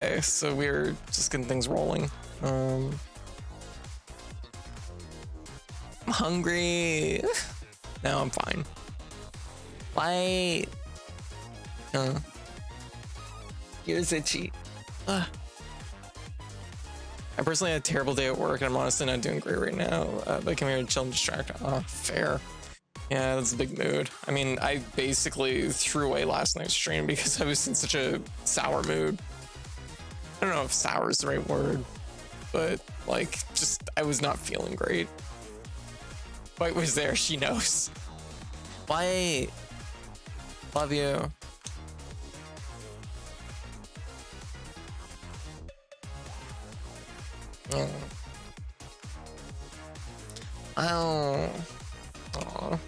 Okay, so we're just getting things rolling. I'm hungry. No, I'm fine. Why? Here's itchy. I personally had a terrible day at work, and I'm honestly not doing great right now. But I come here and chill and distract. Oh, fair. Yeah, that's a big mood. I mean, I basically threw away last night's stream because I was in such a sour mood. I don't know if sour is the right word, but like, just, I was not feeling great. White was there, she knows. White, love you. Oh. Oh. Aww.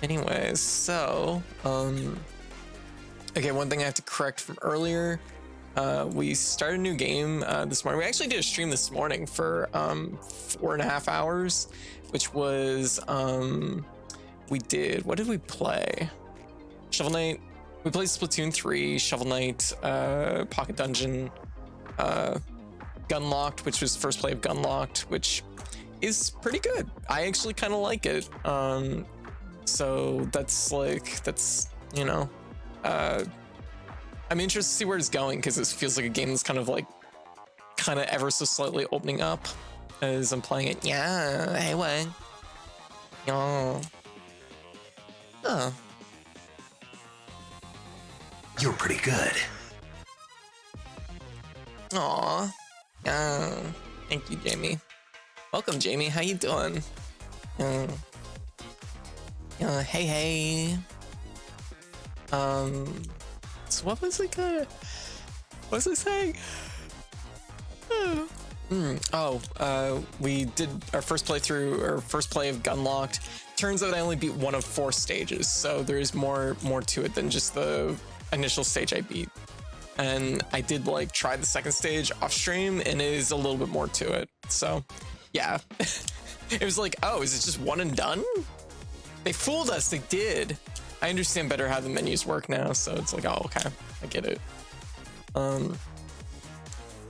Anyways, so, okay, one thing I have to correct from earlier. We started a new game this morning. We actually did a stream this morning for 4.5 hours, which was what did we play? Shovel Knight. We played Splatoon 3, Shovel Knight, Pocket Dungeon, Gunlocked, which was first play of Gunlocked, which is pretty good. I actually kind of like it. So that's you know, I'm interested to see where it's going, because it feels like a game that's kind of ever so slightly opening up as I'm playing it. Yeah, hey, what? Oh. Oh. You're pretty good. Aw. Thank you, Jamie. Welcome, Jamie. How you doing? Hey. So what was it gonna? What was I saying? We did our first playthrough, or first play of Gunlocked. Turns out I only beat one of 4 stages, so there's more to it than just the initial stage I beat. And I did try the second stage off stream, and it is a little bit more to it. So yeah. It was oh, is it just one and done? They fooled us. They did. I understand better how the menus work now, so it's oh, okay, I get it.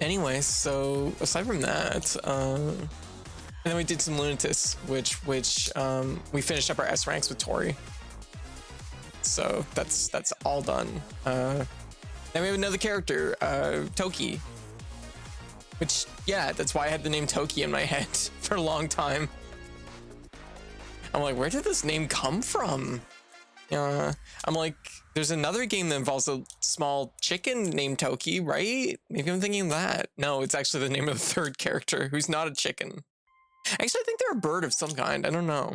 Anyway, so aside from that, and then we did some Lunatus, which we finished up our S ranks with Tori. So that's all done. Then we have another character, Toki. Which, yeah, that's why I had the name Toki in my head for a long time. I'm where did this name come from? I'm there's another game that involves a small chicken named Toki, right? Maybe I'm thinking that. No, it's actually the name of the third character, who's not a chicken. Actually, I think they're a bird of some kind. I don't know.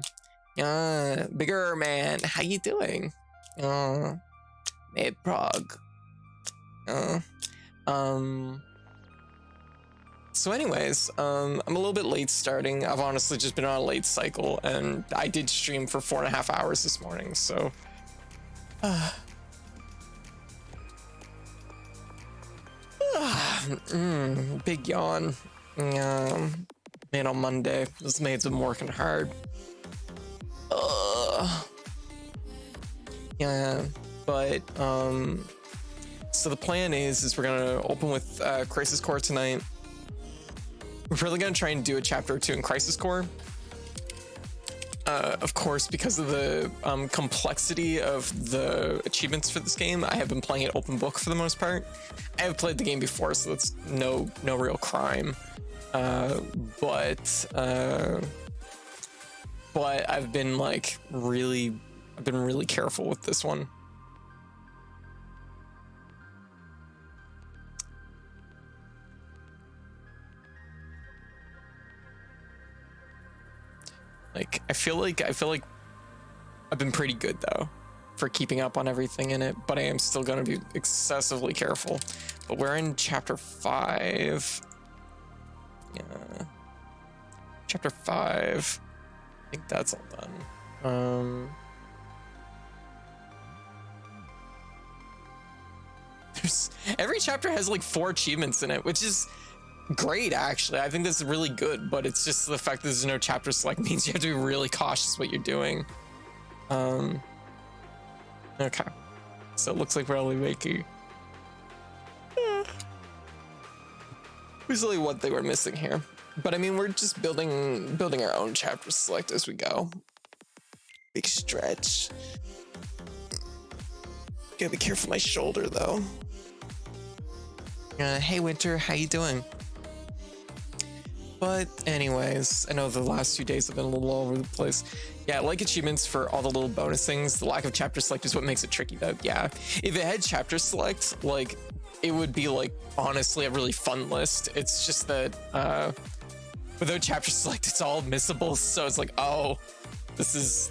Bigger man, how you doing? Mid prog. So anyways, I'm a little bit late starting. I've honestly just been on a late cycle, and I did stream for 4.5 hours this morning, so big yawn. Man, on Monday, this maids been working hard. Yeah, but so the plan is we're gonna open with Crisis Core tonight. We're probably gonna try and do a chapter or 2 in Crisis Core. Of course, because of the complexity of the achievements for this game, I have been playing it open book for the most part. I have played the game before, so that's no real crime. But I've been really careful with this one. I feel like I've been pretty good though for keeping up on everything in it, but I am still going to be excessively careful. But we're in chapter 5. Yeah. Chapter 5. I think that's all done. Every chapter has 4 achievements in it, which is great, actually. I think that's really good, but it's just the fact that there's no chapter select means you have to be really cautious what you're doing. Okay, so it looks like we're only making was really what they were missing here. But I mean, we're just building our own chapter select as we go. Big stretch. Gotta be careful of my shoulder though. Hey Winter, how you doing? But anyways, I know the last few days have been a little all over the place. Yeah, I like achievements for all the little bonus things. The lack of chapter select is what makes it tricky though. Yeah, if it had chapter select, like it would be like honestly a really fun list. It's just that without chapter select, it's all missable. So it's like, oh, this is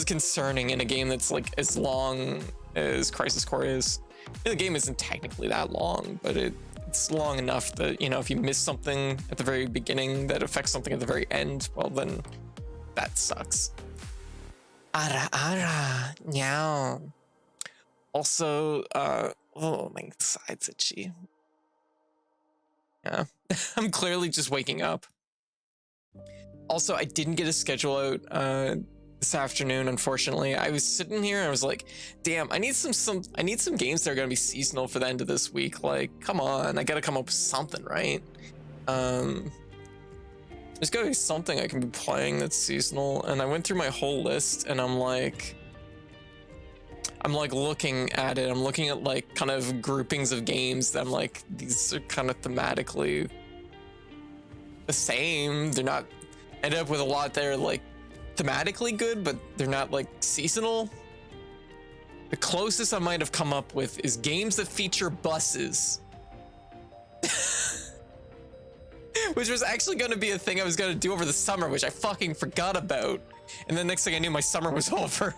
concerning in a game that's like as long as Crisis Core is. The game isn't technically that long, but it's long enough that, you know, if you miss something at the very beginning that affects something at the very end, well then that sucks. Ara ara, meow. Also, oh, my side's itchy. Yeah, I'm clearly just waking up. Also, I didn't get a schedule out this afternoon, unfortunately. I was sitting here and I was like, damn, I need some games that are gonna be seasonal for the end of this week. Like, come on, I gotta come up with something, right? There's gotta be something I can be playing that's seasonal. And I went through my whole list and I'm like looking at it. I'm looking at like kind of groupings of games that I'm like, these are kind of thematically the same. They're not, end up with a lot that are like thematically good, but they're not like seasonal. The closest I might have come up with is games that feature buses. Which was actually going to be a thing I was going to do over the summer, which I fucking forgot about. And then next thing I knew, my summer was over.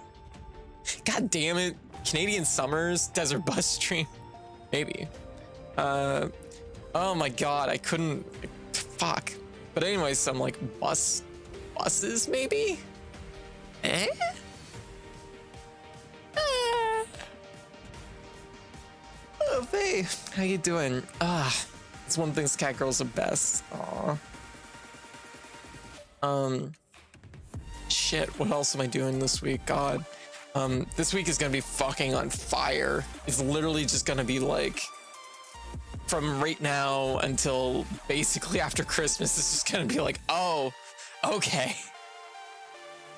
God damn it. Canadian summers, desert bus stream. Maybe. Oh my god, I couldn't. Fuck. But anyways, some like buses maybe? Oh, Faye, how you doing? It's one of the things cat girls are best. Aw. Shit, what else am I doing this week? God. This week is gonna be fucking on fire. It's literally just gonna be like, from right now until basically after Christmas, it's just gonna be like, oh, okay.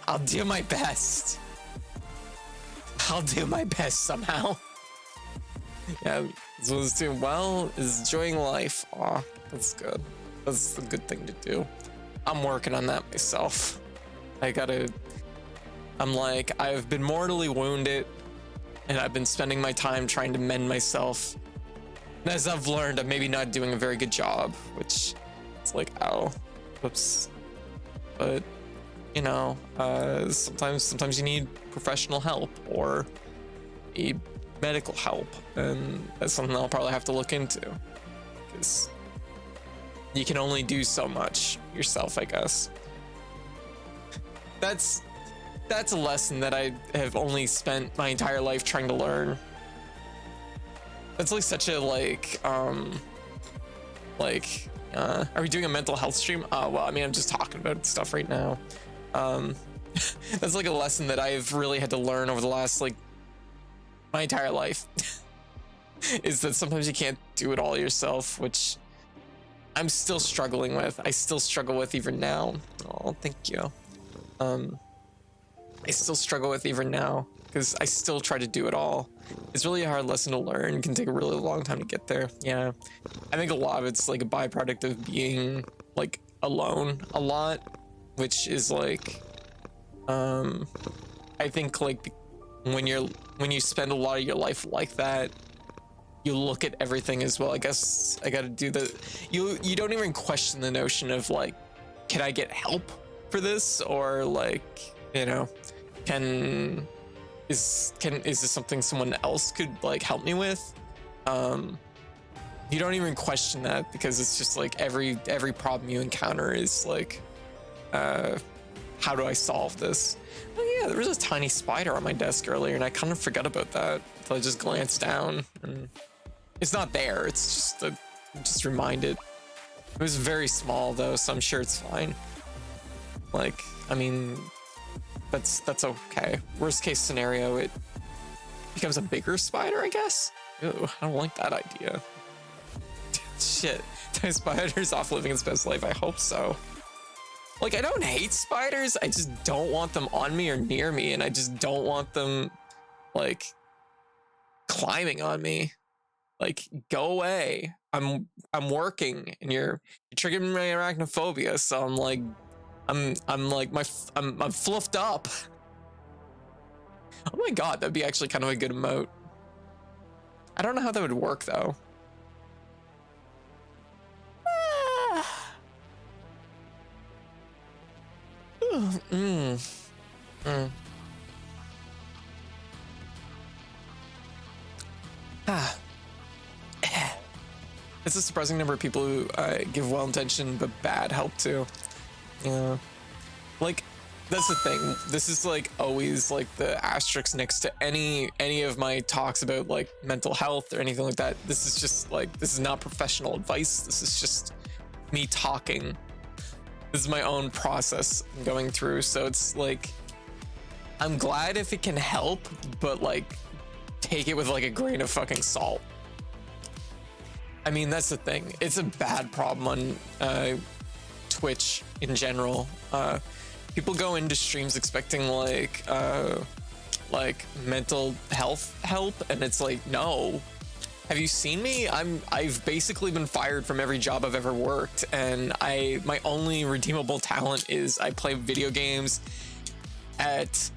I'll do my best. I'll do my best somehow. Yeah, so it's doing well, is enjoying life. Aw, that's good. That's a good thing to do. I'm working on that myself. I'm like, I've been mortally wounded and I've been spending my time trying to mend myself. And as I've learned, I'm maybe not doing a very good job, which it's like, ow, whoops. But, you know, sometimes you need professional help or medical help. And that's something I'll probably have to look into, because you can only do so much yourself, I guess. That's a lesson that I have only spent my entire life trying to learn. That's like such a are we doing a mental health stream? Well, I mean, I'm just talking about stuff right now. That's like a lesson that I've really had to learn over the last like my entire life. Is that sometimes you can't do it all yourself, which I'm still struggling with. I still struggle with even now. Oh, thank you. I still struggle with even now because I still try to do it all. It's really a hard lesson to learn. It can take a really long time to get there. Yeah, I think a lot of it's like a byproduct of being like alone a lot, which is like, I think like when you spend a lot of your life like that, you look at everything as well. I guess I got to do you don't even question the notion of like, can I get help for this, or like, you know, is this something someone else could like help me with? You don't even question that, because it's just like every problem you encounter is like, how do I solve this? Oh yeah, there was a tiny spider on my desk earlier and I kind of forgot about that until I just glanced down and it's not there. It's just just reminded. It was very small though, so I'm sure it's fine. Like, I mean, that's okay. Worst case scenario, it becomes a bigger spider, I guess. Ew, I don't like that idea. Shit. Die spiders off living its best life. I hope so. Like, I don't hate spiders. I just don't want them on me or near me, and I just don't want them, like, climbing on me. Like, go away. I'm working, and you're triggering my arachnophobia. So I'm like, I'm fluffed up. Oh my god, that'd be actually kind of a good emote. I don't know how that would work though. It's a surprising number of people who give well-intentioned but bad help too. Yeah, like that's the thing. This is like always like the asterisk next to any of my talks about like mental health or anything like that. This is just like, this is not professional advice. This is just me talking. This is my own process I'm going through. So it's like, I'm glad if it can help, but like take it with like a grain of fucking salt. I mean, that's the thing. It's a bad problem on Twitch in general. People go into streams expecting like mental health help, and it's like, no. Have you seen me? I've basically been fired from every job I've ever worked, and my only redeemable talent is I play video games at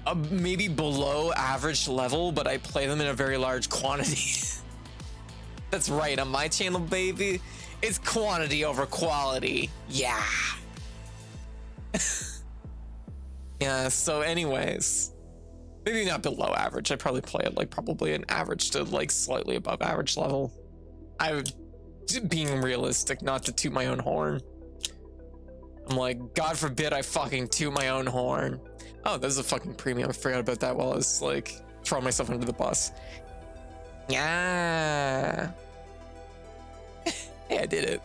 a maybe below average level, but I play them in a very large quantity. That's right, on my channel, baby, it's quantity over quality. Yeah. Yeah, so anyways, maybe not below average. I probably play at like probably an average to like slightly above average level. I'm being realistic, not to toot my own horn. I'm like, God forbid I fucking toot my own horn. Oh, there's a fucking premium. I forgot about that while I was like throwing myself under the bus. Yeah. Hey, I did it.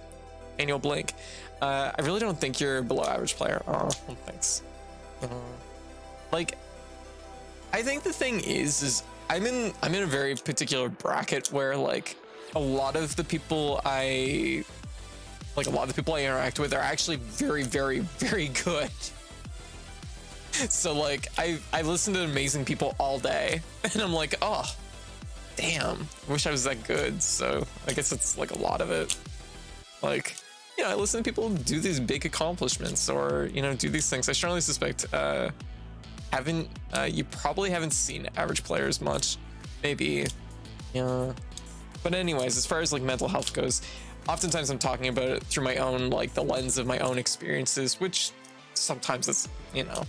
Annual blink. I really don't think you're a below average player. Oh, well, thanks. Like, I think the thing is I'm in a very particular bracket where like a lot of the people I interact with are actually very, very, very good. So like I listen to amazing people all day, and I'm like, oh damn, I wish I was that good. So I guess it's like a lot of it. Like, you know, I listen to people do these big accomplishments or, you know, do these things. I strongly suspect you probably haven't seen average players much. Maybe. Yeah. But anyways, as far as like mental health goes, oftentimes I'm talking about it through my own, like the lens of my own experiences, which sometimes it's, you know,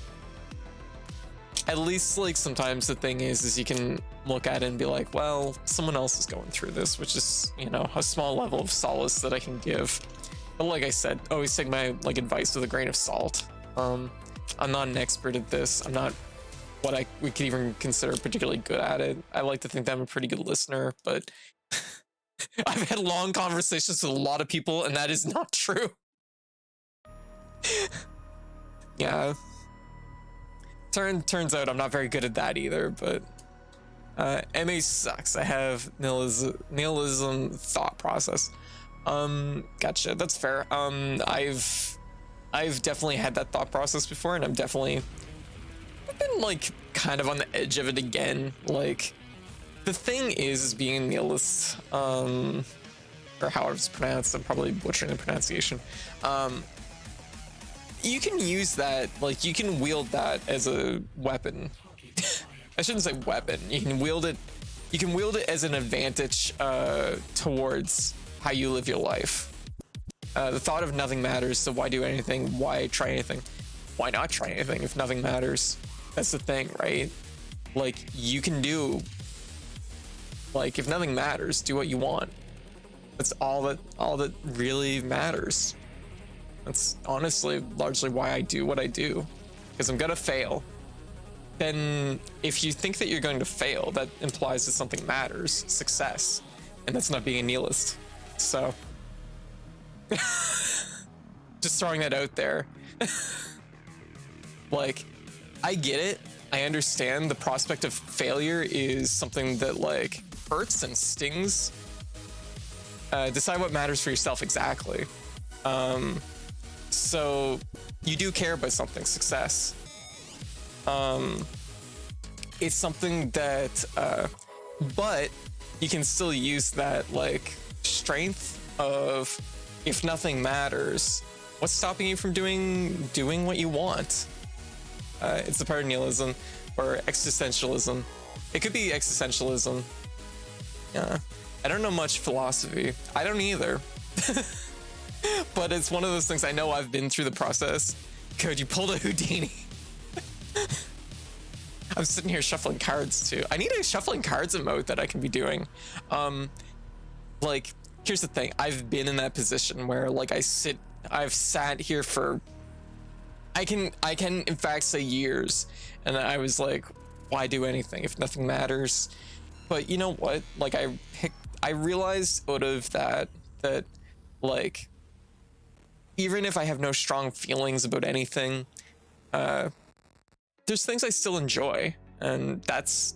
at least like sometimes the thing is you can look at it and be like, well, someone else is going through this, which is, you know, a small level of solace that I can give. But like I said, always take my like advice with a grain of salt. I'm not an expert at this. I'm not what we could even consider particularly good at it. I like to think that I'm a pretty good listener, but I've had long conversations with a lot of people, and that is not true. Yeah. Turns out I'm not very good at that either, but MA sucks. I have nihilism thought process. Gotcha. That's fair. I've definitely had that thought process before, and I've been like kind of on the edge of it again. Like, the thing is being a nihilist, or however it's pronounced, I'm probably butchering the pronunciation. You can use that, like, you can wield that as a weapon. I shouldn't say weapon. You can wield it as an advantage towards how you live your life. The thought of nothing matters, so why do anything? Why try anything? Why not try anything if nothing matters? That's the thing, right? Like, you can do, like, if nothing matters, do what you want. That's all that really matters. That's honestly largely why I do what I do, because I'm gonna fail. Then if you think that you're going to fail, that implies that something matters, success, and that's not being a nihilist. So just throwing that out there. Like, I get it. I understand the prospect of failure is something that like hurts and stings, Decide what matters for yourself exactly. So you do care about something, success. It's something that, but you can still use that like strength of, if nothing matters, what's stopping you from doing what you want? It's the part of nihilism or existentialism. It could be existentialism. Yeah, I don't know much philosophy. I don't either. But it's one of those things I know I've been through the process. Code, you pulled a Houdini. I'm sitting here shuffling cards too. I need a shuffling cards emote that I can be doing. Like, here's the thing. I've been in that position where like I've sat here for, I can in fact say years, and I was like, why do anything if nothing matters? But you know what? Like I realized out of that like, even if I have no strong feelings about anything, there's things I still enjoy, and that's,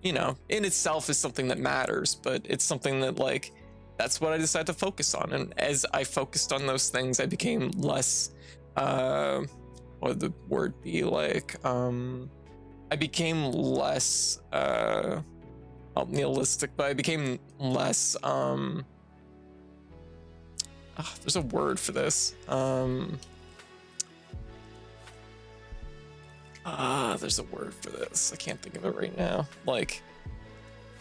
you know, in itself is something that matters, but it's something that like, that's what I decided to focus on. And as I focused on those things, I became less, what would the word be like? I became less, nihilistic, but I became less, there's a word for this. There's a word for this. I can't think of it right now. Like,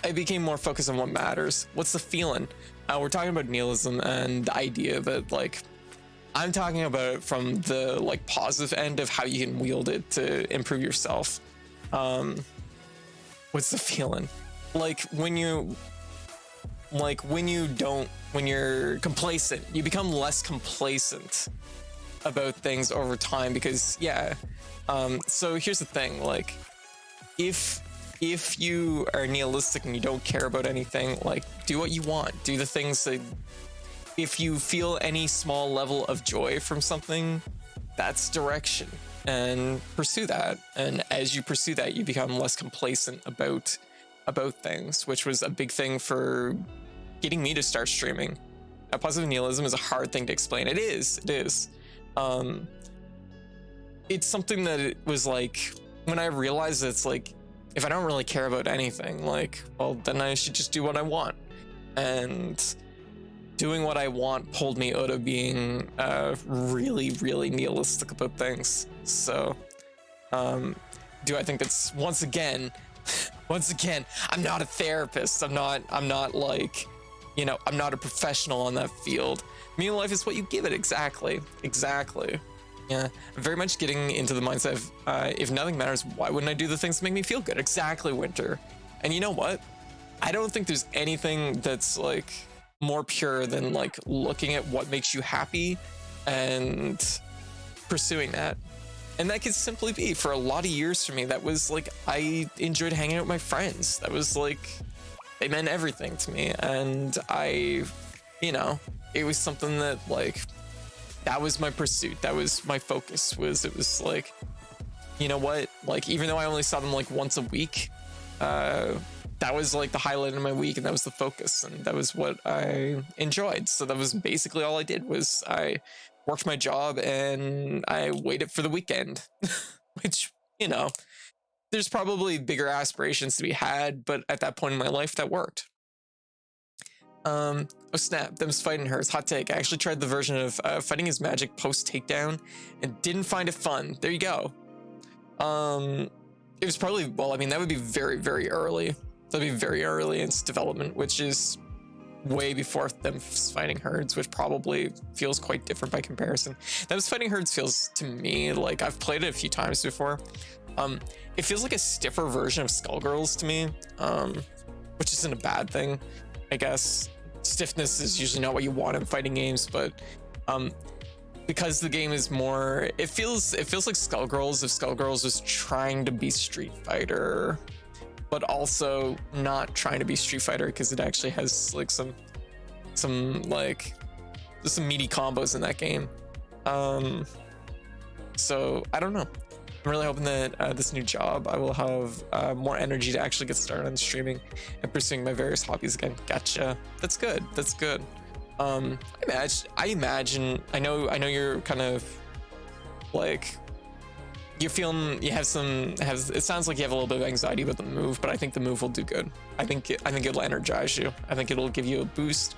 I became more focused on what matters. What's the feeling? We're talking about nihilism and the idea that like, I'm talking about it from the like positive end of how you can wield it to improve yourself. What's the feeling? Like when you're complacent, you become less complacent about things over time because so here's the thing, like if you are nihilistic and you don't care about anything, like do what you want, do the things that, if you feel any small level of joy from something, that's direction, and pursue that. And as you pursue that, you become less complacent about things, which was a big thing for getting me to start streaming. Positive nihilism is a hard thing to explain. It is. It's something that it was like, when I realized it's like, if I don't really care about anything, like, well, then I should just do what I want. And doing what I want pulled me out of being really, really nihilistic about things. So, do I think that's, once again, I'm not a therapist. I'm not like, you know, I'm not a professional on that field. Meaning life is what you give it. Exactly. Yeah, I'm very much getting into the mindset of, if nothing matters, why wouldn't I do the things that make me feel good? Exactly, Winter. And you know what? I don't think there's anything that's like more pure than like looking at what makes you happy and pursuing that. And that could simply be, for a lot of years for me, that was like, I enjoyed hanging out with my friends. That was like, they meant everything to me. And I, you know, it was something that like, that was my pursuit. That was my focus. It was like, you know what? Like, even though I only saw them like once a week, that was like the highlight of my week, and that was the focus, and that was what I enjoyed. So that was basically all I did, was I worked my job and I waited for the weekend, which, you know, there's probably bigger aspirations to be had, but at that point in my life, that worked. Oh snap, them's fighting hers. Hot take. I actually tried the version of Fighting His Magic post takedown and didn't find it fun. There you go. It was probably, well, I mean, that would be very, very early. That'd be very early in its development, which is way before them fighting herds, which probably feels quite different by comparison. Them's fighting herds feels to me like, I've played it a few times before. It feels like a stiffer version of Skullgirls to me, which isn't a bad thing, I guess. Stiffness is usually not what you want in fighting games, but because the game is more, it feels like Skullgirls if Skullgirls was trying to be Street Fighter, but also not trying to be Street Fighter, because it actually has like some like, there's some meaty combos in that game. So I don't know. I'm really hoping that this new job, I will have more energy to actually get started on streaming and pursuing my various hobbies again. Gotcha. That's good. I imagine, I know you're kind of like, you're feeling, it sounds like you have a little bit of anxiety about the move, but I think the move will do good. I think it'll energize you. I think it'll give you a boost,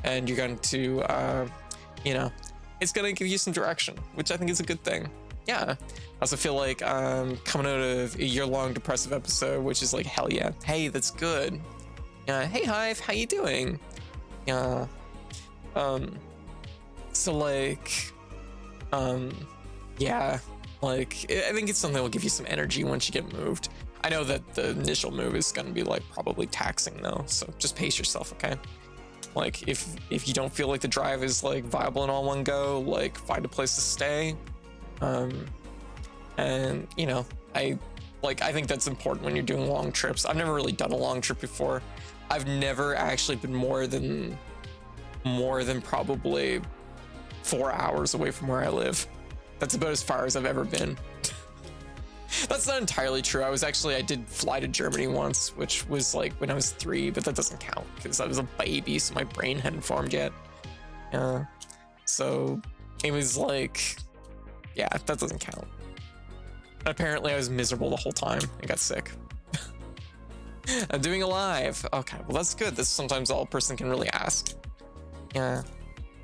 and you're going to, it's going to give you some direction, which I think is a good thing. Yeah. I also feel like coming out of a year-long depressive episode, which is like, hell yeah. Hey, that's good. Hey, Hive, how you doing? Yeah. So like, yeah, like, I think it's something that will give you some energy once you get moved. I know that the initial move is going to be like probably taxing though, so just pace yourself, okay? Like, if you don't feel like the drive is like viable in all one go, like, find a place to stay. And I think that's important when you're doing long trips. I've never really done a long trip before. I've never actually been more than probably 4 hours away from where I live. That's about as far as I've ever been. That's not entirely true. I did fly to Germany once, which was like when I was 3, but that doesn't count because I was a baby, so my brain hadn't formed yet. So it was like, yeah, that doesn't count. Apparently I was miserable the whole time and got sick. I'm doing a live. Okay, well that's good. That's sometimes all a person can really ask. Yeah,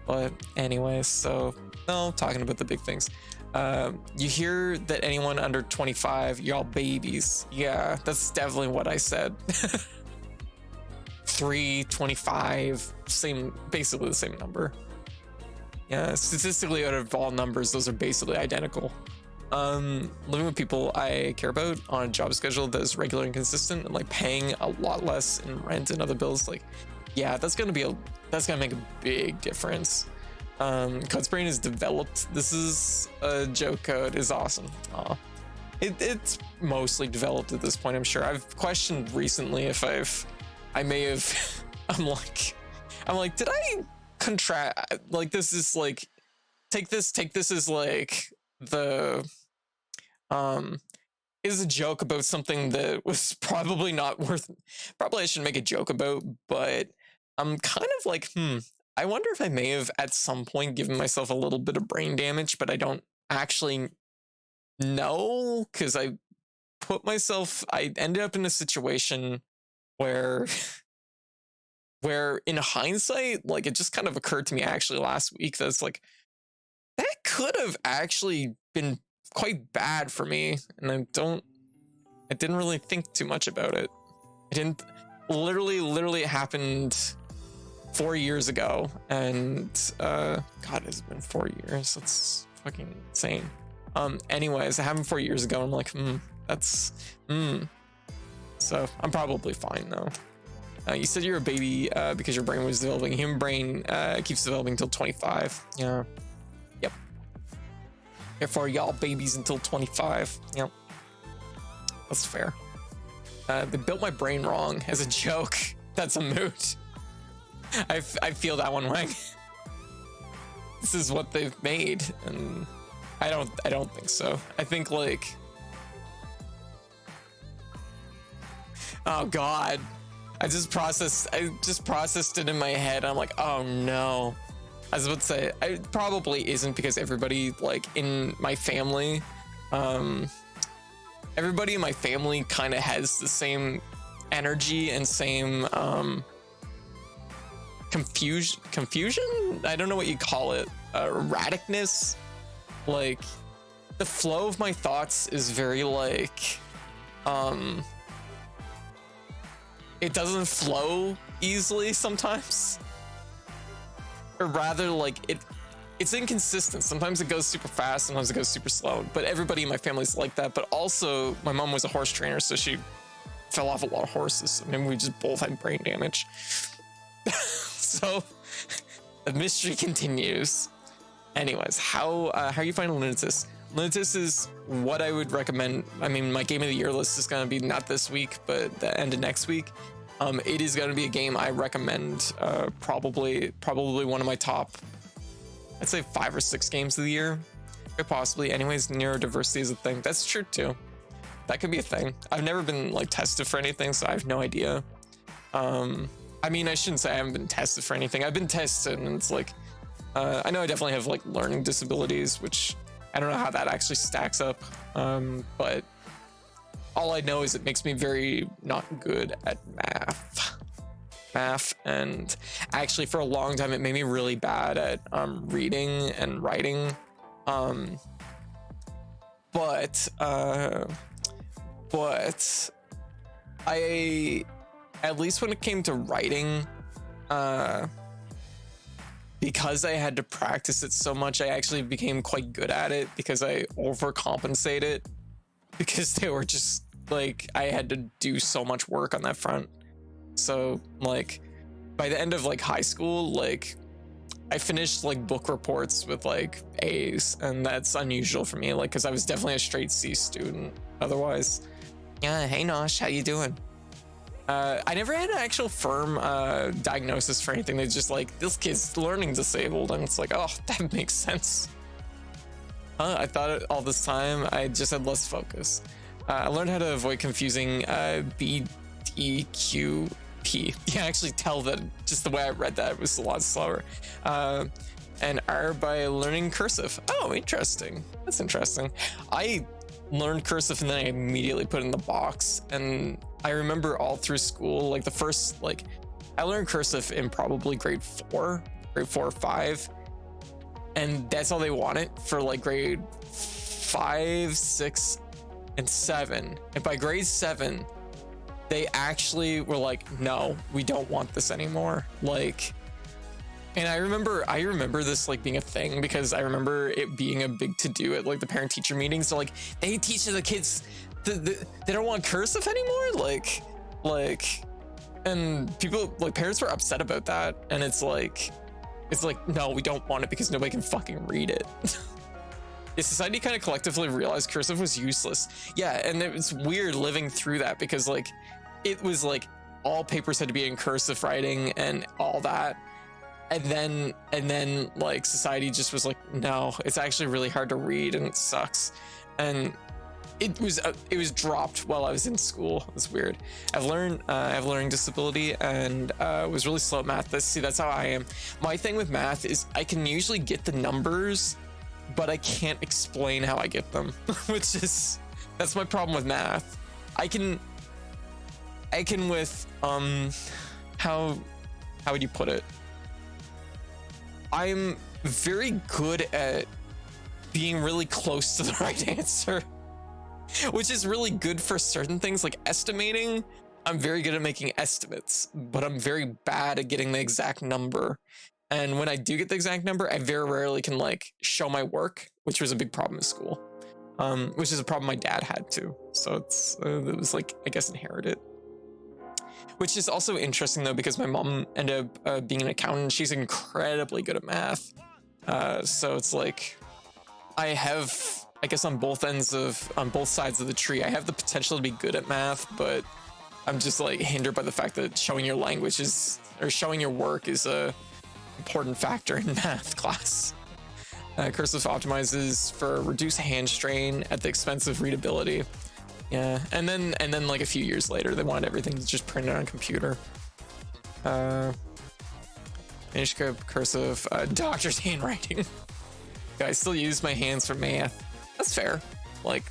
but anyways, so no, talking about the big things. You hear that anyone under 25, y'all babies. Yeah, that's definitely what I said. 3, 25, basically the same number. Yeah, statistically out of all numbers, those are basically identical. Living with people I care about on a job schedule that is regular and consistent, and like paying a lot less in rent and other bills, like, yeah, that's gonna make a big difference. Code's brain is developed. This is a joke. Code is awesome. It's mostly developed at this point, I'm sure. I've questioned recently if I may have I'm like, did I contract, like, this is like, take this as like the is a joke about something that was probably not worth, probably I shouldn't make a joke about, but I'm kind of like, I wonder if I may have at some point given myself a little bit of brain damage, but I don't actually know, because I ended up in a situation where in hindsight, like, it just kind of occurred to me actually last week that it's like, that could have actually been quite bad for me, and I didn't really think too much about it. I didn't, literally it happened 4 years ago, and God, it's been 4 years. That's fucking insane. Anyways, it happened 4 years ago. I'm like, so I'm probably fine though. You said you're a baby because your brain was developing. Human brain keeps developing until 25. Yeah. Yep. Therefore, y'all babies until 25. Yep. That's fair. They built my brain wrong as a joke. That's a moot. I feel that one, Wang. This is what they've made, and I don't think so. I think, like, oh God, I just processed it in my head. I'm like, oh no. I was about to say, it probably isn't, because everybody, like, in my family, everybody in my family kind of has the same energy and same confusion. I don't know what you call it. Erraticness. Like, the flow of my thoughts is very like, it doesn't flow easily sometimes, or rather, like, it's inconsistent. Sometimes it goes super fast, sometimes it goes super slow, but everybody in my family is like that. But also, my mom was a horse trainer, so she fell off a lot of horses. I mean, we just both had brain damage. So the mystery continues. Anyways, how you find Lunatus? Lunatus is what I would recommend. I mean, my game of the year list is going to be not this week, but the end of next week. It is going to be a game I recommend. Probably one of my top, I'd say 5 or 6 games of the year, quite possibly. Anyways, neurodiversity is a thing. That's true too. That could be a thing. I've never been, like, tested for anything, so I have no idea. I mean, I shouldn't say I haven't been tested for anything. I've been tested, and it's like, I know I definitely have like learning disabilities, which I don't know how that actually stacks up. But all I know is it makes me very not good at math, and actually for a long time it made me really bad at reading and writing. But I, at least when it came to writing, because I had to practice it so much, I actually became quite good at it because I overcompensated, because they were just like, I had to do so much work on that front. So like by the end of like high school, like I finished like book reports with like A's, and that's unusual for me, like because I was definitely a straight C student otherwise. Yeah, hey Nosh, how you doing? I never had an actual firm diagnosis for anything. They just like, this kid's learning disabled, and it's like, oh, that makes sense. I thought it all this time. I just had less focus. I learned how to avoid confusing B, D, Q, P. You can actually tell that just the way I read that was a lot slower. And R by learning cursive. Oh, interesting. That's interesting. I learned cursive and then I immediately put it in the box. And I remember all through school, like the first, like I learned cursive in probably grade 4 or 5. And that's all they wanted for like grade 5, 6, and 7. And by grade 7, they actually were like, no, we don't want this anymore. Like, and I remember this like being a thing, because I remember it being a big to do at like the parent teacher meetings. So like they teach the kids they don't want cursive anymore. Like, and people, like parents were upset about that. And it's like, no, we don't want it because nobody can fucking read it. Yeah, society kind of collectively realized cursive was useless. Yeah, and it was weird living through that, because like it was like all papers had to be in cursive writing and all that. And then like society just was like, no, it's actually really hard to read and it sucks. And it was dropped while I was in school. It's weird. I have learning disability, and was really slow at math. That's how I am. My thing with math is I can usually get the numbers, but I can't explain how I get them, that's my problem with math. I can with how would you put it? I'm very good at being really close to the right answer, which is really good for certain things like estimating. I'm very good at making estimates, but I'm very bad at getting the exact number. And when I do get the exact number, I very rarely can like show my work, which was a big problem in school, which is a problem my dad had too. So it was like, I guess, inherited. Which is also interesting though, because my mom ended up being an accountant. She's incredibly good at math. So it's like, I have, I guess on both sides of the tree, I have the potential to be good at math, but I'm just like hindered by the fact that showing your language or showing your work is a important factor in math class. Cursive optimizes for reduced hand strain at the expense of readability. Yeah, and then like a few years later, they wanted everything to just print it on a computer. Manuscript, cursive, doctor's handwriting. Yeah, I still use my hands for math. That's fair. Like,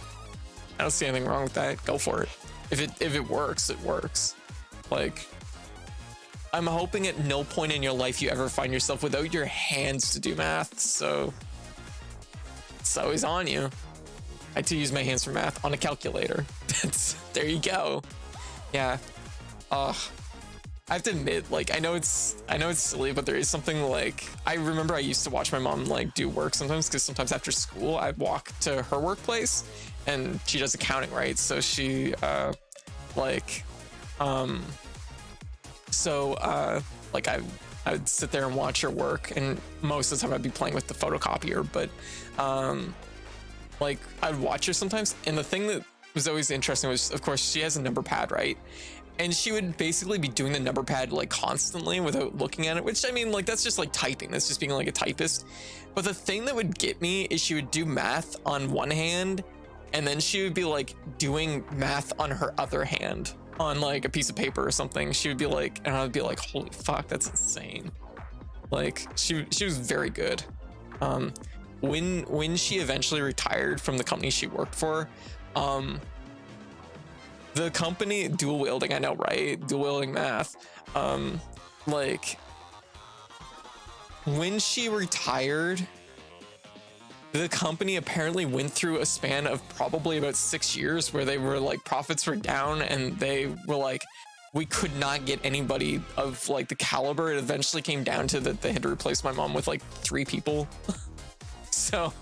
I don't see anything wrong with that. Go for it. If it works, it works. Like, I'm hoping at no point in your life you ever find yourself without your hands to do math. So it's always on you. I do use my hands for math on a calculator. There you go. Yeah. I have to admit, like, I know it's silly, but there is something like, I remember I used to watch my mom like do work sometimes, because sometimes after school I'd walk to her workplace, and she does accounting, right? So she like I would sit there and watch her work, and most of the time I'd be playing with the photocopier, but like I'd watch her sometimes, and the thing that was always interesting was, of course, she has a number pad, right? And she would basically be doing the number pad like constantly without looking at it, which, I mean, like, that's just like typing. That's just being like a typist. But the thing that would get me is she would do math on one hand, and then she would be like doing math on her other hand. on like a piece of paper or something, she would be like, and I'd be like, holy fuck, that's insane. Like she was very good. When she eventually retired from the company she worked for, the company, dual wielding, I know, right? Dual wielding math. Like when she retired, the company apparently went through a span of probably about 6 years where they were like, profits were down, and they were like, we could not get anybody of like the caliber. It eventually came down to that they had to replace my mom with like 3 people. So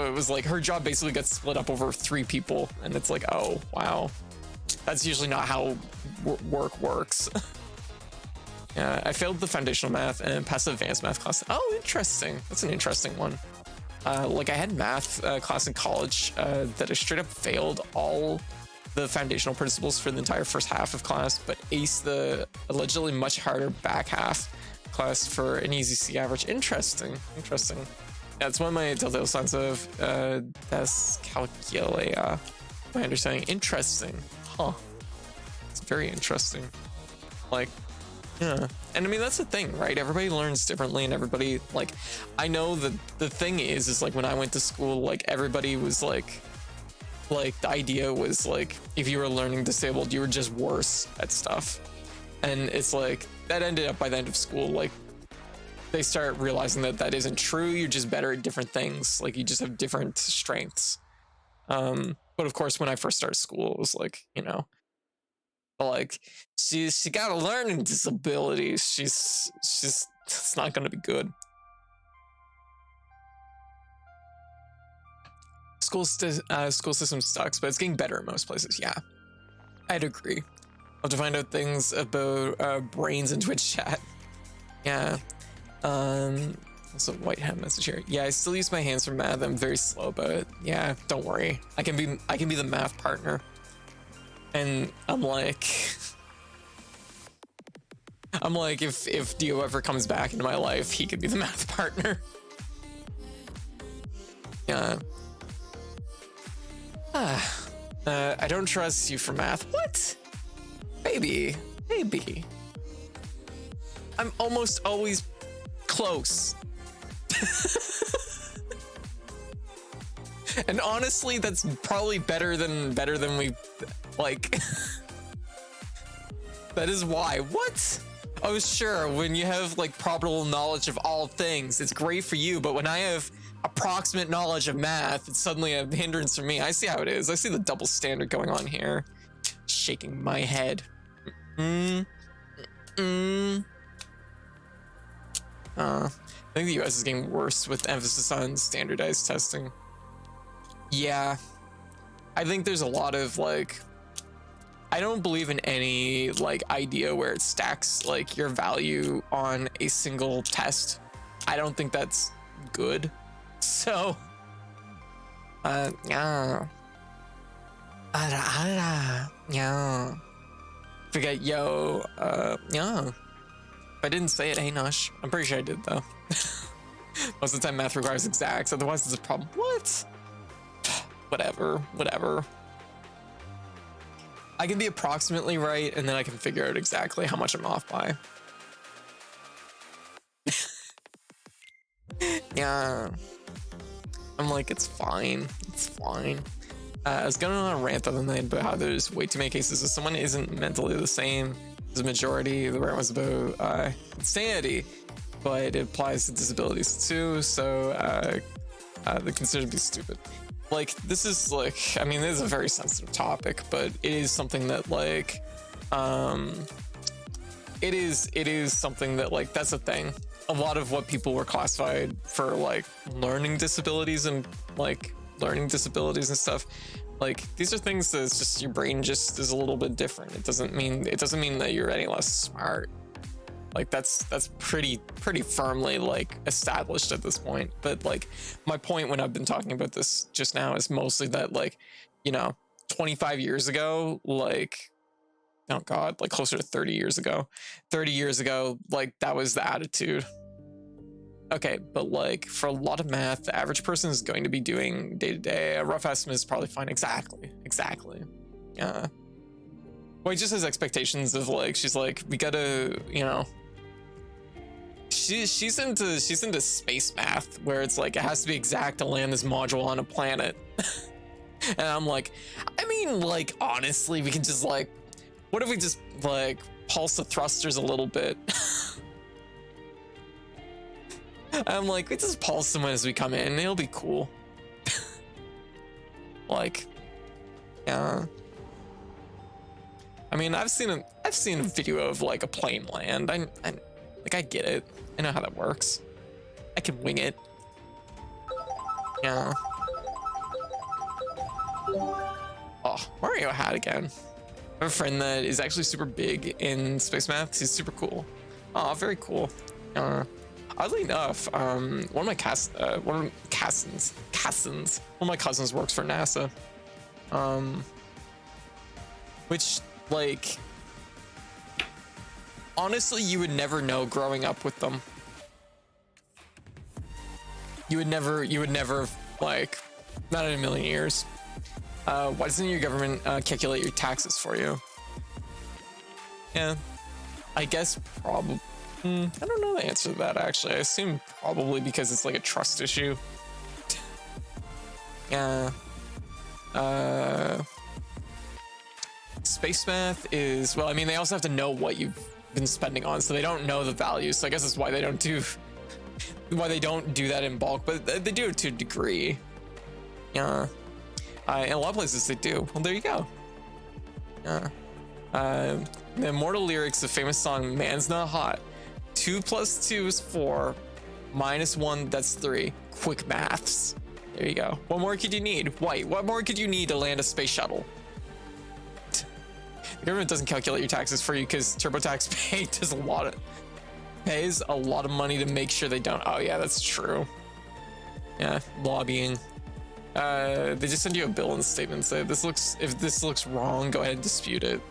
it was like her job basically got split up over 3 people, and it's like, oh wow, that's usually not how work works. Yeah, I failed the foundational math and passed the advanced math class. Oh, interesting. That's an interesting one. Like I had math class in college that I straight up failed all the foundational principles for the entire first half of class, but aced the allegedly much harder back half class for an easy C average. Interesting. Yeah, it's one of my telltale signs of dyscalculia. My understanding. Interesting. Huh. It's very interesting. Like, yeah. And I mean, that's the thing, right? Everybody learns differently, and everybody, like, I know that the thing is like when I went to school, like everybody was like the idea was like, if you were learning disabled, you were just worse at stuff. And it's like, that ended up by the end of school, like they start realizing that that isn't true. You're just better at different things. Like you just have different strengths. But of course, when I first started school, it was like, you know, like she got a learning disability. She's it's not gonna be good. School system sucks, but it's getting better in most places. Yeah, I'd agree. I'll have to find out things about brains in Twitch chat. Yeah. Also white hat message here. Yeah, I still use my hands for math. I'm very slow, but yeah, don't worry. I can be the math partner. And I'm like, if Dio ever comes back into my life, he could be the math partner. Yeah. I don't trust you for math. What? Maybe. I'm almost always close. And honestly, that's probably better than we like. That is why. What? Oh, sure. When you have like probable knowledge of all things, it's great for you. But when I have approximate knowledge of math, it's suddenly a hindrance for me. I see how it is. I see the double standard going on here. Shaking my head. I think the US is getting worse with emphasis on standardized testing. Yeah. I think there's a lot of like, I don't believe in any like idea where it stacks like your value on a single test. I don't think that's good. So, yeah. Yeah. Forget yo, yeah. If I didn't say it, hey Nosh. I'm pretty sure I did though. Most of the time math requires exacts, otherwise it's a problem. What? Whatever. I can be approximately right, and then I can figure out exactly how much I'm off by. Yeah. I'm like, it's fine. I was going on a rant the other night about how there's way too many cases if someone isn't mentally the same as the majority. The rant was about insanity, but it applies to disabilities too, so they're considered to be stupid. Like, this is like, I mean, this is a very sensitive topic, but it is something that like, it is something that like, that's a thing. A lot of what people were classified for like learning disabilities and stuff, like these are things that it's just your brain just is a little bit different. It doesn't mean that you're any less smart. Like that's pretty firmly like established at this point. But like my point when I've been talking about this just now is mostly that like, you know, 25 years ago, like, oh God, like closer to 30 years ago, like that was the attitude. Okay, but like for a lot of math, the average person is going to be doing day to day. A rough estimate is probably fine. Exactly. Yeah. Well, he just has expectations of like, she's like, we gotta, you know, she's into space math where it's like it has to be exact to land this module on a planet. And I'm like, I mean, like, honestly, we can just like, what if we just like pulse the thrusters a little bit? I'm like, we just pulse them as we come in, it'll be cool. Like, yeah. I mean, I've seen a video of like a plane land. I like, I get it. I know how that works. I can wing it. Yeah. Oh, Mario hat again. I have a friend that is actually super big in space math. He's super cool. Oh, very cool. Oddly enough, one of my cousins works for NASA. Which, like, honestly, you would never know growing up with them. You would never, like, not in a million years. Why doesn't your government calculate your taxes for you? Yeah, I guess probably. I don't know the answer to that, actually. I assume probably because it's like a trust issue. Yeah. Space math is, well, I mean, they also have to know what you've been spending on, so they don't know the value. So I guess that's why they don't do that in bulk, but they do it to a degree. Yeah. In a lot of places they do. Well, there you go. Yeah. The immortal lyrics of famous song "Man's Not Hot." 2 + 2 is 4. -1, that's 3. Quick maths. There you go. What more could you need? White. What more could you need to land a space shuttle? The government doesn't calculate your taxes for you because TurboTax pays a lot of money to make sure they don't. Oh yeah, that's true. Yeah, lobbying. They just send you a bill and statement say if this looks wrong, go ahead and dispute it.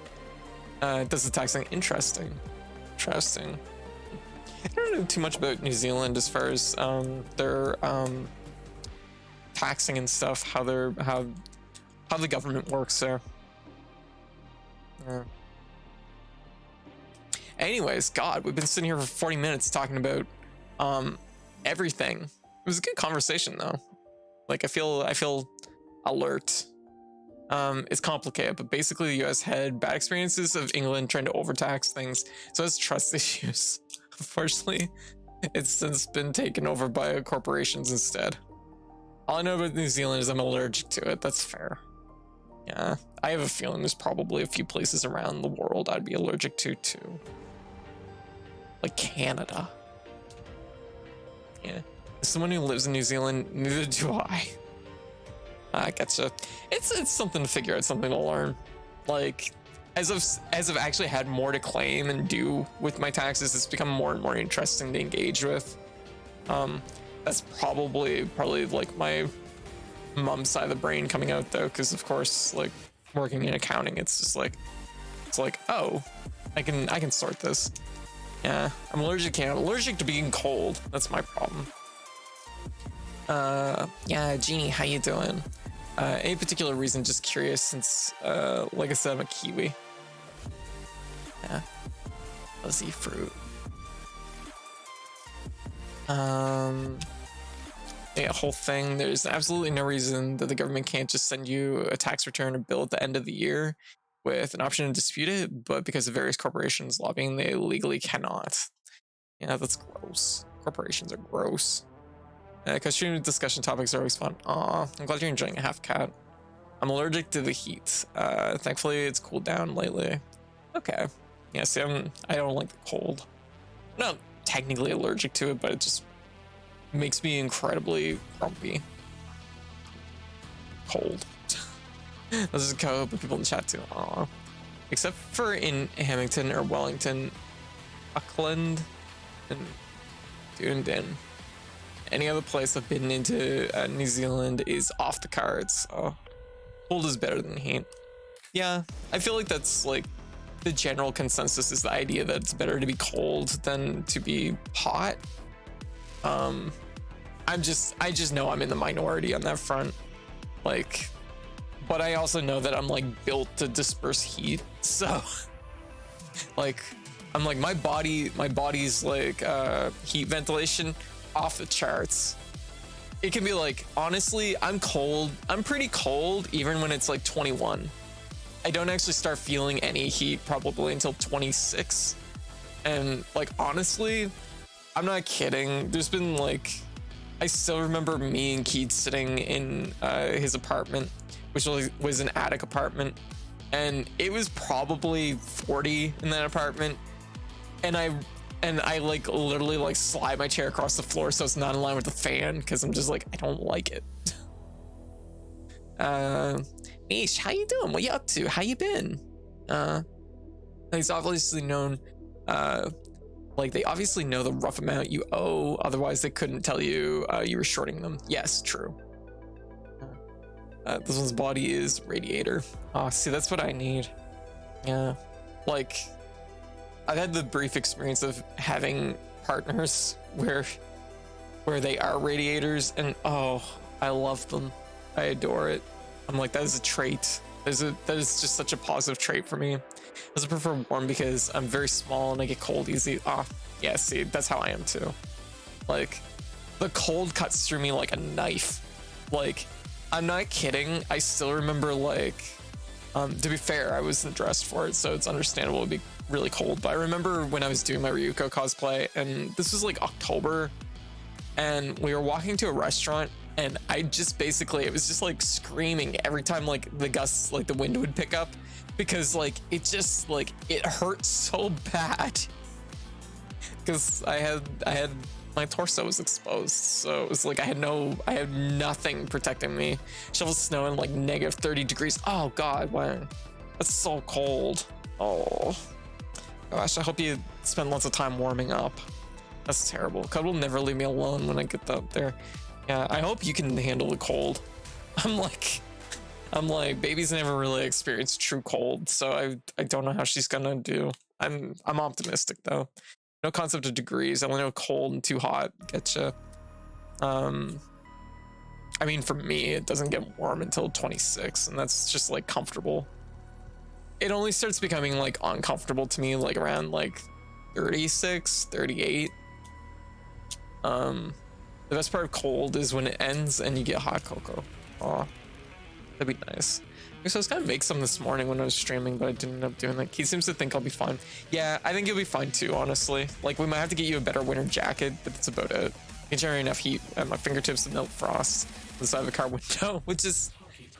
Does the taxing interesting? Interesting. I don't know too much about New Zealand as far as their taxing and stuff, how the government works there. Anyways, God, we've been sitting here for 40 minutes talking about everything. It was a good conversation though. Like I feel alert. It's complicated, but basically the US had bad experiences of England trying to overtax things, so it's trust issues. Unfortunately, it's since been taken over by corporations instead. All I know about New Zealand is I'm allergic to it. That's fair. Yeah, I have a feeling there's probably a few places around the world I'd be allergic to too. Like Canada. Yeah. As someone who lives in New Zealand, neither do I. I getcha. It's something to figure out, something to learn. Like, as I've actually had more to claim and do with my taxes, it's become more and more interesting to engage with. That's probably like my mom's side of the brain coming out though, because of course, like working in accounting, it's like, oh, I can sort this. Yeah, I'm allergic to being cold. That's my problem. Yeah, Jeannie, how you doing? Any particular reason? Just curious, since like I said, I'm a Kiwi. Yeah, fuzzy fruit. Yeah, whole thing. There's absolutely no reason that the government can't just send you a tax return or bill at the end of the year with an option to dispute it, but because of various corporations lobbying, they legally cannot. Yeah, that's gross. Corporations are gross. Because shooting discussion topics are always fun. Aw, I'm glad you're enjoying a half cat. I'm allergic to the heat. Thankfully, it's cooled down lately. Okay. Yeah, see, I don't like the cold. I'm not technically allergic to it, but it just makes me incredibly grumpy. Cold. This is code, but people in the chat too. Aw. Except for in Hamilton or Wellington, Auckland, and Dunedin. Any other place I've been into New Zealand is off the cards. So cold is better than heat. Yeah, I feel like that's like the general consensus is the idea that it's better to be cold than to be hot. I just know I'm in the minority on that front. Like, but I also know that I'm like built to disperse heat. So like I'm like my body's like heat ventilation off the charts. It can be like, honestly, I'm cold. I'm pretty cold even when it's like 21. I don't actually start feeling any heat probably until 26. And like, honestly, I'm not kidding. There's been like, I still remember me and Keith sitting in his apartment, which was an attic apartment. And it was probably 40 in that apartment. And I like literally like slide my chair across the floor so it's not in line with the fan because I'm just like, I don't like it. Nish, how you doing? What you up to? How you been? He's obviously known, like they obviously know the rough amount you owe, otherwise they couldn't tell you you were shorting them. Yes, true. This one's body is radiator. Oh, see, that's what I need. Yeah, like I've had the brief experience of having partners where they are radiators, and oh, I love them. I adore it. I'm like, that is a trait. That is just such a positive trait for me. I also prefer warm because I'm very small and I get cold easy. Ah, yeah, see, that's how I am too. Like, the cold cuts through me like a knife. Like, I'm not kidding. I still remember, like, to be fair, I wasn't dressed for it, so it's understandable it'd be really cold. But I remember when I was doing my Ryuko cosplay, and this was like October, and we were walking to a restaurant, and I just basically, it was just like screaming every time like the gusts, like the wind would pick up, because like it just like it hurt so bad because I had my torso was exposed, so it was like I had nothing protecting me. Shovel snow in like negative 30 degrees. Oh god, wow, that's so cold. Oh gosh, I hope you spend lots of time warming up. That's terrible. God will never leave me alone when I get up there. Yeah, I hope you can handle the cold. I'm like, baby's never really experienced true cold, so I don't know how she's gonna do. I'm optimistic though. No concept of degrees. I only know cold and too hot. Getcha. I mean, for me, it doesn't get warm until 26, and that's just like comfortable. It only starts becoming like uncomfortable to me like around like 36, 38. The best part of cold is when it ends and you get hot cocoa. Aw, that'd be nice. So I was gonna make some this morning when I was streaming, but I didn't end up doing that. He seems to think I'll be fine. Yeah, I think you'll be fine too, honestly. Like, we might have to get you a better winter jacket, but that's about it. I can generate enough heat at my fingertips to melt frost on the side of the car window, which is,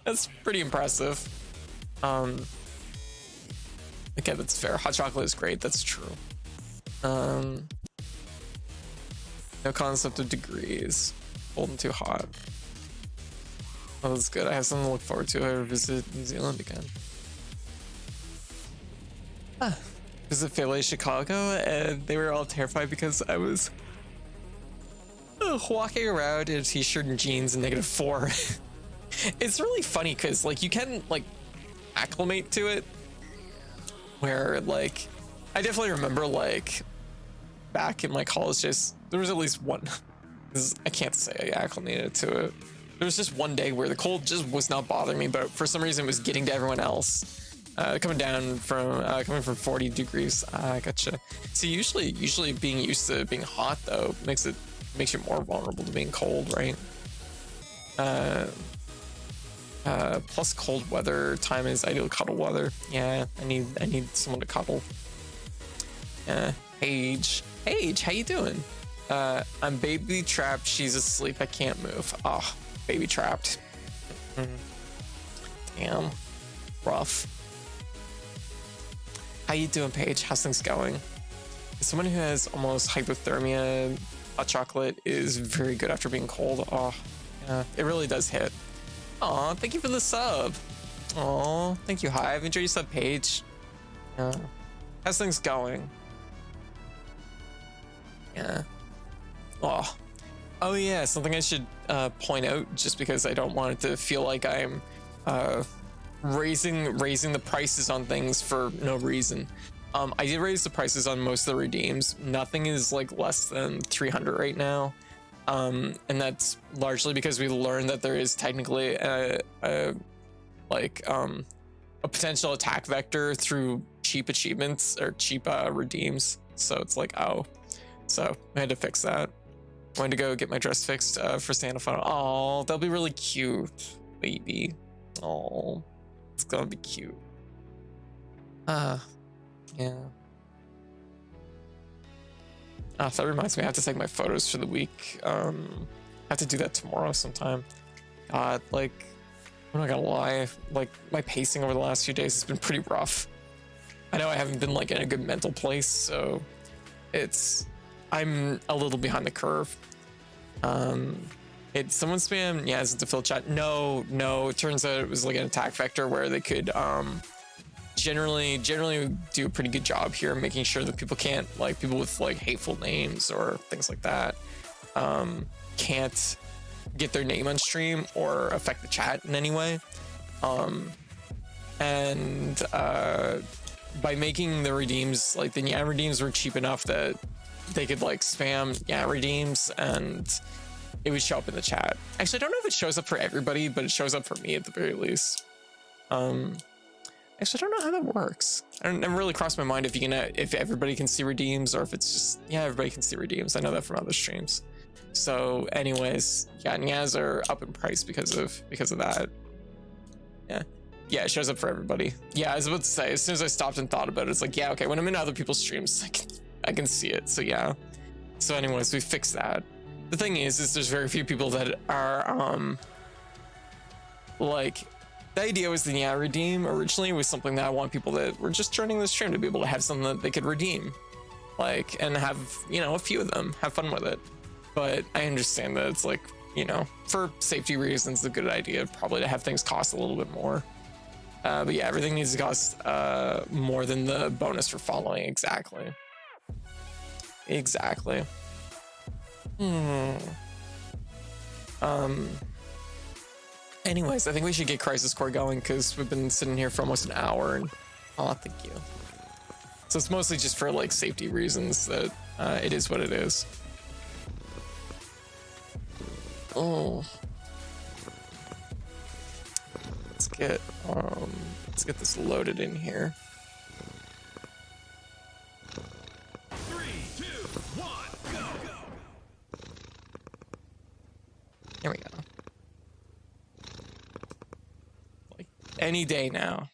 that's pretty impressive. Okay, that's fair. Hot chocolate is great, that's true. No concept of degrees. Cold and too hot. Oh, that's good. I have something to look forward to if I visit New Zealand again. Visit Fairway Chicago, and they were all terrified because I was walking around in a t-shirt and jeans in -4. It's really funny because like you can like acclimate to it, where like I definitely remember like back in my college days, there was at least one. I can't say I acclimated to it. There was just one day where the cold just was not bothering me, but for some reason it was getting to everyone else. Coming from 40 degrees. Gotcha. So usually being used to being hot though makes you more vulnerable to being cold, right? Plus cold weather time is ideal cuddle weather. Yeah, I need someone to cuddle. Paige, how you doing? I'm baby trapped. She's asleep. I can't move. Oh, baby trapped. Damn, rough. How you doing, Paige? How's things going? As someone who has almost hypothermia, hot chocolate is very good after being cold. Oh, yeah, it really does hit. Aw, thank you for the sub. Aw, thank you, Hive. Enjoy your sub, Paige. Yeah. How's things going? Yeah. Oh yeah, something I should point out, just because I don't want it to feel like I'm raising the prices on things for no reason. I did raise the prices on most of the redeems. Nothing is like less than 300 right now, and that's largely because we learned that there is technically a like a potential attack vector through cheap achievements or cheap redeems. So it's like, oh, so I had to fix that. Going to go get my dress fixed for Santa photo. Oh, that'll be really cute, baby. Oh, it's gonna be cute. Yeah. That reminds me, I have to take my photos for the week. I have to do that tomorrow sometime. God, like, I'm not gonna lie, like, my pacing over the last few days has been pretty rough. I know I haven't been like in a good mental place, so I'm a little behind the curve. Someone spam, yeah, is it the fill chat? No, it turns out it was like an attack vector where they could generally do a pretty good job here making sure that people can't, like, people with like hateful names or things like that can't get their name on stream or affect the chat in any way. By making the redeems, like the Nya redeems were cheap enough that they could like spam Nya redeems and it would show up in the chat. Actually, I don't know if it shows up for everybody, but it shows up for me at the very least. Actually, I don't know how that works. I never really crossed my mind if everybody can see redeems or if it's just, yeah, everybody can see redeems. I know that from other streams. So anyways, yeah, Nyas are up in price because of that. Yeah, it shows up for everybody. Yeah, I was about to say, as soon as I stopped and thought about it, it's like, yeah, okay, when I'm in other people's streams, I can see it. So yeah. So anyways, we fixed that. The thing is there's very few people that are like, the idea was the Nya redeem originally was something that I want people that were just joining the stream to be able to have something that they could redeem, like, and have, you know, a few of them have fun with it. But I understand that it's like, you know, for safety reasons, a good idea probably to have things cost a little bit more. But yeah, everything needs to cost more than the bonus for following. Exactly. Anyways, I think we should get Crisis Core going because we've been sitting here for almost an hour and thank you. So it's mostly just for like safety reasons that it is what it is. Oh, let's get this loaded in here. 3, 2, 1, go! Here we go. Like any day now.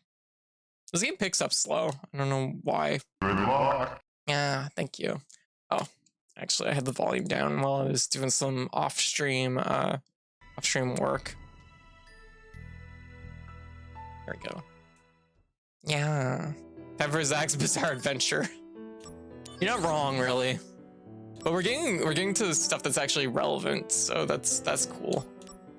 This game picks up slow. I don't know why. Yeah, thank you. Oh, actually, I had the volume down while I was doing some off-stream work. There we go. Yeah. Time for Zach's Bizarre Adventure. You're not wrong, really. But we're getting to the stuff that's actually relevant, so that's cool.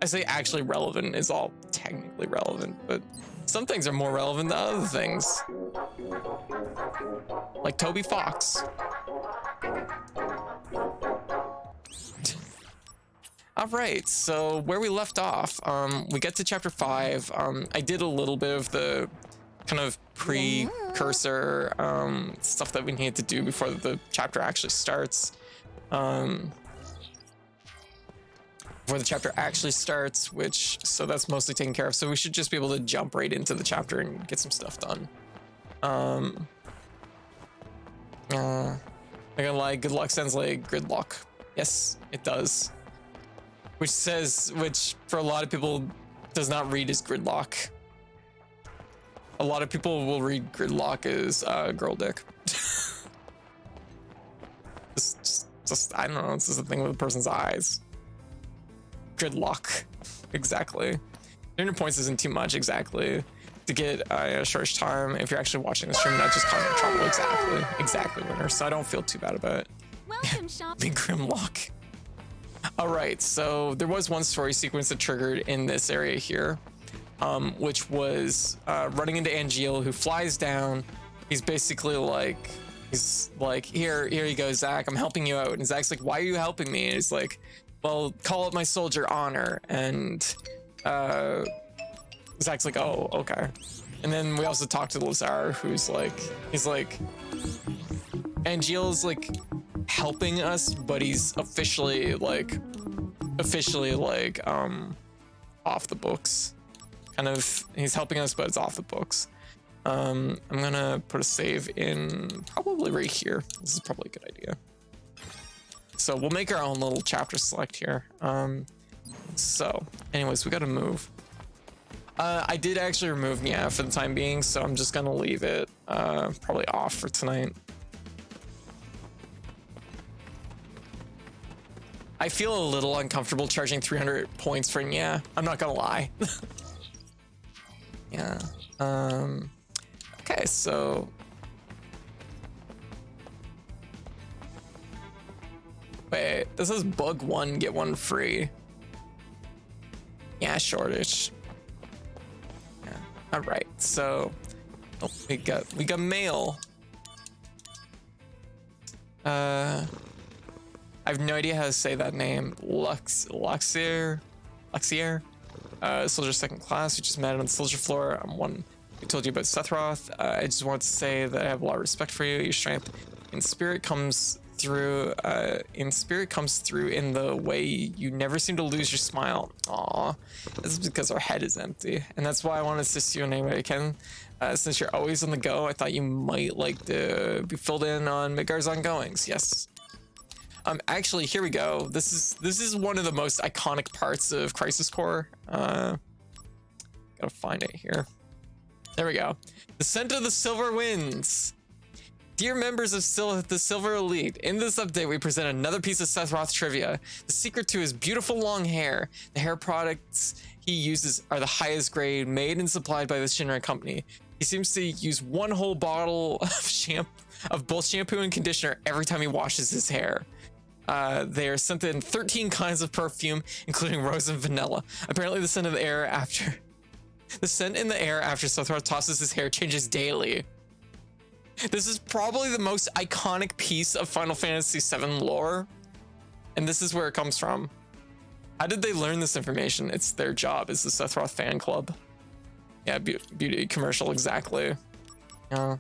I say actually relevant is all technically relevant, but some things are more relevant than other things. Like Toby Fox. All right, so where we left off, we get to chapter 5. I did a little bit of the kind of precursor stuff that we need to do before the chapter actually starts. So that's mostly taken care of. So we should just be able to jump right into the chapter and get some stuff done. Not gonna lie, good luck sounds like gridlock. Yes, it does. Which for a lot of people does not read as gridlock. A lot of people will read gridlock as girl dick. just I don't know, it's just a thing with a person's eyes. Gridlock. Exactly. 300 points isn't too much, exactly. To get a short time if you're actually watching the stream, not just causing trouble. Exactly, winner. So I don't feel too bad about it. Welcome, shop. Big Grimlock. All right, so there was one story sequence that triggered in this area here, which was running into Angeal, who flies down. He's basically like, here you go, Zach, I'm helping you out. And Zach's like, why are you helping me? And he's like, well, call it my soldier honor. And Zach's like, oh, okay. And then we also talked to Lazar, who's like, Angeal's like helping us, but he's officially off the books. kind of, he's helping us, but it's off the books. I'm gonna put a save in probably right here. This is probably a good idea. So we'll make our own little chapter select here. So anyways, we gotta move. I did actually remove Nia for the time being, so I'm just gonna leave it probably off for tonight. I feel a little uncomfortable charging 300 points for Nia. I'm not gonna lie. Yeah. Okay, so wait, this is bug 1, get 1 free. Yeah, shortage. Yeah. All right, so we got mail. I have no idea how to say that name. Luxier. Soldier 2nd class. We just met on the soldier floor. I'm one who told you about Sethroth. I just want to say that I have a lot of respect for you. Your strength in spirit comes through. In the way you never seem to lose your smile. Aw, this is because our head is empty, and that's why I want to assist you in any way I can. Since you're always on the go, I thought you might like to be filled in on Midgar's ongoings. Yes. Actually, here we go. This is one of the most iconic parts of Crisis Core. Gotta find it here. There we go. Descent of the Silver Winds. Dear members of the Silver Elite, in this update we present another piece of Sethroth trivia. The secret to his beautiful long hair. The hair products he uses are the highest grade, made and supplied by the Shinra company. He seems to use one whole bottle of both shampoo and conditioner every time he washes his hair. They are scented in 13 kinds of perfume, including rose and vanilla. Apparently the scent in the air after Sethroth tosses his hair changes daily. This is probably the most iconic piece of Final Fantasy VII lore, and this is where it comes from. How did they learn this information? It's their job. It's the Sethroth fan club. Yeah, beauty commercial, exactly. Yeah.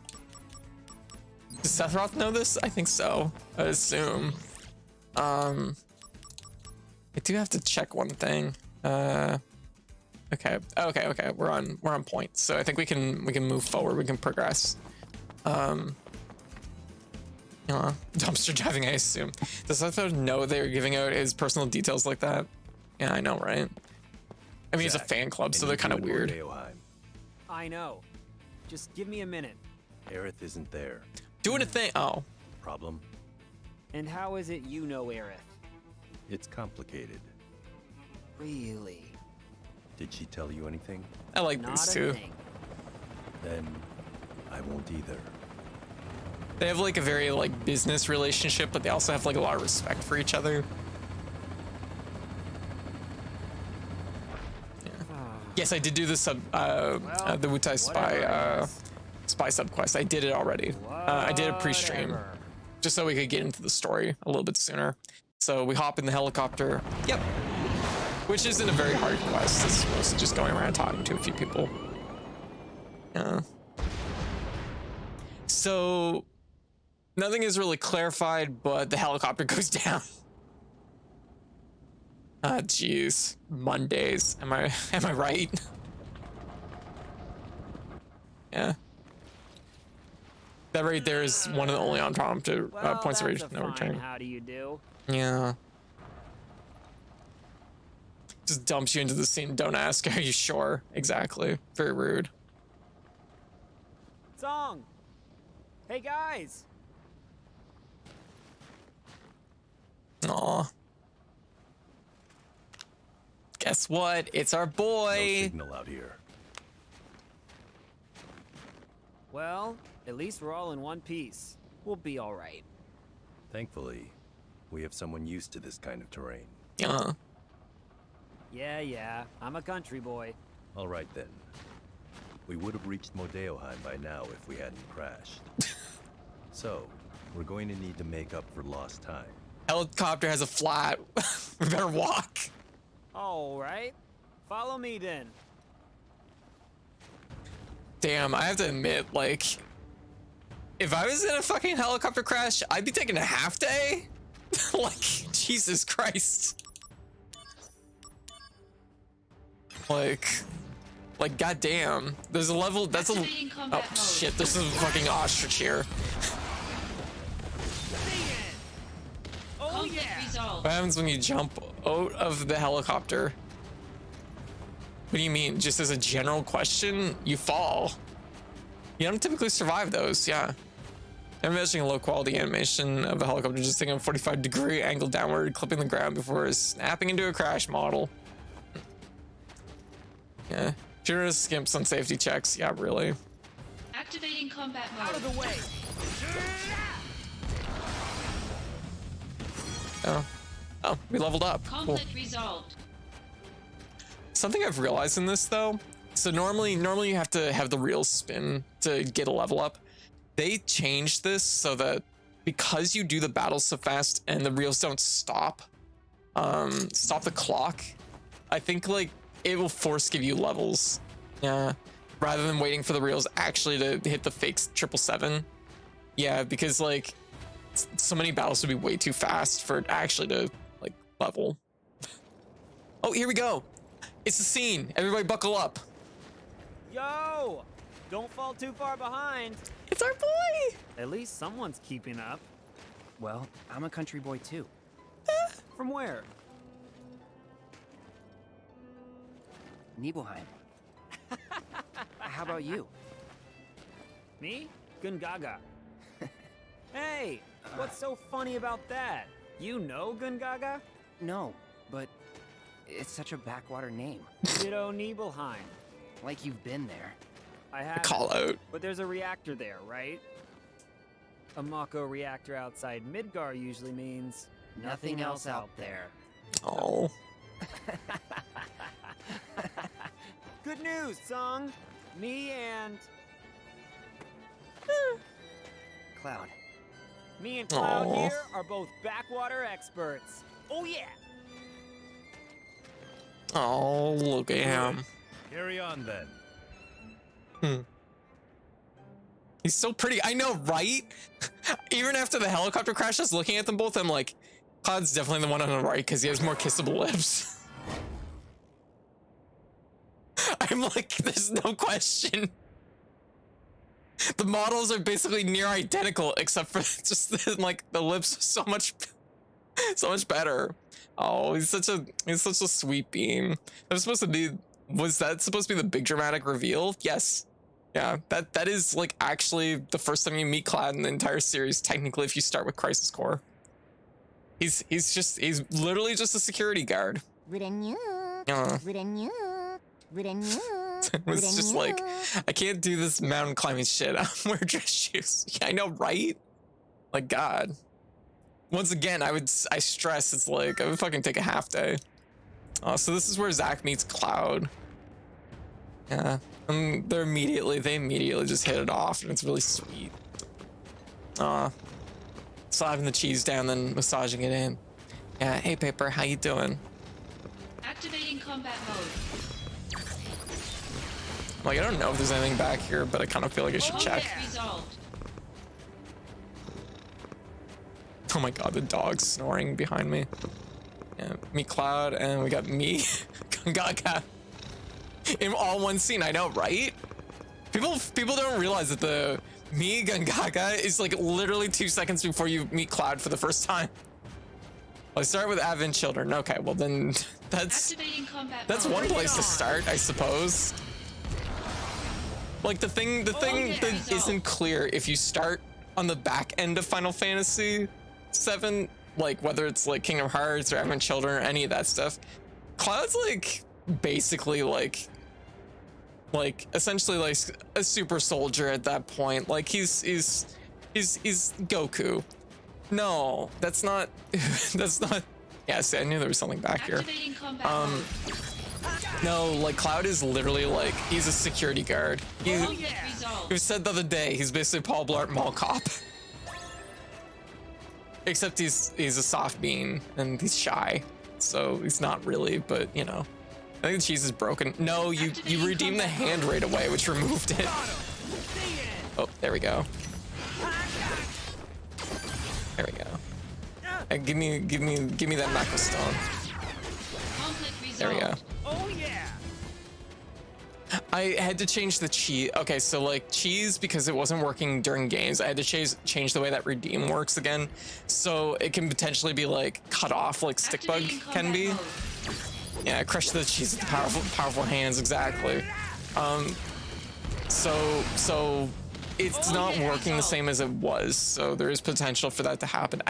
Does Sethroth know this? I think so. I assume. I do have to check one thing. Okay. We're on point. So I think we can move forward. We can progress. Dumpster diving, I assume. Does Sethroth know they're giving out his personal details like that? Yeah, I know, right? I mean, it's a fan club, so they're kind of weird. I know. Just give me a minute. Aerith isn't there. Doing a thing. Oh. Problem? And how is it you know Aerith? It's complicated. Really? Did she tell you anything? I like Not these a two. thing. Then I won't either. They have like a very like business relationship, but they also have like a lot of respect for each other. Yeah. Yes, I did do the the Wutai spy subquest. I did it already. I did a pre-stream just so we could get into the story a little bit sooner. So we hop in the helicopter. Yep. Which isn't a very hard quest. It's mostly just going around talking to a few people. Yeah. So nothing is really clarified, but the helicopter goes down. Ah, jeez. Mondays. Am I right? Yeah. That right there is one of the only unprompted points of no return. How do you do? Yeah. Just dumps you into the scene. Don't ask. Are you sure? Exactly. Very rude. Song. Hey guys. Aw. Guess what? It's our No boy. signal out here. Well, at least we're all in one piece. We'll be all right. Thankfully, we have someone used to this kind of terrain. Yeah. Yeah. I'm a country boy. All right then. We would have reached Modeoheim by now if we hadn't crashed. So, we're going to need to make up for lost time. Helicopter has a flat. We better walk. All right. Follow me then. Damn, I have to admit, like, if I was in a fucking helicopter crash, I'd be taking a half day. Like, Jesus Christ. Like, Like, goddamn. There's a level. That's a. Activating combat Oh mode. shit! This is a fucking ostrich here. Oh Conflict yeah. resolved. What happens when you jump out of the helicopter? What do you mean? Just as a general question, you fall. You don't typically survive those. Yeah. I'm imagining a low quality animation of a helicopter just taking a 45-degree angle downward, clipping the ground before snapping into a crash model. Yeah. Generous skimps on safety checks. Yeah, really. Activating combat mode. Out of the way. Oh. Oh, we leveled up. Cool. Conflict resolved. Something I've realized in this though. So normally you have to have the reels spin to get a level up. They changed this so that because you do the battles so fast and the reels don't stop the clock, I think like it will force give you levels. Yeah. Rather than waiting for the reels actually to hit the fake 777. Yeah, because like so many battles would be way too fast for it actually to like level. Oh, here we go. It's the scene. Everybody buckle up. Yo! Don't fall too far behind. It's our boy. At least someone's keeping up. Well, I'm a country boy too. From where? Nibelheim. How about you? Me? Gungaga. Hey, what's so funny about that? You know Gungaga? No, but it's such a backwater name. Ditto Nibelheim. Like you've been there. I have. Call out. But there's a reactor there, right? A Mako reactor outside Midgar usually means Nothing else out there. Oh. Good news, Sung. Me and Cloud. Cloud Aw. here are both backwater experts. Oh yeah. Oh, look at him. Carry on then. He's so pretty. I know, right? Even after the helicopter crash, just looking at them both, I'm like, Cloud's definitely the one on the right because he has more kissable lips. I'm like, there's no question. The models are basically near identical, except for just like the lips are so much better. Oh, he's such a sweet beam. Was that supposed to be the big dramatic reveal? Yes. Yeah, that is like actually the first time you meet Cloud in the entire series, technically, if you start with Crisis Core. He's literally just a security guard. It's just like, I can't do this mountain climbing shit. I'm wearing dress shoes. Yeah, I know, right? Like, God. Once again, I stress it's like, I would fucking take a half day. So this is where Zack meets Cloud. Yeah. And they immediately just hit it off, and it's really sweet. Slapping the cheese down, then massaging it in. Yeah, hey Paper, how you doing? Activating combat mode. Like, I don't know if there's anything back here, but I kind of feel like I should check. Conflict resolved. Oh my god, the dog's snoring behind me. Yeah, me Cloud, and we got me Gaga in all one scene. I know, right? People don't realize that the me Gungaga is like literally 2 seconds before you meet Cloud for the first time. Well, I start with Advent Children. Okay, well then that's Activating combat one mode. place to start, I suppose. Like the thing yeah. that isn't clear if you start on the back end of Final Fantasy VII, like whether it's like Kingdom Hearts or Advent Children or any of that stuff, Cloud's like basically like essentially like a super soldier at that point. Like he's Goku. No, that's not that's not. Yeah, see, I knew there was something back here. Activating combat mode. No, like Cloud is literally like, he's a security guard. Conflict resolved. He said the other day, he's basically Paul Blart Mall Cop. Except he's a soft bean and he's shy. So he's not really, but you know. I think the cheese is broken. No, you redeemed the hand right away, which removed it. Oh, there we go. There we go. And give me that knuckle stone. Conflict resolved. There we go. Oh yeah. I had to change the cheese. Okay, so like cheese, because it wasn't working during games, I had to change the way that redeem works again. So it can potentially be like cut off like stick bug Activating can combat be. mode. Yeah, crush the cheese with the powerful hands, exactly. So it's not working the same as it was, so there is potential for that to happen.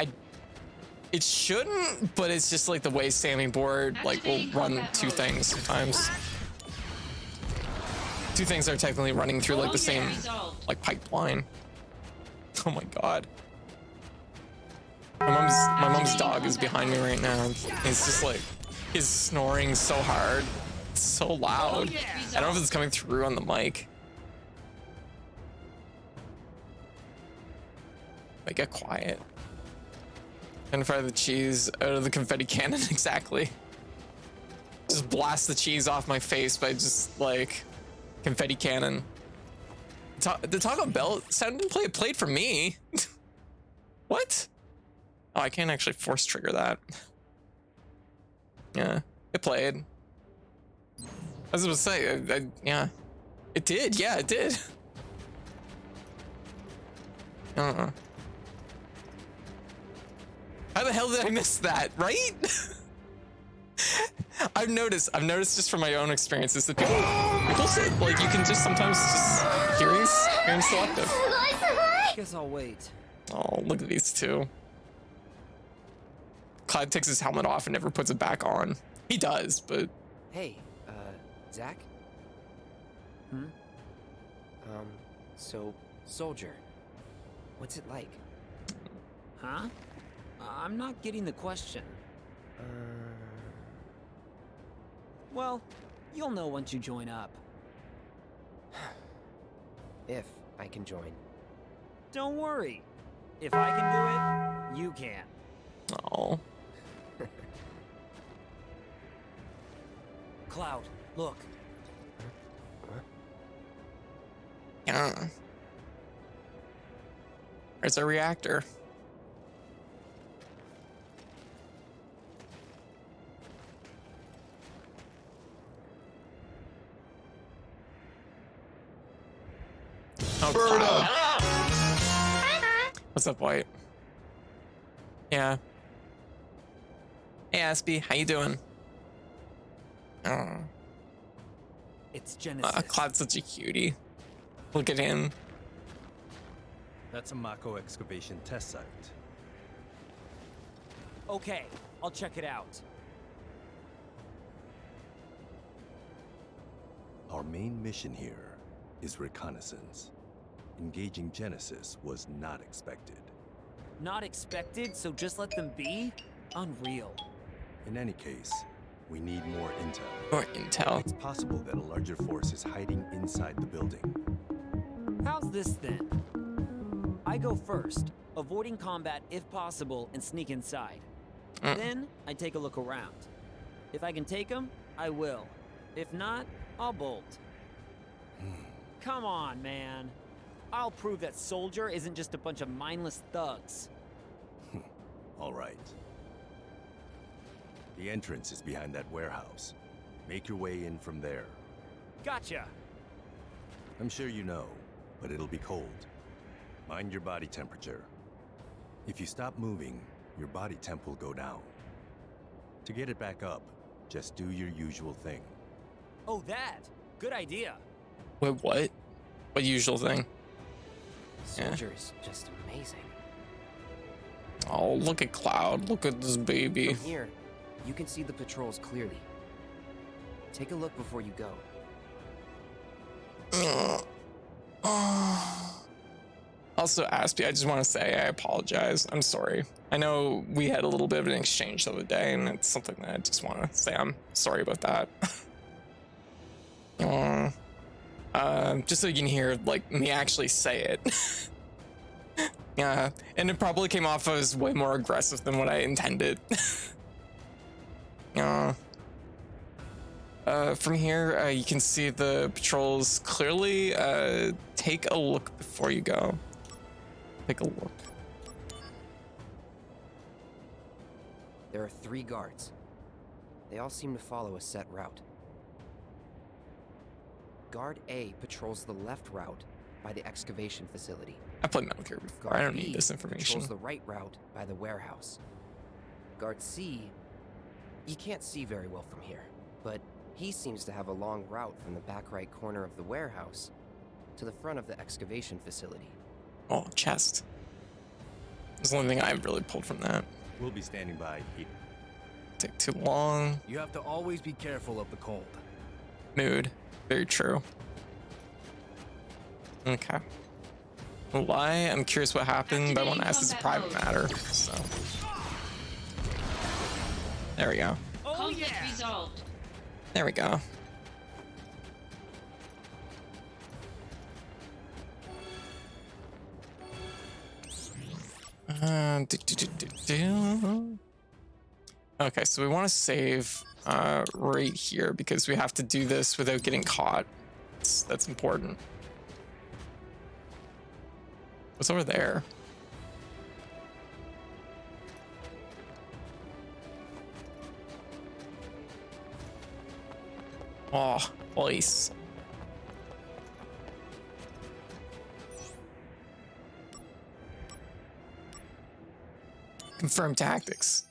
It shouldn't, but it's just like the way Sammy board like will Activating run combat two mode. things sometimes. Two things are technically running through like the same Resolved. like pipeline. Oh my god. My mom's dog is behind me right now. He's just like he's snoring so hard. It's so loud. I don't know if it's coming through on the mic. Like, get quiet. And fire the cheese out of the confetti cannon, exactly. Just blast the cheese off my face by just like confetti cannon. The Taco Bell sound didn't played for me. What? Oh, I can't actually force trigger that. Yeah, it played. I was gonna say, yeah, it did. Yeah, it did. How the hell did I miss that? Right? I've noticed just from my own experiences that people say like you can just sometimes just hearing selective. Guess I'll wait. Oh, look at these two. Cloud takes his helmet off and never puts it back on. He does, but Hey, Zach? So, Soldier. What's it like? Huh? I'm not getting the question. Well, you'll know once you join up. If I can join. Don't worry. If I can do it, you can. oh, Cloud, look. yeah. There's a reactor. Oh, Cloud. What's up, White? Yeah. Hey, Aspie, how you doing? Oh, It's Genesis. Cloud's such a cutie. Look at him. That's a Mako excavation test site. Okay, I'll check it out. Our main mission here is reconnaissance. Engaging Genesis was not expected. Not expected, so just let them be? Unreal. In any case, we need more intel. Or intel. It's possible that a larger force is hiding inside the building. How's this then? I go first, avoiding combat if possible and sneak inside. Then I take a look around. If I can take them, I will. If not, I'll bolt. Come on, man. I'll prove that Soldier isn't just a bunch of mindless thugs. All right. The entrance is behind that warehouse. Make your way in from there. Gotcha. I'm sure you know, but it'll be cold. Mind your body temperature. If you stop moving, your body temp will go down. To get it back up, just do your usual thing. Oh, that. Good idea. Wait, what? What usual thing? Soldier is just amazing. Oh, look at Cloud. Look at this baby. From here, you can see the patrols clearly. Take a look before you go. Also, Aspie, I just want to say I apologize. I'm sorry. I know we had a little bit of an exchange the other day, and it's something that I just want to say I'm sorry about that. Just so you can hear like me actually say it. Yeah, and it probably came off as way more aggressive than what I intended. From here, you can see the patrols clearly. Take a look before you go. Take a look. There are 3 guards. They all seem to follow a set route. Guard A patrols the left route by the excavation facility. I played Metal Gear before. Guard I don't B need this information. patrols the right route by the warehouse. Guard C, you can't see very well from here, but he seems to have a long route from the back right corner of the warehouse to the front of the excavation facility. Oh, chest. That's the only thing I've really pulled from that. We'll be standing by. Take too long. You have to always be careful of the cold. Mood. Very true. Okay. Why? I'm curious what happened, but I want to ask this private matter. So. There we go. Conflict resolved. There we go. Okay, so we want to save right here because we have to do this without getting caught. That's important. What's over there? Oh, ice. Confirm tactics.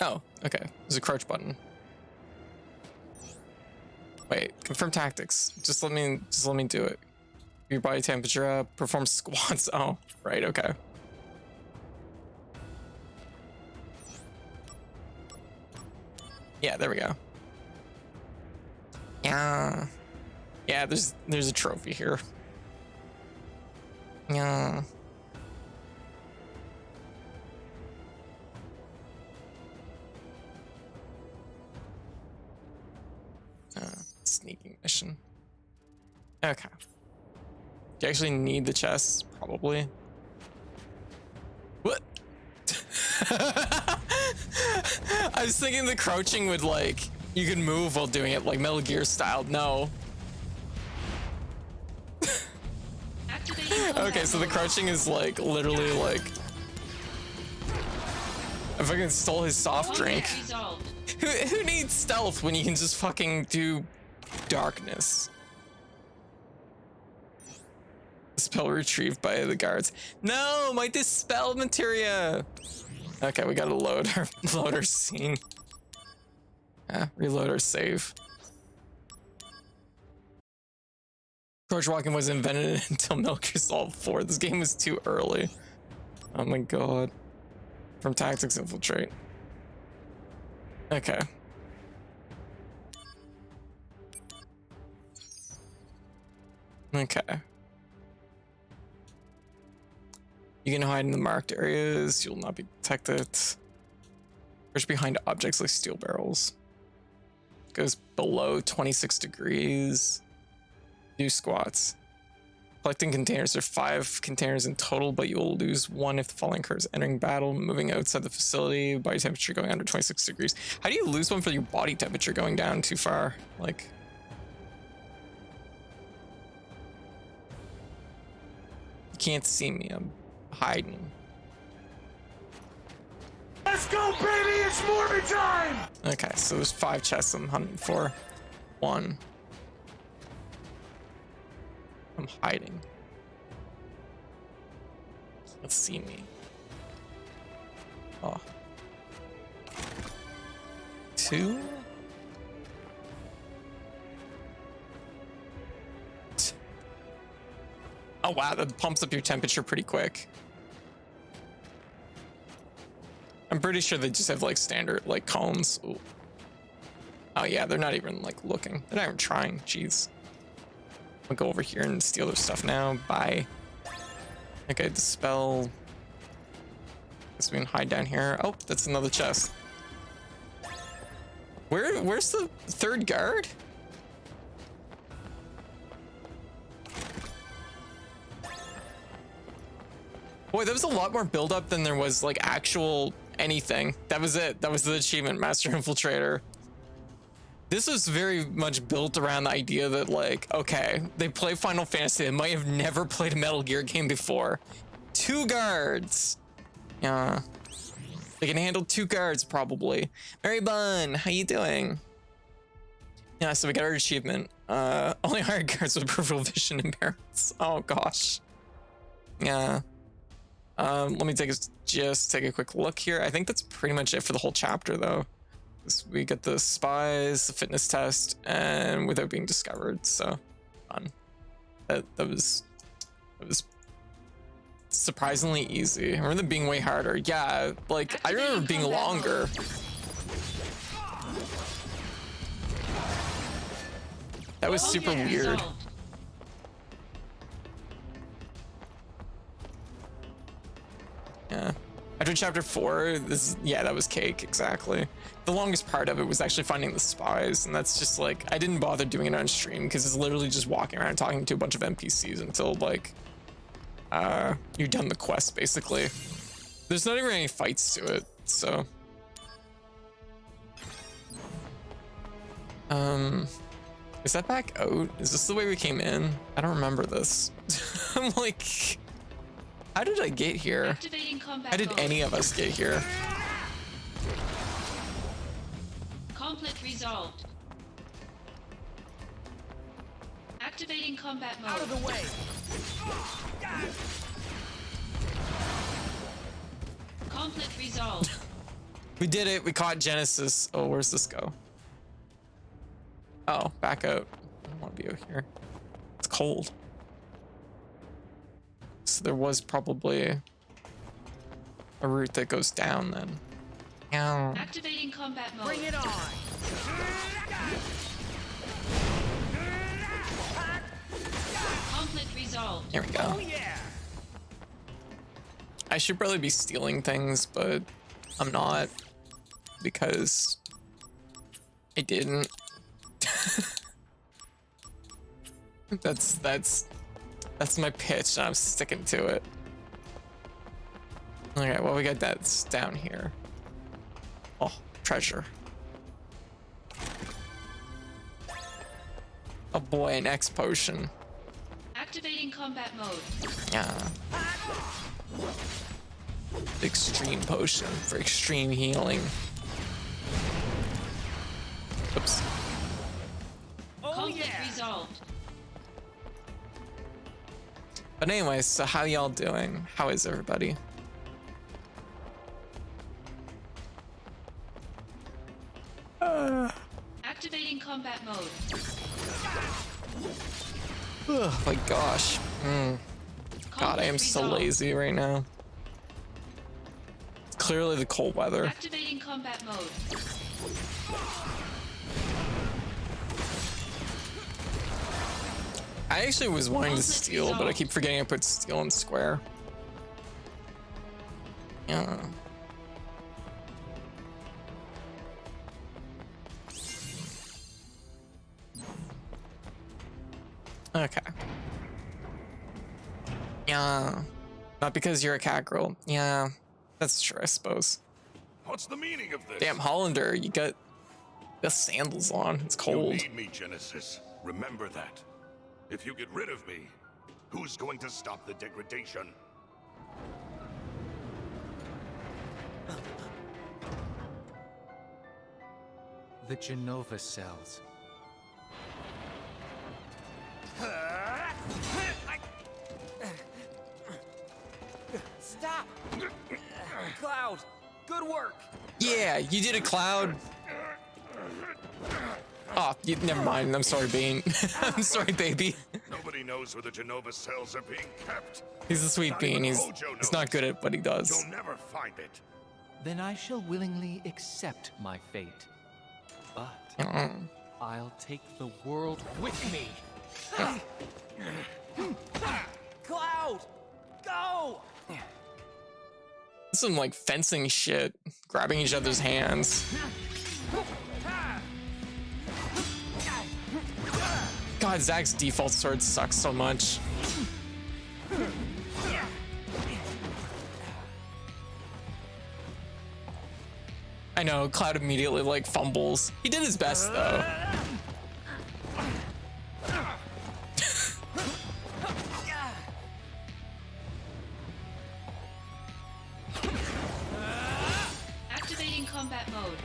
Oh, okay. There's a crouch button. Wait, confirm tactics. Just let me do it. Your body temperature up, perform squats. Oh, right, okay. Yeah, there we go. Yeah. Yeah, there's a trophy here. Yeah. Sneaking mission. Okay. Do you actually need the chest? Probably. What? I was thinking the crouching would, like, you could move while doing it, like Metal Gear style. No. Okay, so the crouching is like literally like I fucking stole his soft drink. Who needs stealth when you can just fucking do darkness? Spell retrieved by the guards. No, my dispel materia. Okay, we gotta load our scene. Reload our save. Crouch walking was invented until Metal Gear Solid 4. This game was too early. Oh my god. From tactics infiltrate. Okay. Okay. You can hide in the marked areas. You'll not be detected. Push behind objects like steel barrels. Goes below 26 degrees. Do squats. Collecting containers. There are 5 containers in total, but you will lose 1 if the following occurs. Entering battle, moving outside the facility, body temperature going under 26 degrees. How do you lose 1 for your body temperature going down too far? Like... You can't see me, I'm hiding. Let's go, baby! It's Morbid time! Okay, so there's 5 chests I'm hunting for. 1. I'm hiding. Let's see me. Oh. 2. Oh wow, that pumps up your temperature pretty quick. I'm pretty sure they just have like standard like cones. Ooh. Oh yeah, they're not even like looking. They're not even trying. Jeez. I'll go over here and steal their stuff now. Bye. Okay, dispel. Guess we can hide down here. Oh, that's another chest. Where's the 3rd guard? Boy, there was a lot more buildup than there was like actual anything. That was it. That was the achievement, Master Infiltrator. This was very much built around the idea that like, okay, they play Final Fantasy. They might have never played a Metal Gear game before. 2 guards. Yeah. They can handle 2 guards probably. Mary Bun, how you doing? Yeah, so we got our achievement. Only hired guards with peripheral vision impairments. Oh gosh. Yeah. Let me just take a quick look here. I think that's pretty much it for the whole chapter, though. We get the spies, the fitness test, and without being discovered. So, fun. That was surprisingly easy. I remember them being way harder. Yeah, like I remember being longer. That was super weird. Yeah. After chapter 4, that was cake, exactly. The longest part of it was actually finding the spies, and that's just like, I didn't bother doing it on stream because it's literally just walking around talking to a bunch of NPCs until like you're done the quest, basically. There's not even any fights to it, so. Is that back out? Is this the way we came in? I don't remember this. I'm like, how did I get here? How did any of us get here? Conflict resolved. Activating combat mode. Out of the way. Conflict resolved. We did it. We caught Genesis. Oh, where's this go? Oh, back out. I don't want to be out here. It's cold. So there was probably a route that goes down then. Yeah. Activating combat mode. Bring it on. Conflict resolved. Here we go. Oh yeah. I should probably be stealing things, but I'm not because I didn't. That's my pitch, and I'm sticking to it. Okay, well, we got that's down here. Oh, treasure. Oh boy, an X potion. Activating combat mode. Yeah. Extreme potion for extreme healing. Oops. Conflict resolved. But anyways, so how y'all doing? How is everybody? Activating combat mode. Oh my gosh. God, I am so lazy right now. It's clearly the cold weather. Activating combat mode. I actually was wanting to steal, but I keep forgetting I put steal in square. Yeah. Okay. Yeah. Not because you're a cat girl. Yeah. That's true, I suppose. What's the meaning of this? Damn, Hollander, you got the sandals on. It's cold. You need me, Genesis. Remember that. If you get rid of me, who's going to stop the degradation? The Genova cells. Stop! Cloud, good work! Yeah, you did it, Cloud. Oh, never mind. I'm sorry, Bane. I'm sorry, baby. Nobody knows where the Genova cells are being kept. He's a sweet bean. He's not good at what he does. You'll never find it. Then I shall willingly accept my fate. But I'll take the world with me. Cloud! Go! Some like fencing shit, grabbing each other's hands. God, Zach's default sword sucks so much. I know, Cloud immediately like fumbles. He did his best though. Activating combat mode.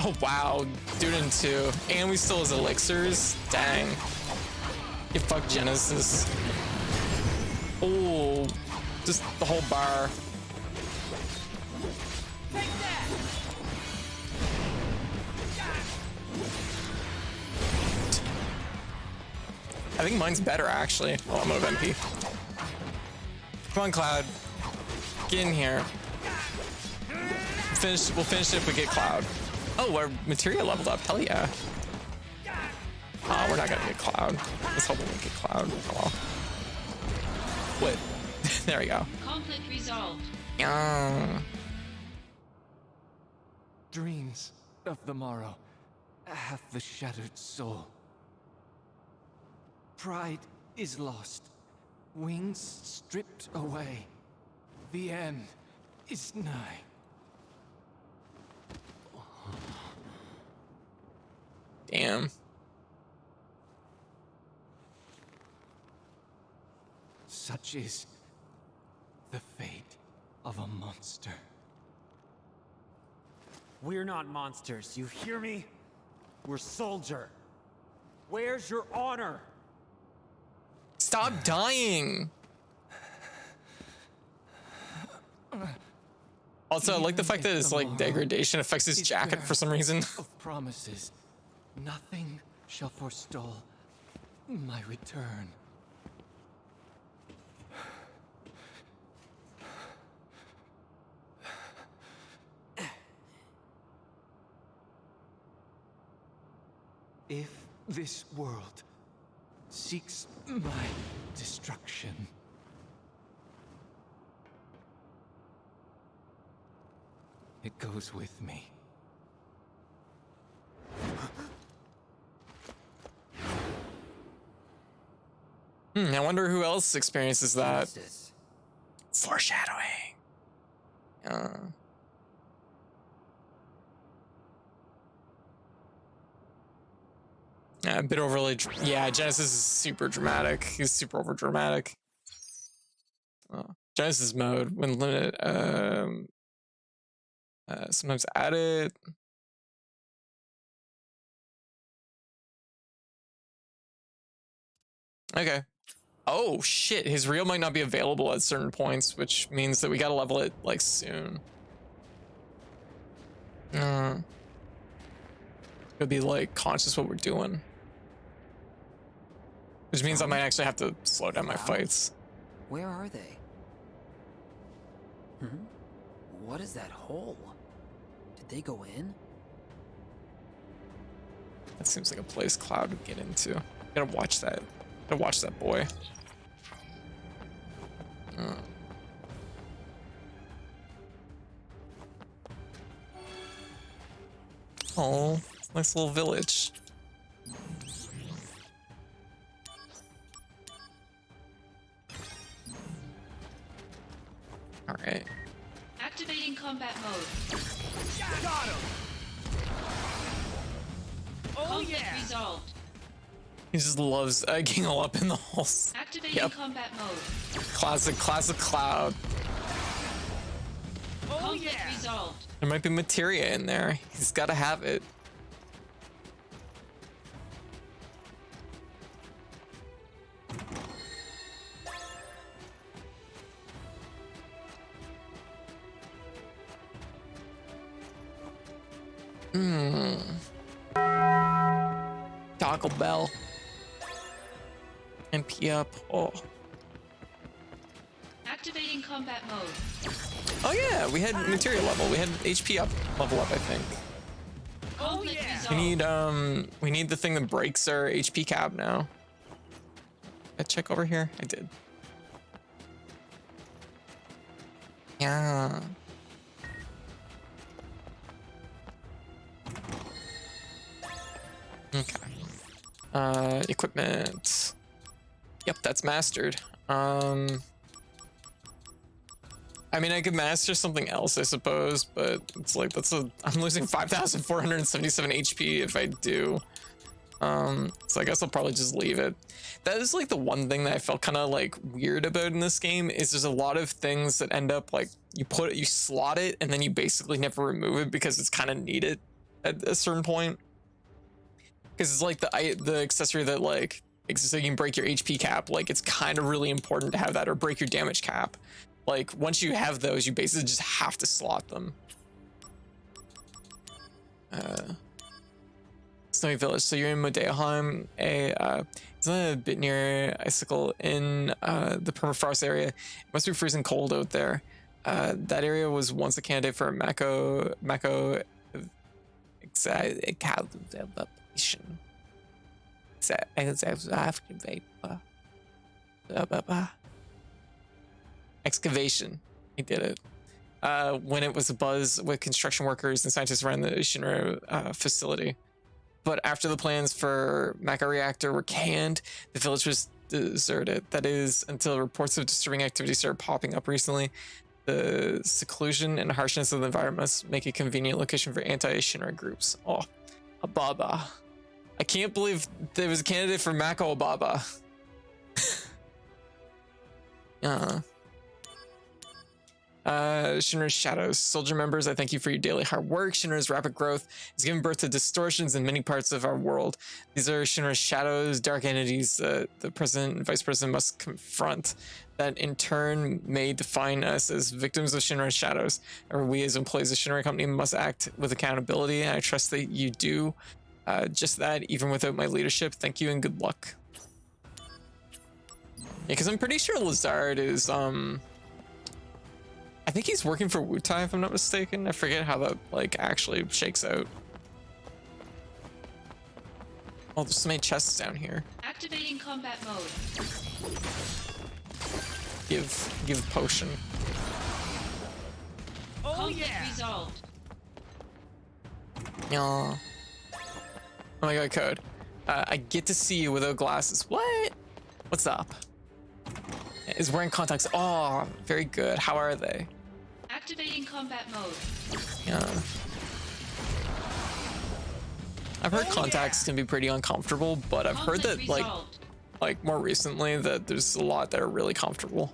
Oh wow, dude in 2. And we still has elixirs. Dang. You fuck Genesis. Oh, just the whole bar. I think mine's better actually. Oh, I'm out of MP. Come on, Cloud. Get in here. We'll finish it if we get Cloud. Oh, our materia leveled up. Hell yeah. We're not gonna get Cloud. Let's hope we don't get Cloud. Oh well. What? There we go. Conflict resolved. Yeah. Dreams of the morrow have the shattered soul. Pride is lost, wings stripped away. The end is nigh. Damn. Such is the fate of a monster. We're not monsters, you hear me? We're soldier. Where's your honor? Stop dying. Also, I like the fact that it's like degradation affects his jacket for some reason. Of promises, nothing shall forestall my return. If this world seeks my destruction, it goes with me. I wonder who else experiences that. Jesus. Foreshadowing. Yeah, a bit overly. Yeah, Genesis is super dramatic. He's super over dramatic. Genesis mode when limited. Sometimes added. Okay. Oh shit, his reel might not be available at certain points, which means that we gotta level it like soon. Gotta be like conscious what we're doing. Which means I might actually have to slow down my fights. Where are they? What is that hole? Did they go in? That seems like a place Cloud would get into. Gotta watch that. Gotta watch that boy. Oh, nice little village. All right. Activating combat mode. Got him! Oh Conflict yeah! resolved. He just loves egging all up in the holes. Activating Yep. combat mode. Classic Cloud. Oh Conflict yeah! resolved. There might be materia in there. He's gotta have it. Taco Bell. MP up. Oh. Activating combat mode. Oh yeah, we had material level. We had HP up level up, I think. Conflict We resolved. need we need the thing that breaks our HP cap now. Did I check over here? I did. Yeah. Okay. Equipment. Yep, that's mastered. I mean, I could master something else, I suppose, but it's like I'm losing 5,477 HP if I do. So I guess I'll probably just leave it. That is like the one thing that I felt kind of like weird about in this game is there's a lot of things that end up like you slot it and then you basically never remove it because it's kind of needed at a certain point, because it's like the accessory that like so you can break your HP cap. Like it's kind of really important to have that, or break your damage cap. Like once you have those, you basically just have to slot them. Snowy Village. So you're in Modeaheim, it's a bit near Icicle in the permafrost area. It must be freezing cold out there. That area was once a candidate for a Mako excavation. Excavation. He did it. When it was a buzz with construction workers and scientists around the Shinra facility. But after the plans for Mako reactor were canned, the village was deserted. That is, until reports of disturbing activity started popping up recently. The seclusion and harshness of the environment must make a convenient location for anti-Shinra groups. Oh, Ababa. I can't believe there was a candidate for Mako Ababa. Shinra's shadows. Soldier members, I thank you for your daily hard work. Shinra's rapid growth has given birth to distortions in many parts of our world. These are Shinra's shadows, dark entities the president and vice president must confront, that in turn may define us as victims of Shinra's shadows. Or we as employees of Shinra Company must act with accountability, and I trust that you do just that, even without my leadership. Thank you and good luck. Yeah, because I'm pretty sure Lazard is I think he's working for Wutai, if I'm not mistaken. I forget how that like actually shakes out. Oh, there's so many chests down here. Activating combat mode. Give potion. Conflict resolved. Yeah. Oh my god, code. I get to see you without glasses. What? What's up? Is wearing contacts. Oh, very good. How are they? Activating combat mode. Yeah. I've heard contacts can be pretty uncomfortable, but I've heard that like more recently that there's a lot that are really comfortable.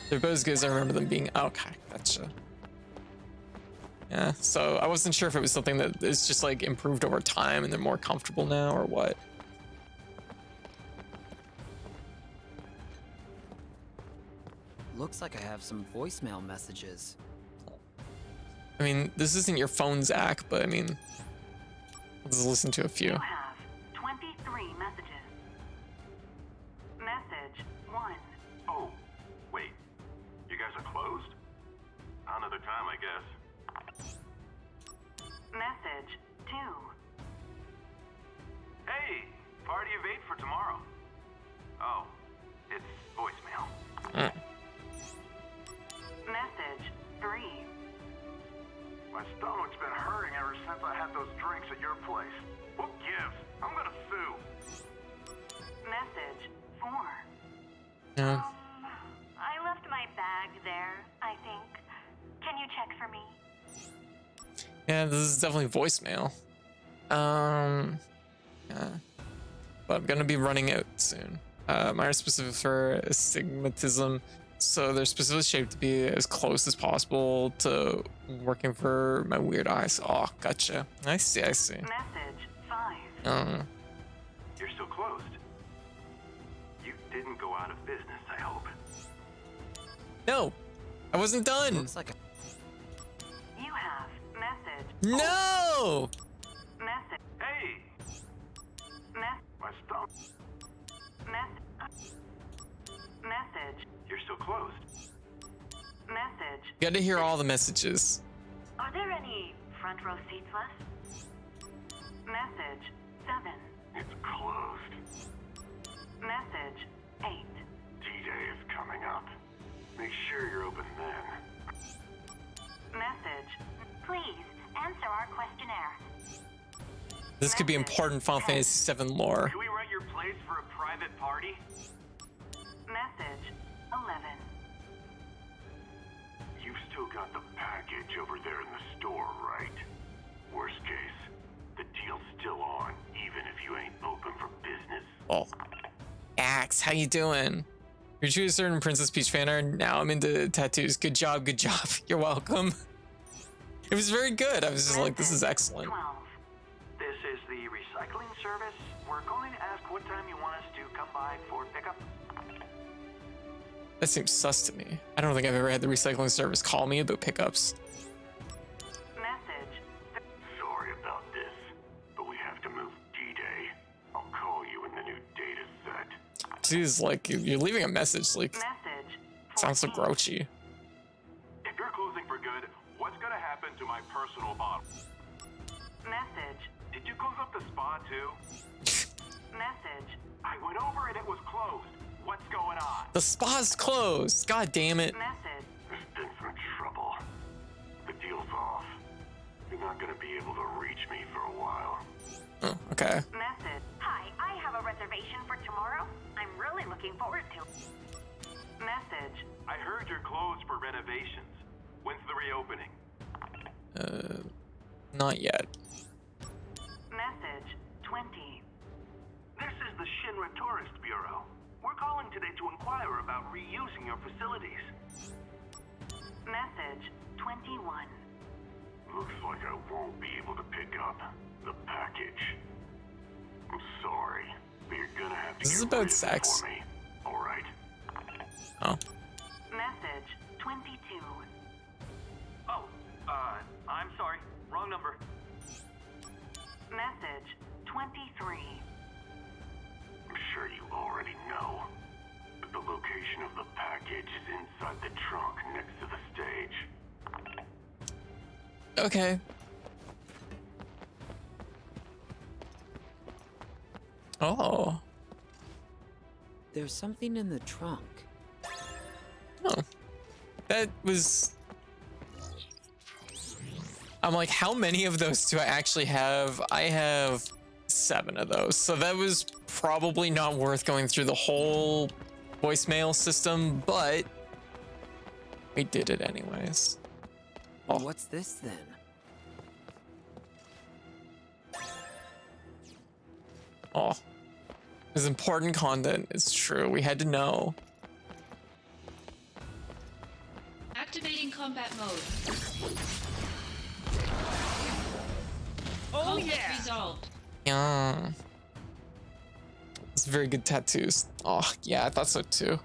They're about as good as I remember them being. Okay, gotcha. Yeah, so I wasn't sure if it was something that is just like improved over time and they're more comfortable now or what. Looks like I have some voicemail messages. I mean, this isn't your phone, Zach, but I mean, let's listen to a few. You have 23 messages. Message 1. Oh, wait. You guys are closed? Another time, I guess. Message 2. Hey, party of 8 for tomorrow. Oh, it's voicemail. Message 3. My stomach's been hurting ever since I had those drinks at your place. Who gives? I'm gonna sue. Message 4. Yeah. I left my bag there, I think. Can you check for me? Yeah, this is definitely voicemail. Yeah. But I'm gonna be running out soon. Mine are specific for astigmatism, so they're specifically shaped to be as close as possible to working for my weird eyes. Oh, gotcha. I see. Message 5. You're still closed. You didn't go out of business, I hope. No, I wasn't done. Looks like You have message. No. Message. Hey! My stomach. Message. You're still closed. Message. Got to hear all the messages. Are there any front row seats left? Message 7. It's closed. Message 8. D-Day is coming up. Make sure you're open then. Message. Please answer our questionnaire. This could be important Final Fantasy VII lore. Can we rent your place for a private party? Message 11. You've still got the package over there in the store, right? Worst case, the deal's still on, even if you ain't open for business. Oh, Axe, how you doing? You're true a certain Princess Peach fan art. Now I'm into tattoos. Good job, good job. You're welcome. It was very good. I was just like, this is excellent. 12. This is the recycling service. We're going to ask what time you want us to come by for pickup. That seems sus to me. I don't think I've ever had the recycling service call me about pickups. Message. Sorry about this, but we have to move D-Day. I'll call you in the new data set. Jeez, like, you're leaving a message, like, Message. sounds so 14. grouchy. If you're closing for good, what's going to happen to my personal bottle? Message. Did you close up the spa too? Message. I went over and it was closed. What's going on? The spa's closed. God damn it. Message. There's been some trouble. The deal's off. You're not gonna be able to reach me for a while. Oh, okay. Message. Hi, I have a reservation for tomorrow. I'm really looking forward to it. Message. I heard you're closed for renovations. When's the reopening? Not yet. Message. 20. This is the Shinra Tourist Bureau. We're calling today to inquire about reusing your facilities. Message. 21. Looks like I won't be able to pick up the package. I'm sorry, but you're gonna have to This is get about rid of it sex. for me. All right. Oh. Message. 22. Oh, I'm sorry. Wrong number. Message. 23. I'm sure you already know, but the location of the package is inside the trunk next to the stage. Okay. Oh. There's something in the trunk. Oh. That was... I'm like, how many of those do I actually have? I have 7 of those. So that was probably not worth going through the whole voicemail system, but we did it anyways. Oh. What's this then? Oh. It was important content. It's true. We had to know. Activating combat mode. Oh Conflict yeah! resolved. Yeah. It's very good tattoos. Oh, yeah, I thought so too.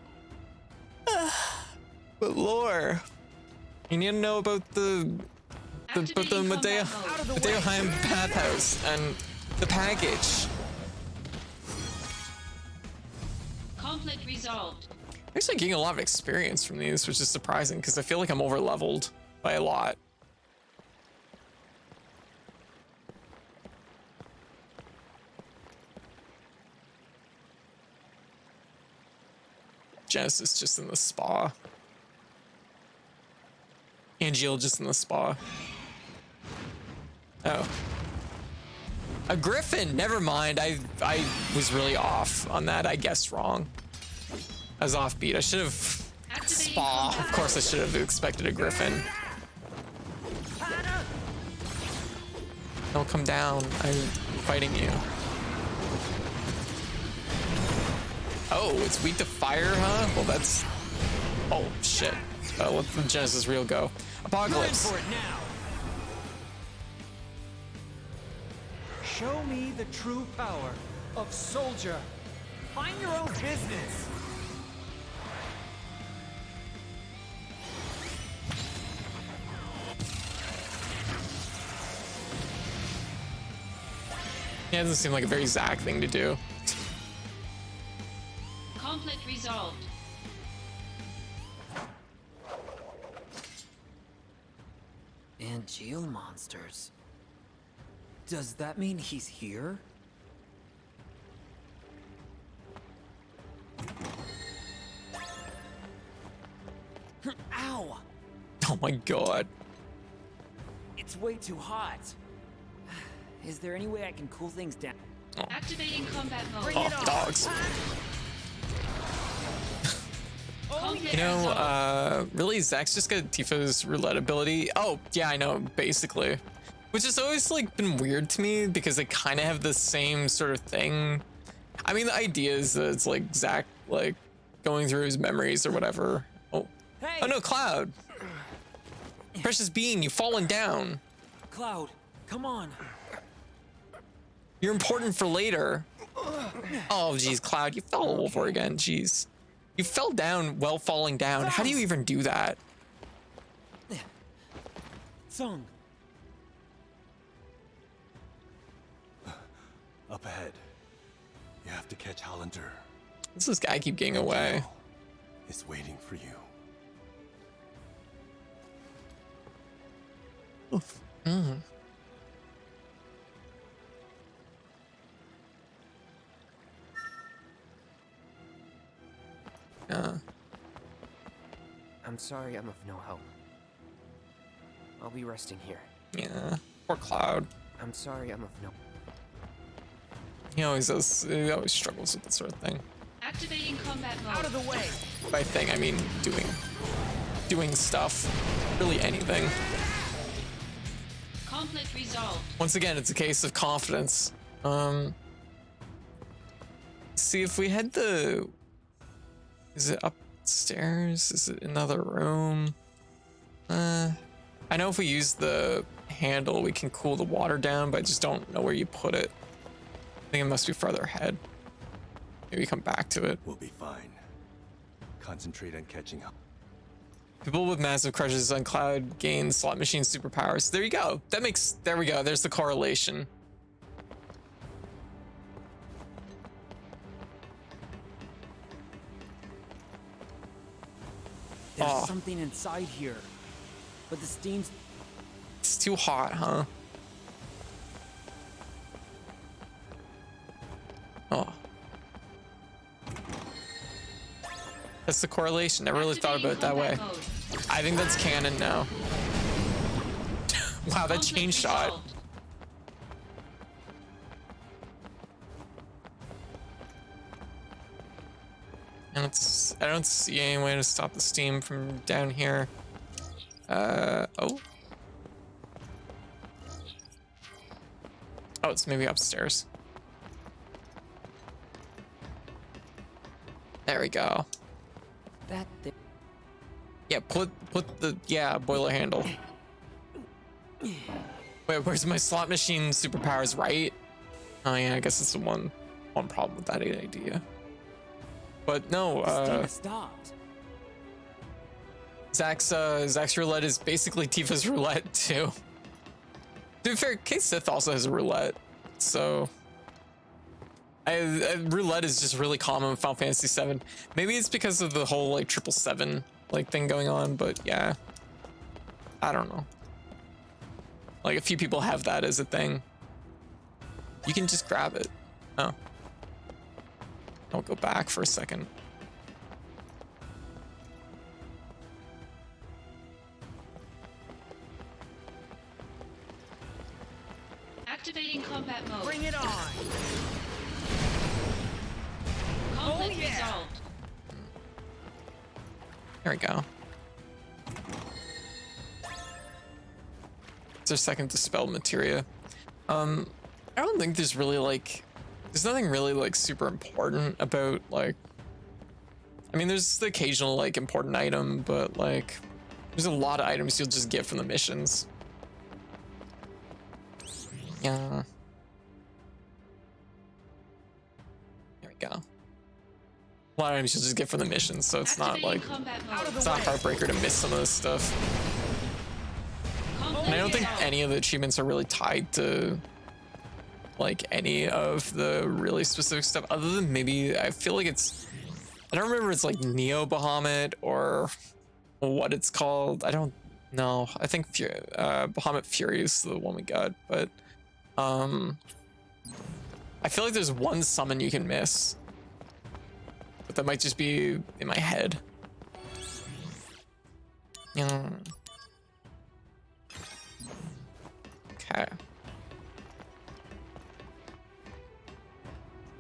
But lore. You need to know about the Activating Medea combat mode. Medeoheim bathhouse and the package. Conflict resolved. I'm actually getting a lot of experience from these, which is surprising because I feel like I'm over leveled by a lot. Genesis just in the spa. Angeal just in the spa. Oh. A griffin, never mind. I was really off on that. I guessed wrong. I was offbeat. I should have spa. Of course I should have expected a griffin. Don't come down. I'm fighting you. Oh, it's weak to fire, huh? Well, that's... Oh, shit. Let the Genesis reel go. Apocalypse. For it now. Show me the true power of soldier. Mind your own business. Yeah, it doesn't seem like a very Zack thing to do. Conflict resolved. Angeal monsters. Does that mean he's here? Ow! Oh my god. It's way too hot. Is there any way I can cool things down? Activating combat mode. Oh, dogs. Conflict You know, resolved. really, Zack's just got Tifa's roulette ability. Oh, yeah, I know, basically. Which has always, like, been weird to me because they kind of have the same sort of thing. I mean, the idea is that it's, like, Zack, like, going through his memories or whatever. Oh, Hey! oh no, Cloud. Precious being, you've fallen down. Cloud, come on. You're important for later. Oh, geez, Cloud, you fell over again. Jeez. You fell down while falling down. How do you even do that? Sung. Up ahead. You have to catch Hollander. Does this guy keep getting away? Is waiting for you. Oof. Mm. I'm sorry I'm of no help. I'll be resting here. Yeah. Poor Cloud. I'm sorry I'm of no... He always struggles with that sort of thing. Activating combat mode. Out of the way. By thing, I mean doing stuff. Really anything. Conflict resolved. Once again, it's a case of confidence. See if we had the... Is it upstairs? Is it another room? I know if we use the handle, we can cool the water down, but I just don't know where you put it. I think it must be farther ahead. Maybe come back to it. We'll be fine. Concentrate on catching up. People with massive crushes on Cloud gain slot machine superpowers. There you go. There we go. There's the correlation. There's something inside here, but the steam's... It's too hot, huh? Oh. That's the correlation. Never really thought about it that way. I think that's canon now. Wow, that chain shot. And I don't see any way to stop the steam from down here. Oh. Oh, it's maybe upstairs. There we go. That thing. Yeah, put the boiler handle. Wait, where's my slot machine superpowers, right? Oh yeah, I guess it's the one problem with that idea. But no, stopped. Zach's roulette is basically Tifa's roulette too. To be fair, Kate Sith also has a roulette, so roulette is just really common in Final Fantasy VII. Maybe it's because of the whole like 777 like thing going on, but yeah, I don't know. Like a few people have that as a thing. You can just grab it. Oh, I'll go back for a second. Activating combat mode. Bring it on. Conflict resolved. There we go. It's our second dispelled materia. I don't think there's really there's nothing really like super important about like, I mean, there's the occasional like important item, but like there's a lot of items you'll just get from the missions. Yeah. There we go. A lot of items you'll just get from the missions, so it's not like, it's not a heartbreaker to miss some of this stuff. And I don't think any of the achievements are really tied to like any of the really specific stuff, other than maybe I feel like it's, I don't remember if it's like Neo Bahamut or what it's called. I don't know. I think Bahamut Fury is the one we got, but I feel like there's one summon you can miss, but that might just be in my head. Yeah. Okay.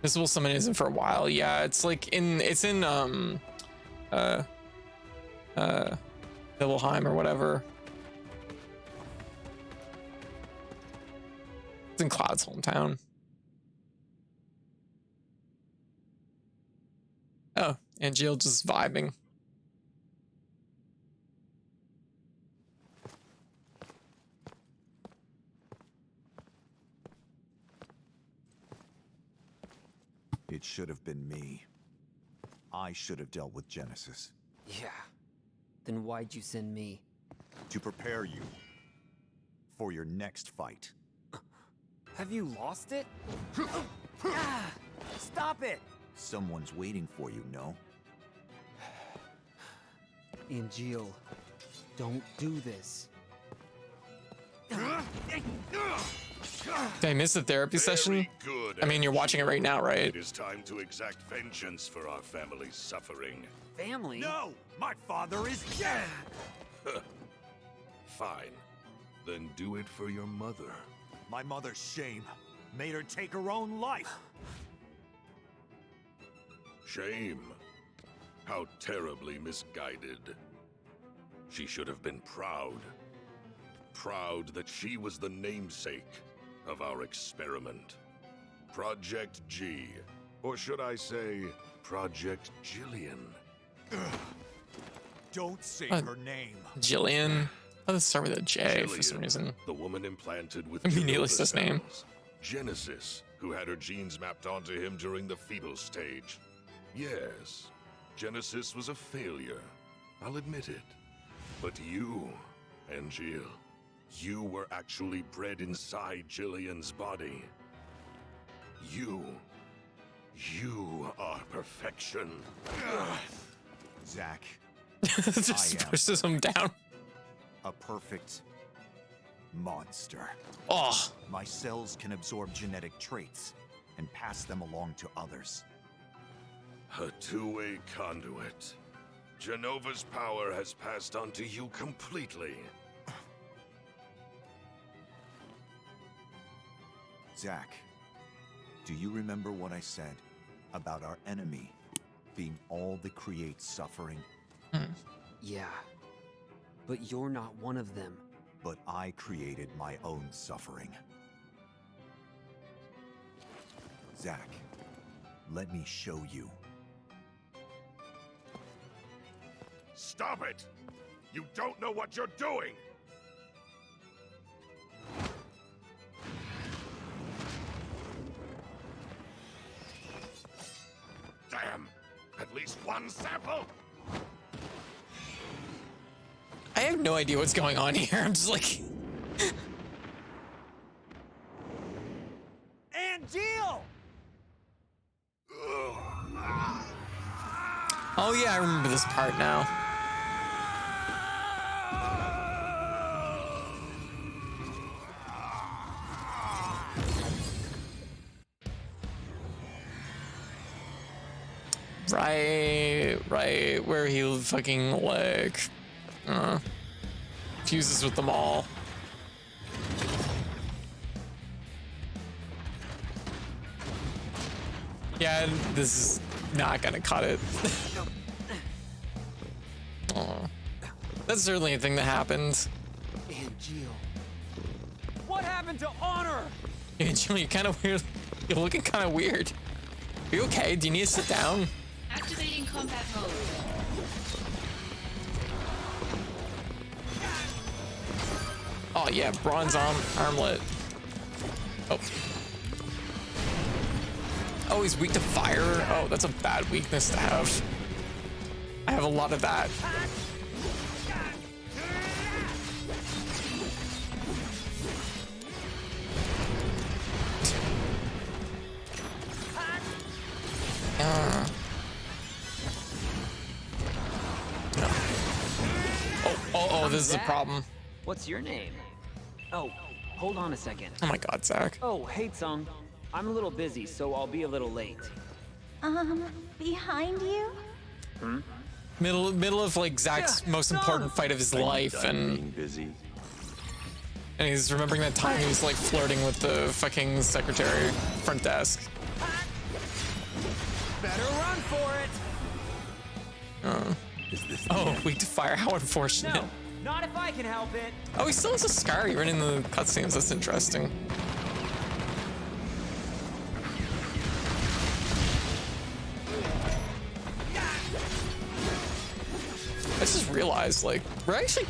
Visible summon isn't for a while. Yeah, it's like it's in Nibelheim or whatever. It's in Cloud's hometown. Oh, and Jill just vibing. It should have been me. I should have dealt with Genesis. Yeah. Then why'd you send me? To prepare you for your next fight. Have you lost it? Ah, stop it! Someone's waiting for you, no? Angeal, don't do this. Did I miss the therapy session? Good. I mean, you're watching it right now, right? It is time to exact vengeance for our family's suffering. Family? No! My father is dead! Fine. Then do it for your mother. My mother's shame made her take her own life. Shame. How terribly misguided. She should have been proud. Proud that she was the namesake of our experiment. Project G. Or should I say, Project Jillian? Don't say her name. Jillian. Let's start with a J for some reason. The woman implanted with Immediately Genova says name. cells. Genesis, who had her genes mapped onto him during the fetal stage. Yes, Genesis was a failure. I'll admit it. But you, Angeal, you were actually bred inside Jillian's body. You are perfection. Zach. Just pushes him down. A perfect monster. Oh. My cells can absorb genetic traits and pass them along to others. A two-way conduit. Genova's power has passed on to you completely. Zach, do you remember what I said about our enemy being all that creates suffering? Yeah. But you're not one of them. But I created my own suffering. Zach, let me show you. Stop it! You don't know what you're doing! Damn! At least one sample! I have no idea what's going on here. I'm just like... Angeal! Oh yeah, I remember this part now. Right, where he fucking like fuses with them all. Yeah, this is not gonna cut it. Oh, that's certainly a thing that happened. Angeal. What happened to honor? Angel, you're kind of weird. You're looking kind of weird. Are you okay? Do you need to sit down? Activating combat mode. Oh yeah, bronze armlet. Oh. Oh, he's weak to fire. Oh, that's a bad weakness to have. I have a lot of that. Oh, this is a problem. What's your name? Oh, hold on a second. Oh my god, Zach. Oh, hey, Tsung. I'm a little busy, so I'll be a little late. Behind you? Middle of like Zach's most important fight of his life, and he's remembering that time he was like flirting with the fucking secretary front desk. Better run for it. Oh, weak to fire. How unfortunate. No, not if I can help it. Oh, he still has a scar even in the cutscenes. That's interesting. I just realized, like, we're actually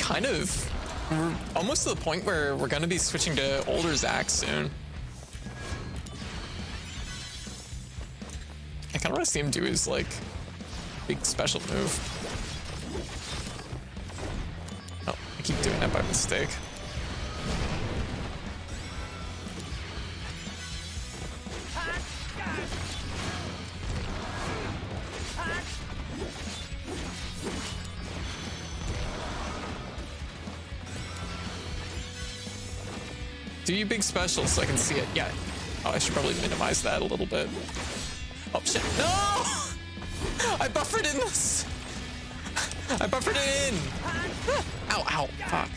we're almost to the point where we're gonna be switching to older Zach soon. want to see him do his like big special move. Oh, I keep doing that by mistake. Do you big special so I can see it? Yeah. Oh, I should probably minimize that a little bit. Oh shit! No! I buffered in this. I buffered it in. Ow! Ow! Fuck!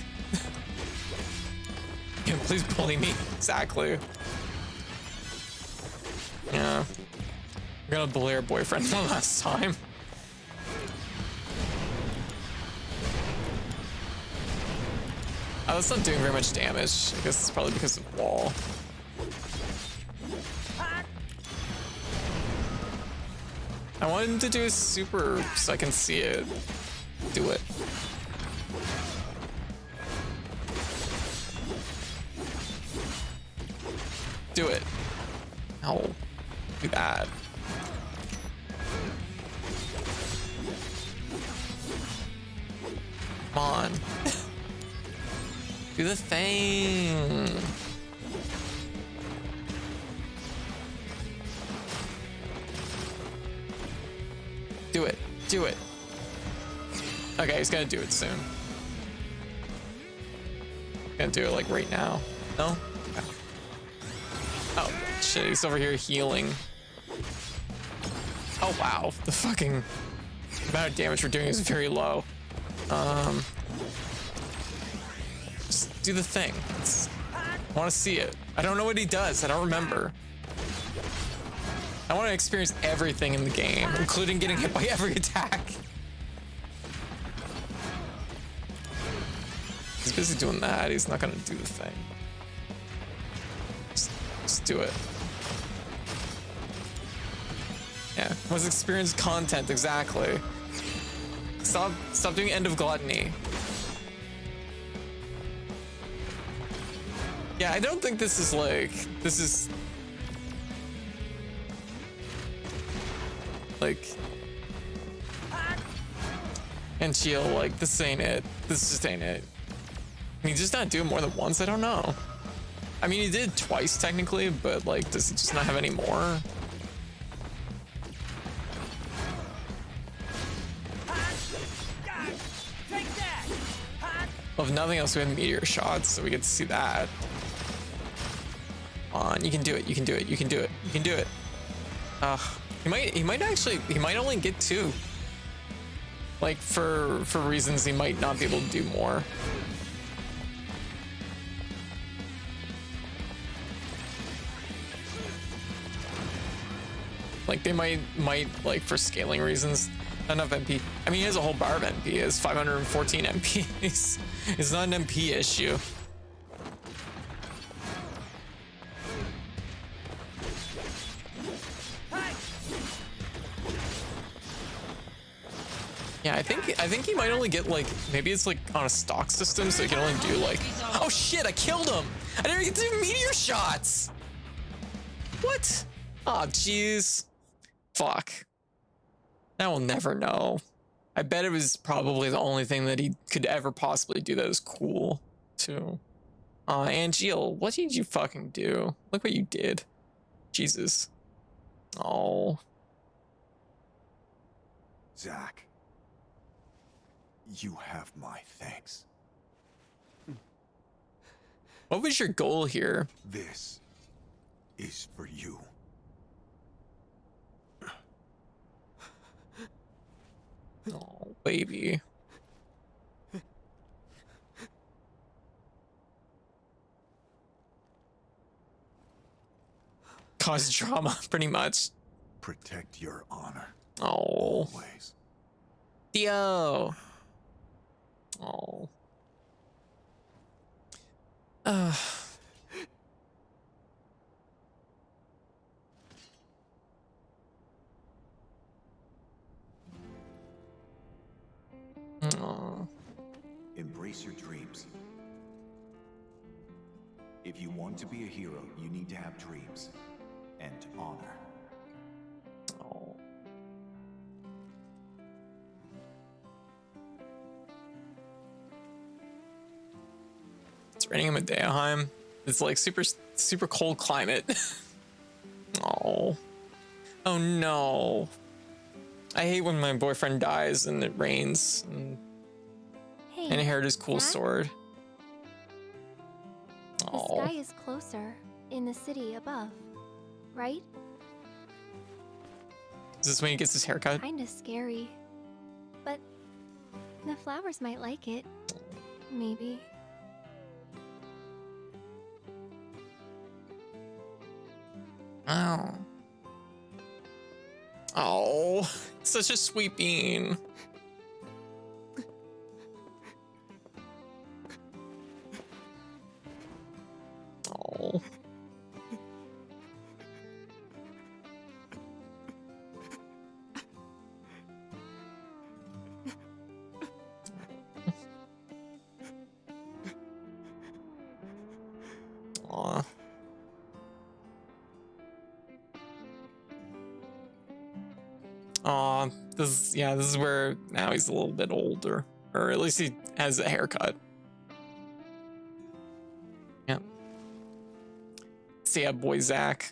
Yeah, please bully me. Exactly. Yeah. We're gonna bully our boyfriend one last time. Oh, that's not doing very much damage. I guess it's probably because of wall. I wanted him to do a super so I can see it. Do it. Do it. No. Do that. Come on. Do the thing. Do it. Do it. Okay, he's gonna do it soon. Gonna do it like right now. No? Okay. Oh, shit, he's over here healing. Oh, wow. The fucking amount of damage we're doing is very low. Just do the thing. I want to see it. I don't know what he does. I don't remember. I want to experience everything in the game, including getting hit by every attack. He's busy doing that. He's not gonna do the thing. Just do it. Yeah, was experience content, exactly. Stop doing End of Gluttony. Yeah, I don't think this is like, and chill, like, this ain't it. This just ain't it. Can he just not do it more than once? I don't know. I mean, he did it twice technically, but like, does he just not have any more? Well, if nothing else, we have meteor shots, so we get to see that. Come on, you can do it. You can do it. You can do it. You can do it. He might only get 2. Like for reasons he might not be able to do more. Like they might like for scaling reasons, not enough MP. I mean, he has a whole bar of MP. He has 514 MPs. It's not an MP issue. Yeah, I think he might only get like, maybe it's like on a stock system, so he can only do like, oh shit, I killed him. I didn't get to do meteor shots. What? Oh, jeez. Fuck. Now we'll never know. I bet it was probably the only thing that he could ever possibly do that was cool, too. Angeal, what did you fucking do? Look what you did. Jesus. Oh. Zach, you have my thanks. What was your goal here? This is for you. Oh, baby. Cause drama, pretty much. Protect your honor. Oh. Always. Theo. Oh. Embrace your dreams. If you want to be a hero, you need to have dreams and honor. Oh. It's raining in Medeaheim. It's like super cold climate. Oh. Oh no. I hate when my boyfriend dies and it rains and Hey, I inherit his cool Zach? sword. The Oh. sky is closer in the city above, right? Is this when he gets his haircut? Kinda scary. But the flowers might like it. Maybe. Oh. Oh, such a sweet bean. Oh. Aw. Aw, this is where now he's a little bit older. Or at least he has a haircut. Yeah. See ya, boy Zach.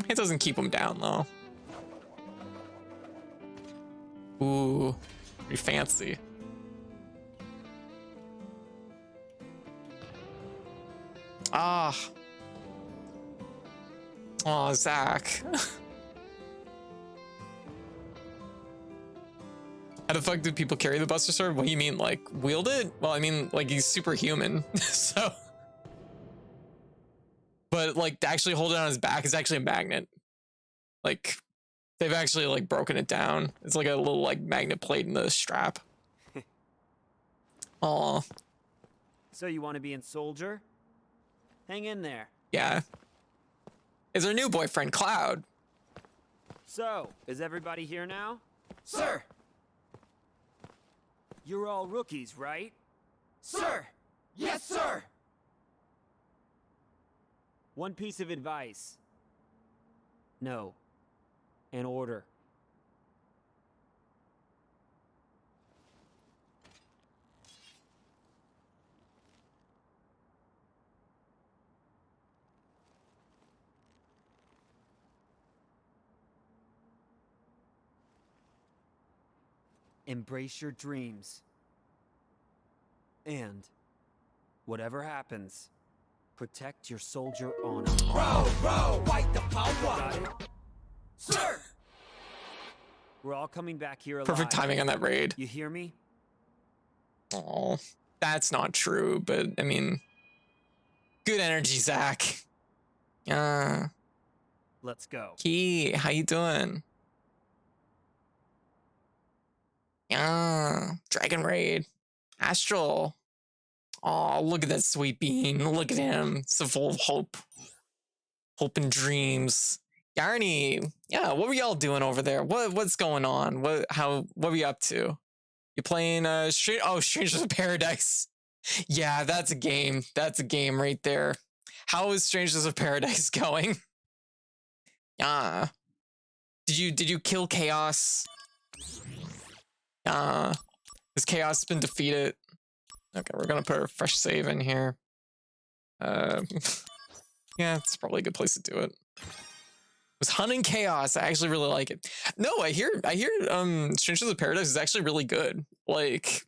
It doesn't keep him down though. Ooh, pretty fancy. Ah. Oh, Zach. How the fuck do people carry the Buster Sword? What do you mean, like, wield it? Well, I mean, like, he's superhuman, so. But, like, to actually hold it on his back is actually a magnet. Like, they've actually, like, broken it down. It's like a little, like, magnet plate in the strap. Aw. So you want to be in Soldier? Hang in there. Yeah. Is our new boyfriend, Cloud. So, is everybody here now? Sir! You're all rookies, right? Sir! Yes, sir! One piece of advice. No. An order. Embrace your dreams. And whatever happens, protect your soldier honor. Bro, fight the power! Got it? Sir! We're all coming back here alive. Perfect timing on that raid. You hear me? Oh, that's not true, but I mean, good energy, Zach. Let's go. Key, how you doing? Dragon Raid. Astral. Oh, look at that sweet bean. Look at him. So full of hope. Hope and dreams. Yarny, yeah, what were y'all doing over there? What's going on? What were you up to? You playing Strangers of Paradise. Yeah, that's a game. That's a game right there. How is Strangers of Paradise going? Yeah. Did you kill Chaos? Has Chaos been defeated? Okay, we're gonna put a fresh save in here. Yeah, it's probably a good place to do it. It was hunting Chaos. I actually really like it. No, I hear Strangers of Paradise is actually really good. Like,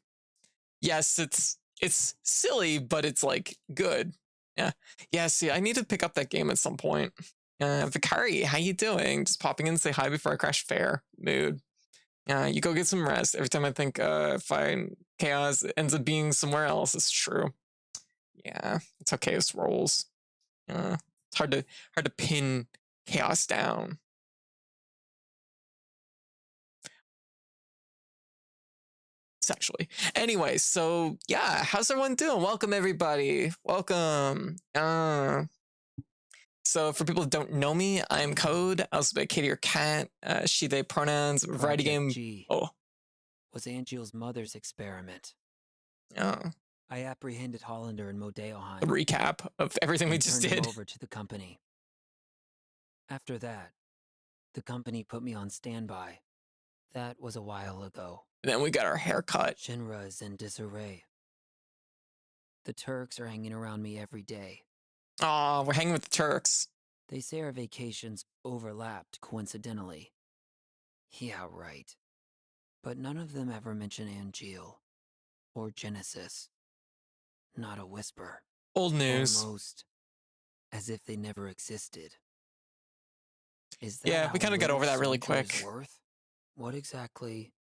yes, it's silly, but it's like good. Yeah, see, I need to pick up that game at some point. Vicari, how you doing? Just popping in to say hi before I crash fair. Mood. You go get some rest. Every time I think find Chaos, it ends up being somewhere else. It's true. Yeah, it's how Chaos rolls. It's hard to pin Chaos down. Sexually. Anyway, so yeah, how's everyone doing? Welcome everybody. Welcome. So for people that don't know me, I'm Code. I also play Katie or Cat, she, they pronouns, variety game. G was Angel's mother's experiment. I apprehended Hollander and Modeoheim. A recap of everything we just turned did. Him over to the company. After that, the company put me on standby. That was a while ago. And then we got our hair cut. Shinra is in disarray. The Turks are hanging around me every day. Aw, we're hanging with the Turks. They say our vacations overlapped coincidentally. Yeah, right. But none of them ever mention Angeal or Genesis. Not a whisper. Old news. Almost as if they never existed. Is that Yeah, how we kind of got little over that really Soldier is quick. worth? What exactly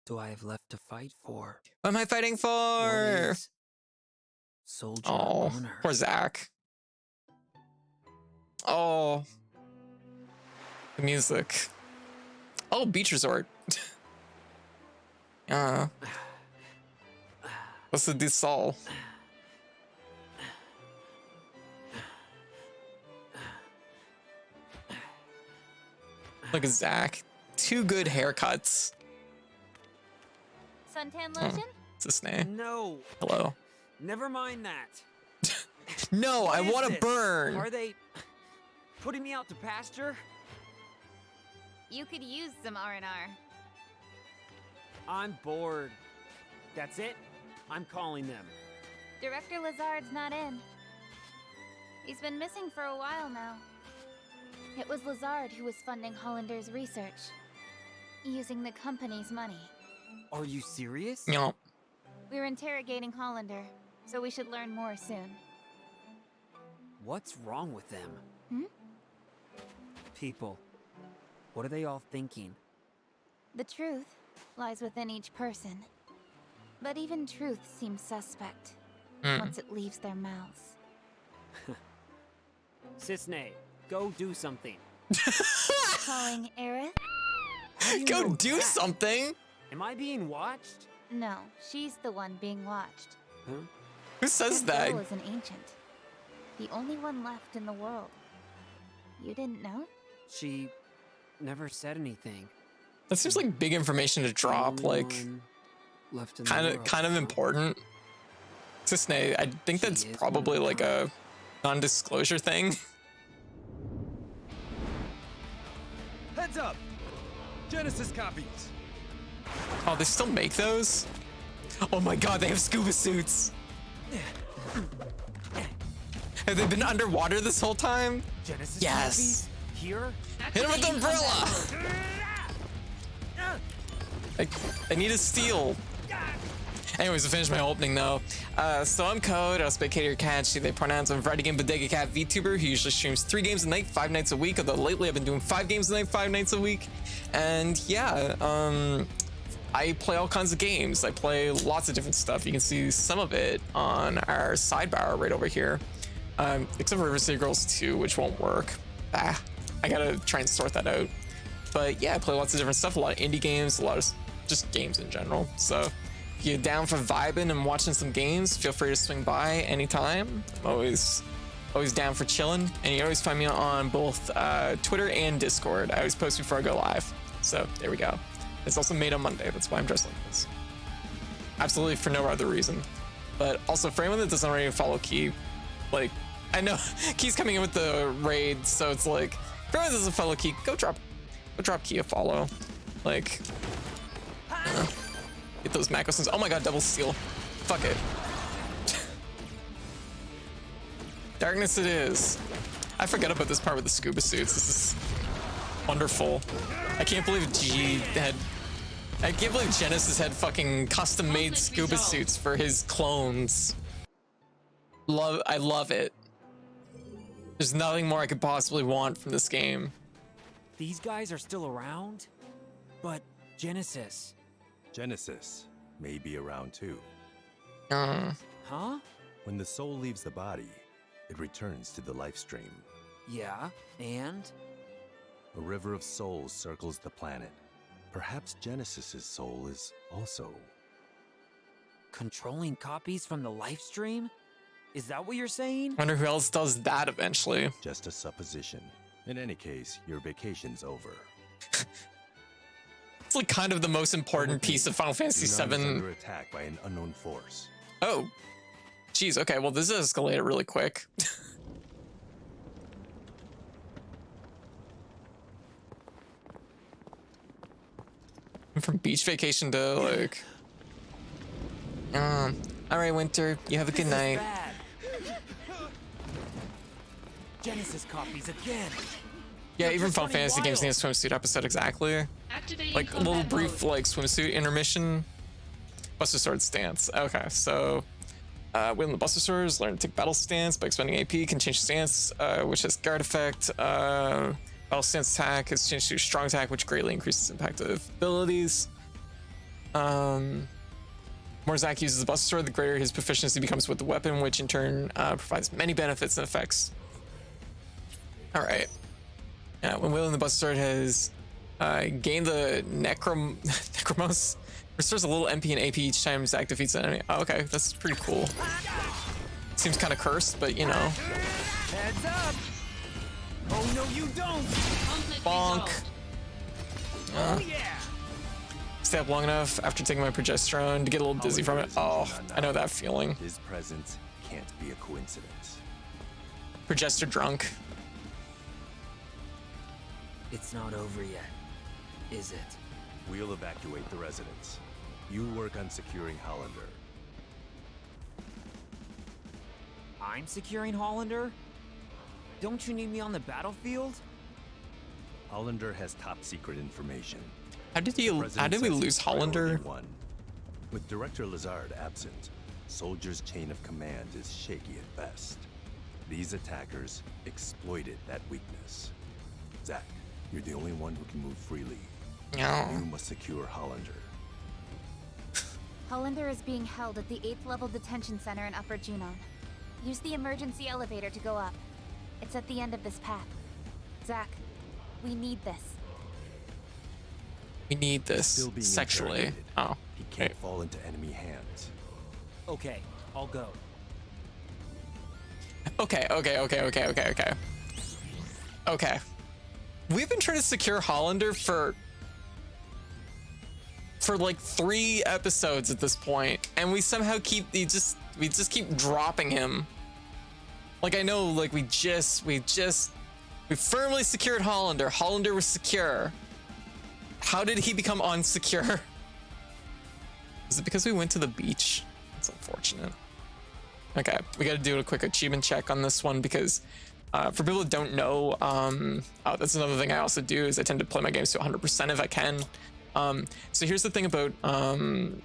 do I have left to fight for? What am I fighting What for? is Soldier Oh, honor? poor Zach. Oh, the music. Oh, beach resort. What's the Sol? Look at Zach. 2 good haircuts. Suntan lotion? What's his name? No. Hello. Never mind that. No, What I is want to this? burn. Are they putting me out to pasture? You could use some R&R. I'm bored. That's it? I'm calling them. Director Lazard's not in. He's been missing for a while now. It was Lazard who was funding Hollander's research, using the company's money. Are you serious? No. We're interrogating Hollander, so we should learn more soon. What's wrong with them? Hmm? People. What are they all thinking? The truth lies within each person. But even truth seems suspect once it leaves their mouths. Sisney, go do something. Calling Aerith? Go do something. Am I being watched? No, she's the one being watched. Huh? Who says That that? girl is an ancient. The only one left in the world. You didn't know? She never said anything. That seems like big information to drop. Only Like, one left in the kind world. of important. Cisne, I think She that's is probably one of like a non-disclosure thing. Heads up! Genesis copies! Oh, they still make those? Oh my god, they have scuba suits! Have they been underwater this whole time? Genesis Yes! copies? Here? Hit him with the umbrella! I need a steal. Anyways, to finish my opening though. So I'm Code, I play Katie or Catchy. They pronounce I'm Friday Game Bodega Cat VTuber who usually streams 3 games a night, 5 nights a week. Although lately I've been doing 5 games a night, 5 nights a week. And yeah, I play all kinds of games. I play lots of different stuff. You can see some of it on our sidebar right over here. Except for River City Girls 2, which won't work. I gotta try and sort that out. But yeah, I play lots of different stuff, a lot of indie games, a lot of just games in general. So if you're down for vibing and watching some games, feel free to swing by anytime. I'm always down for chilling. And you always find me on both Twitter and Discord. I always post before I go live. So there we go. It's also made on Monday. That's why I'm dressed like this. Absolutely for no other reason. But also for anyone that doesn't already follow Key, like, I know Key's coming in with the raid, so it's like, for anyone that doesn't follow Key, go drop Key a follow. Like, get those macro sins. Oh my god, double steal. Fuck it. Darkness it is. I forget about this part with the scuba suits. This is wonderful. I can't believe Genesis had fucking custom-made scuba suits for his clones. I love it. There's nothing more I could possibly want from this game. These guys are still around? But Genesis. Genesis may be around too. Huh? When the soul leaves the body, it returns to the life stream. Yeah, and? A river of souls circles the planet. Perhaps Genesis's soul is also Controlling copies from the life stream? Is that what you're saying? Wonder who else does that eventually. just a supposition. In any case, your vacation's over. It's like kind of the most important piece of Final Fantasy Yunnan is VII. under attack by an unknown force. Oh, geez. Okay, well this escalated really quick. From beach vacation to like, All right, Winter, you have a good night. Genesis copies again. Yeah, even Final Fantasy games need a swimsuit episode exactly. Like a little brief like swimsuit intermission. Buster Sword stance. Okay, so within the Buster Swords, learn to take battle stance by expending AP, can change stance, which has guard effect. Battle stance attack is changed to strong attack, which greatly increases impact of abilities. More Zack uses the Buster Sword, the greater his proficiency becomes with the weapon, which in turn provides many benefits and effects. All right. Yeah, when wielding the Buster Sword has gained the Necromos, restores a little MP and AP each time Zack defeats an enemy. Oh, okay, that's pretty cool. Seems kind of cursed, but you know. Heads up! Oh no, you don't! Bonk. Oh yeah! Stay up long enough after taking my progesterone to get a little dizzy from it. Oh, I know that feeling. His presence can't be a coincidence. Progester drunk. It's not over yet, is it? We'll evacuate the residence. You work on securing Hollander. I'm securing Hollander? Don't you need me on the battlefield? Hollander has top secret information. How did we lose Hollander? With Director Lazard absent, Soldier's chain of command is shaky at best. These attackers exploited that weakness. Zack, you're the only one who can move freely. No. You must secure Hollander. Hollander is being held at the 8th level detention center in Upper Junon. Use the emergency elevator to go up. It's at the end of this path. Zack, we need this. We need this sexually. Oh. He can't fall into enemy hands. Okay, I'll go. Okay. We've been trying to secure Hollander for like 3 episodes at this point, and we somehow we just keep dropping him. Like, I know, like, we firmly secured Hollander. Hollander was secure. How did he become unsecure? Is it because we went to the beach? That's unfortunate. Okay, we gotta do a quick achievement check on this one because for people that don't know, that's another thing I also do is I tend to play my games to 100% if I can. So here's the thing about Final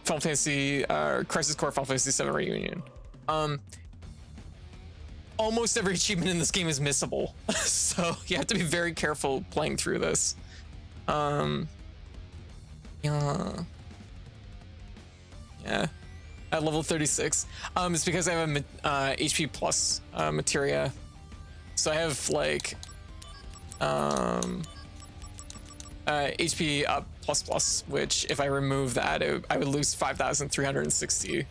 Fantasy Crisis Core Final Fantasy VII Reunion. Almost every achievement in this game is missable, so you have to be very careful playing through this. Yeah. At level 36, it's because I have a HP plus materia, so I have like HP up plus, which if I remove that, I would lose 5,360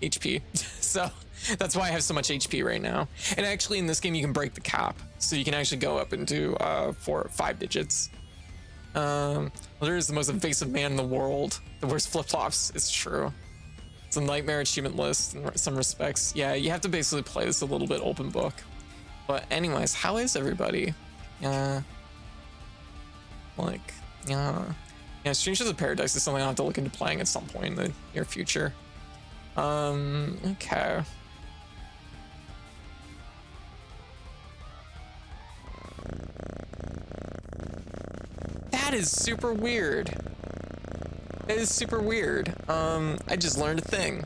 HP. So that's why I have so much HP right now. And actually in this game you can break the cap, so you can actually go up into 5 digits. There is the most invasive man in the world. The worst flip-flops. It's true. It's a nightmare achievement list in some respects. Yeah, you have to basically play this a little bit open book. But anyways, how is everybody? Strangers of Paradise is something I'll have to look into playing at some point in the near future. Okay. That is super weird. That is super weird. I just learned a thing.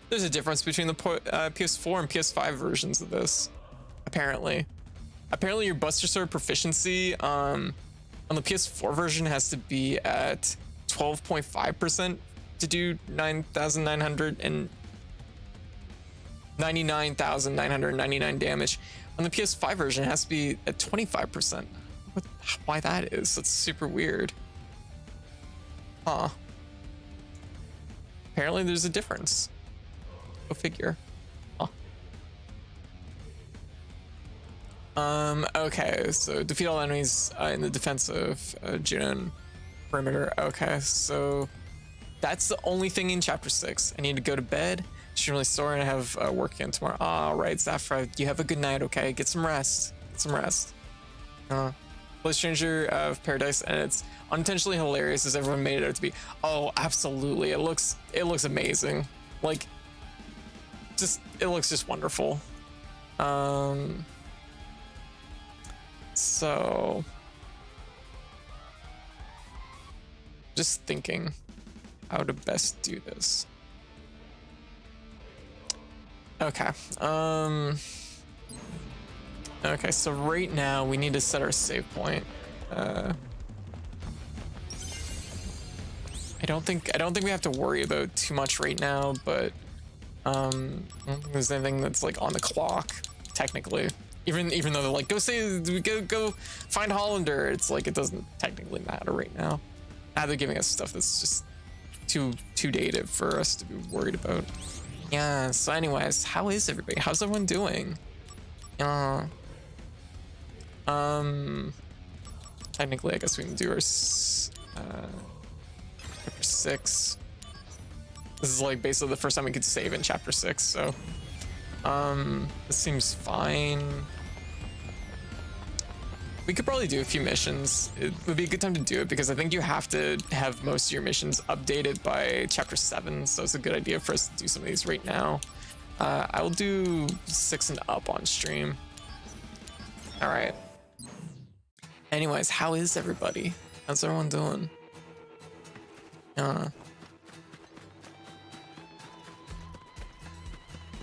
There's a difference between the PS4 and PS5 versions of this. Apparently your Buster Sword proficiency on the PS4 version has to be at 12.5% to do 99,999 damage. On the PS5 version, it has to be at 25%. Why that is? That's super weird. Huh. Apparently there's a difference. Go figure. Huh. Okay, so defeat all enemies in the defensive Junon perimeter. Okay, so that's the only thing in chapter 6. I need to go to bed. Extremely sore and I have work again tomorrow. All right, Zafra, you have a good night, okay? Get some rest. Play Stranger of Paradise, and it's unintentionally hilarious as everyone made it out to be. Oh, absolutely. It looks amazing. Like, it looks just wonderful. So just thinking how to best do this. Okay. Okay, so right now we need to set our save point. I don't think we have to worry about too much right now, but I don't think there's anything that's like on the clock technically. Even though they're like, go find Hollander, it's like it doesn't technically matter right now. Now they're giving us stuff that's just too dated for us to be worried about. Yeah. So, anyways, how is everybody? How's everyone doing? Technically, I guess we can do our chapter 6. This is like basically the first time we could save in chapter 6, so this seems fine. We could probably do a few missions. It would be a good time to do it because I think you have to have most of your missions updated by chapter 7, so it's a good idea for us to do some of these right now. I will do 6 and up on stream. All right. Anyways, how is everybody? How's everyone doing?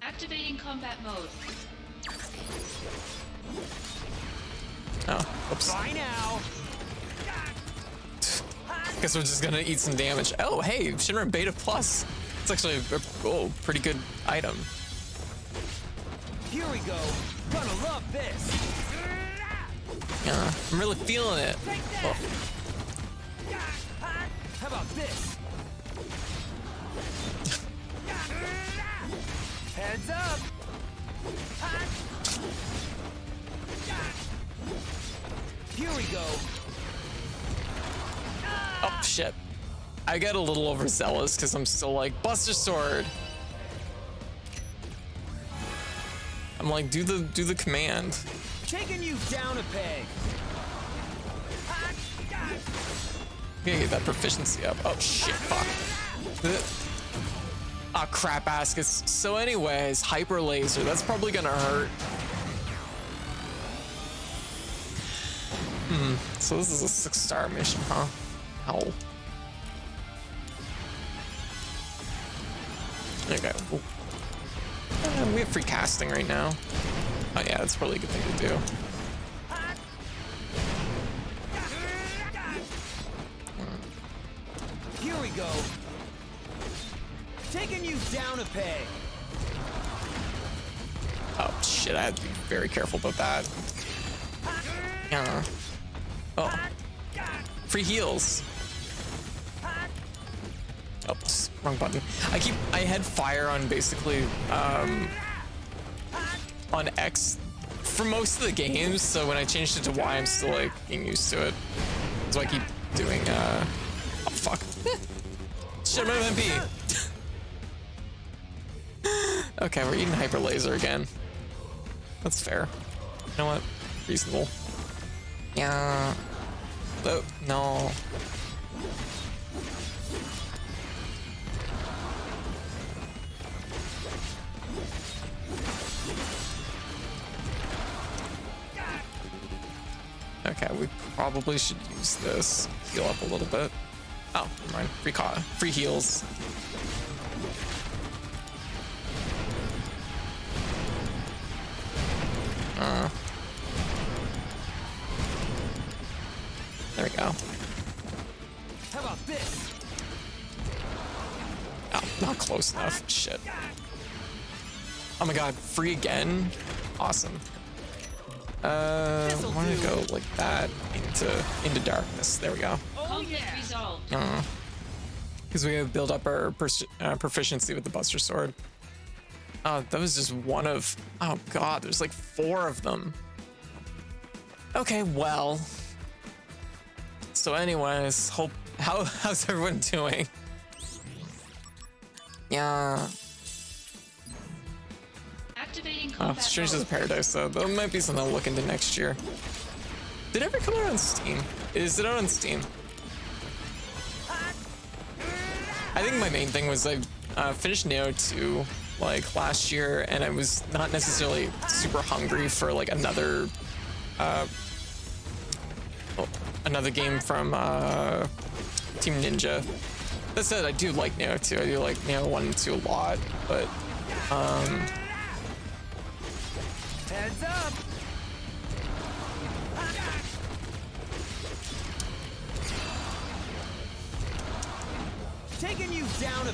Activating combat mode. Oh, oops. Bye now. Guess we're just gonna eat some damage. Oh, hey, Shinra Beta Plus. It's actually a pretty good item. Here we go. Gonna love this. Yeah, I'm really feeling it. Oh. How about this? Heads up. Here we go. Oh shit. I get a little overzealous because I'm still like, Buster Sword. I'm like, do the command. Taking you down a peg. Okay, get that proficiency up. Oh shit, fuck. Ah, crap baskets. So anyways, hyper laser. That's probably gonna hurt. So this is a 6-star mission, huh? Ow. Okay. We have free casting right now. Oh yeah, that's probably a good thing to do. Here we go. Taking you down a peg. Oh shit, I had to be very careful about that. Yeah. Oh. Free heals. Oops, wrong button. I had fire on basically on X for most of the games, so when I changed it to Y, I'm still like getting used to it. So I keep doing oh fuck. Shit, I'm MP. Okay, we're eating hyper laser again. That's fair. You know what? Reasonable. Yeah. Oh, no. Okay, we probably should use this. Heal up a little bit. Oh, never mind. Free heals. There we go. How about this? Oh, not close enough. Shit. Oh my god, free again? Awesome. I want to go like that into darkness. There we go. Conflict resolved. Because we have built up our proficiency with the Buster Sword. Oh, that was just one of... Oh god, there's like 4 of them. Okay, well. So anyways, how's everyone doing? Yeah. Activating Oh, combat Strangers mode. of Paradise, though. That might be something I'll look into next year. Did it ever come out on Steam? Is it out on Steam? I think my main thing was I finished Neo 2 like last year, and I was not necessarily super hungry for like another game from Team Ninja. That said, I do like Neo 2. I do like Neo 1 and 2 a lot, but Heads up. Taking you down a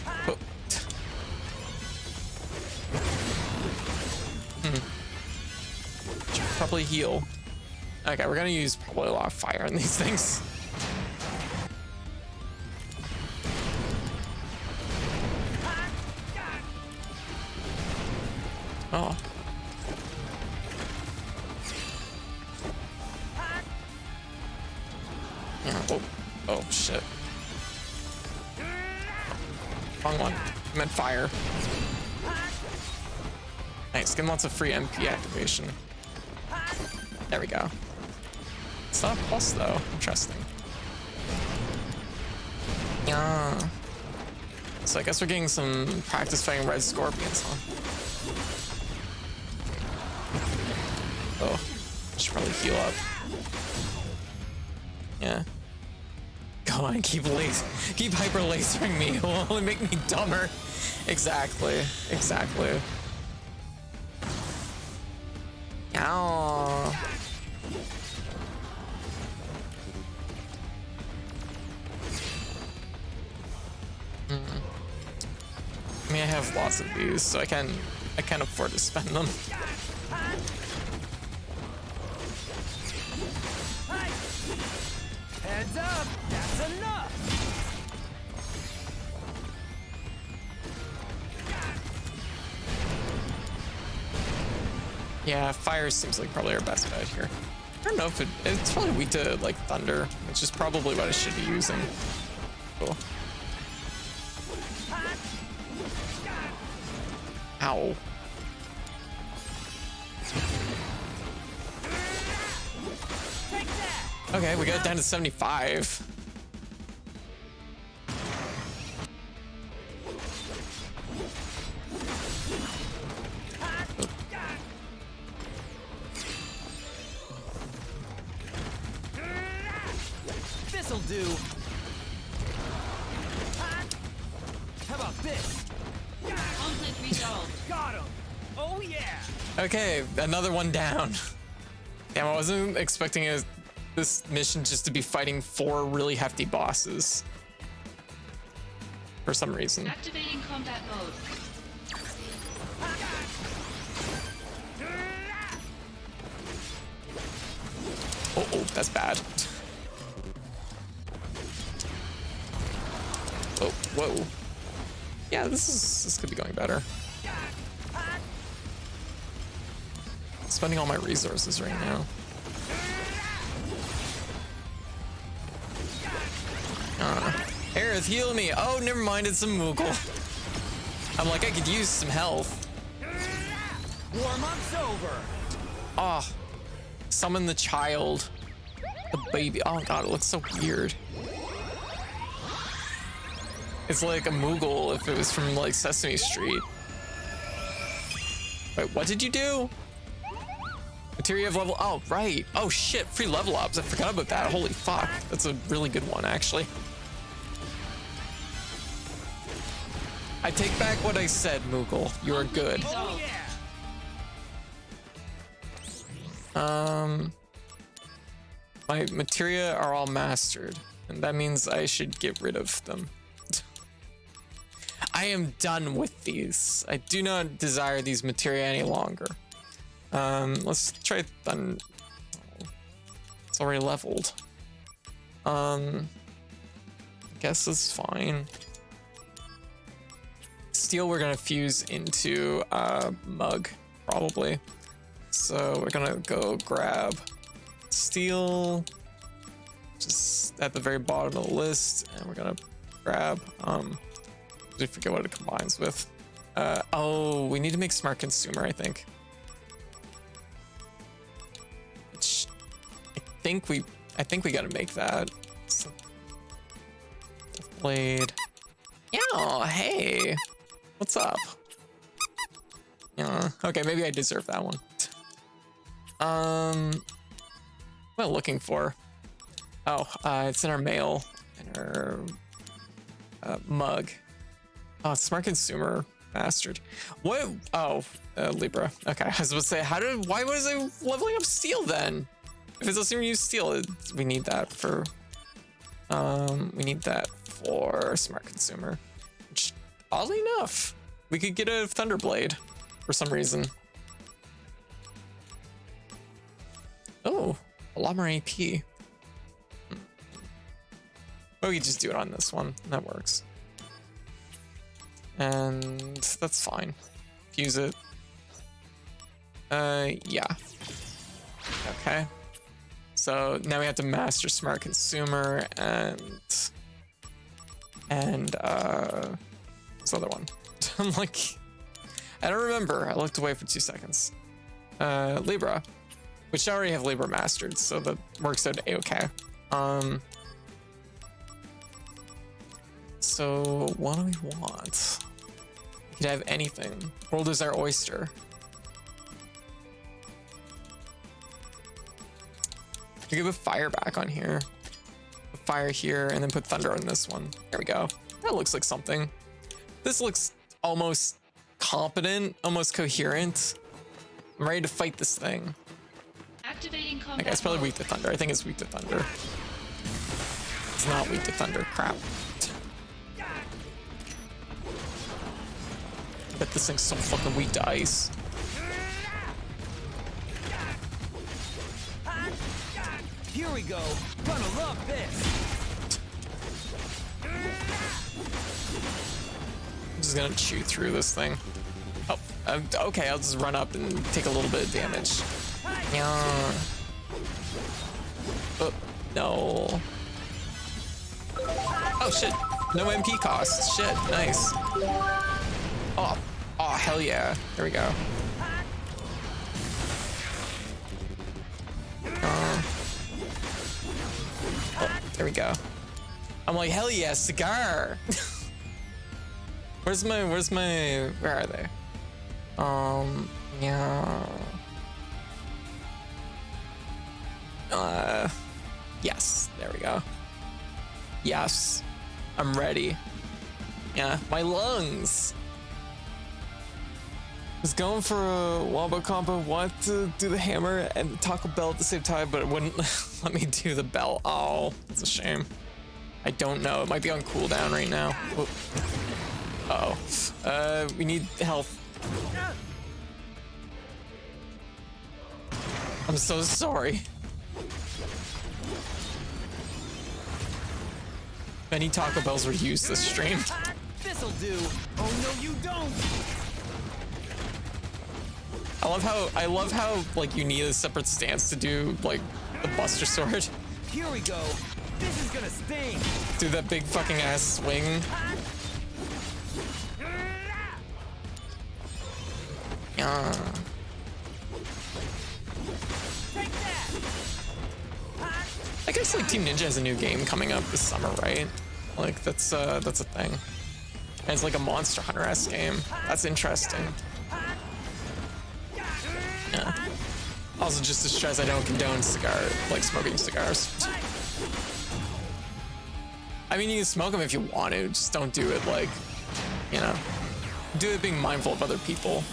Should probably heal. Okay, we're gonna use probably a lot of fire on these things. Oh. Yeah, oh, oh shit. Wrong one. I meant fire. Nice, getting lots of free MP activation. There we go. It's not a plus though. Interesting. Yeah. So I guess we're getting some practice fighting red scorpions, huh? Oh, I should probably heal up. Yeah. Go on, keep hyper lasering me. It will only make me dumber. Exactly. Exactly. Ow. I mean, I have lots of these, so I can afford to spend them. Heads up! That's enough! Yeah, fire seems like probably our best bet here. I don't know if it's probably weak to like thunder, which is probably what I should be using. Cool. Ow. Okay, we got it down to 75. This'll do. How about this? Conflict resolved. Got him. Oh yeah. Okay, another one down. Damn, I wasn't expecting this mission just to be fighting 4 really hefty bosses. For some reason. Activating combat mode. Oh, that's bad. Oh, whoa. Yeah, this could be going better. Spending all my resources right now. Aerith, heal me. Oh, never mind, it's a Moogle. I'm like, I could use some health. Warm-up's over. Oh, summon the child. The baby. Oh god, it looks so weird. It's like a Moogle if it was from like Sesame Street. Wait, what did you do? Materia of level. Oh, right. Oh shit, free level ups. I forgot about that. Holy fuck. That's a really good one, actually. I take back what I said, Moogle. You are good. Oh yeah. My materia are all mastered, and that means I should get rid of them. I am done with these. I do not desire these materia any longer. Let's try Thunder. It's already leveled. I guess it's fine. Steel we're gonna fuse into Mug, probably. So we're gonna go grab Steel, just at the very bottom of the list, and we're gonna grab, I forget what it combines with. Oh, we need to make Smart Consumer, I think. Which I think we gotta make that. So, Blade. Yeah, hey. What's up? Yeah, okay, maybe I deserve that one. What am I looking for? Oh, it's in our mail, in our mug. Oh, smart consumer bastard. What? Oh, Libra. Okay, I was about to say, why was I leveling up steel then? If it doesn't even use steel, we need that for smart consumer. Which, oddly enough, we could get a Thunderblade for some reason. Oh, a lot more AP. But we could just do it on this one. That works. And that's fine. Fuse it. Yeah. Okay. So now we have to master smart consumer and this other one. I'm like, I don't remember. I looked away for 2 seconds. Libra, which I already have Libra mastered, so that works out a-okay. So what do we want? We could have anything. World is our oyster. We could put fire back on here. Put fire here and then put thunder on this one. There we go. That looks like something. This looks almost competent, almost coherent. I'm ready to fight this thing. Activating combat. Okay, it's probably weak to thunder. I think it's weak to thunder. It's not weak to thunder. Crap. I bet this thing's so fucking weak to ice. Here we go. Gonna love this. I'm just gonna chew through this thing. Oh, okay. I'll just run up and take a little bit of damage. Yeah. Oh, no. Oh shit. No MP cost. Shit. Nice. Oh, hell yeah. There we go. Oh, there we go. I'm like, hell yeah, cigar. Where are they? Yeah. Yes, there we go. Yes, I'm ready. Yeah, my lungs. Was going for a wombo combo, wanted to do the hammer and the Taco Bell at the same time, but it wouldn't let me do the bell. Oh, that's a shame. I don't know. It might be on cooldown right now. Uh-oh. We need health. I'm so sorry. Many Taco Bells were used this stream. This'll do. Oh no, you don't. I love how like you need a separate stance to do like the Buster Sword. Here we go. This is gonna sting. Do that big fucking ass swing. Yeah. I guess like Team Ninja has a new game coming up this summer, right? Like that's a thing. And it's like a Monster Hunter-esque game. That's interesting. Yeah. Also, just to stress, I don't condone smoking cigars. I mean, you can smoke them if you want to, just don't do it like, you know, do it being mindful of other people.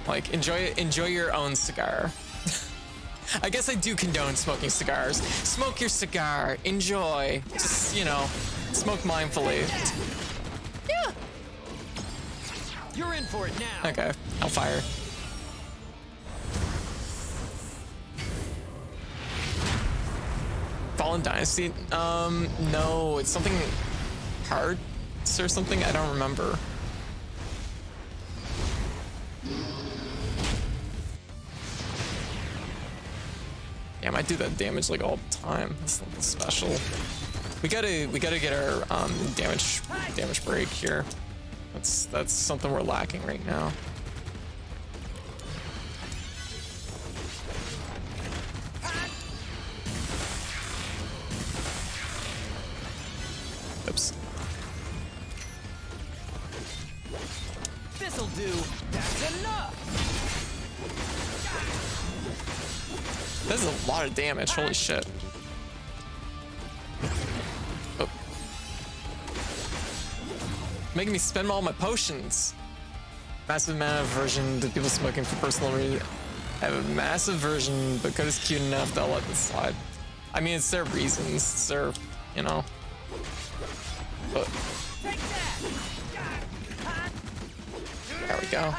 Like, enjoy your own cigar. I guess I do condone smoking cigars. Smoke your cigar, enjoy, just, you know, smoke mindfully. Yeah. You're in for it now. Okay, I'll fire. Fallen Dynasty? No, it's something hard or something. I don't remember. Yeah, I might do that damage like all the time. That's something special. We gotta get our damage break here. That's something we're lacking right now. This'll do. That's enough. This is a lot of damage. Holy shit. Oh. Making me spend all my potions. Massive amount of aversion to people smoking for personal reasons. I have a massive aversion, but code is cute enough that I'll let this slide. I mean, it's their reasons. It's their, you know. But there we go.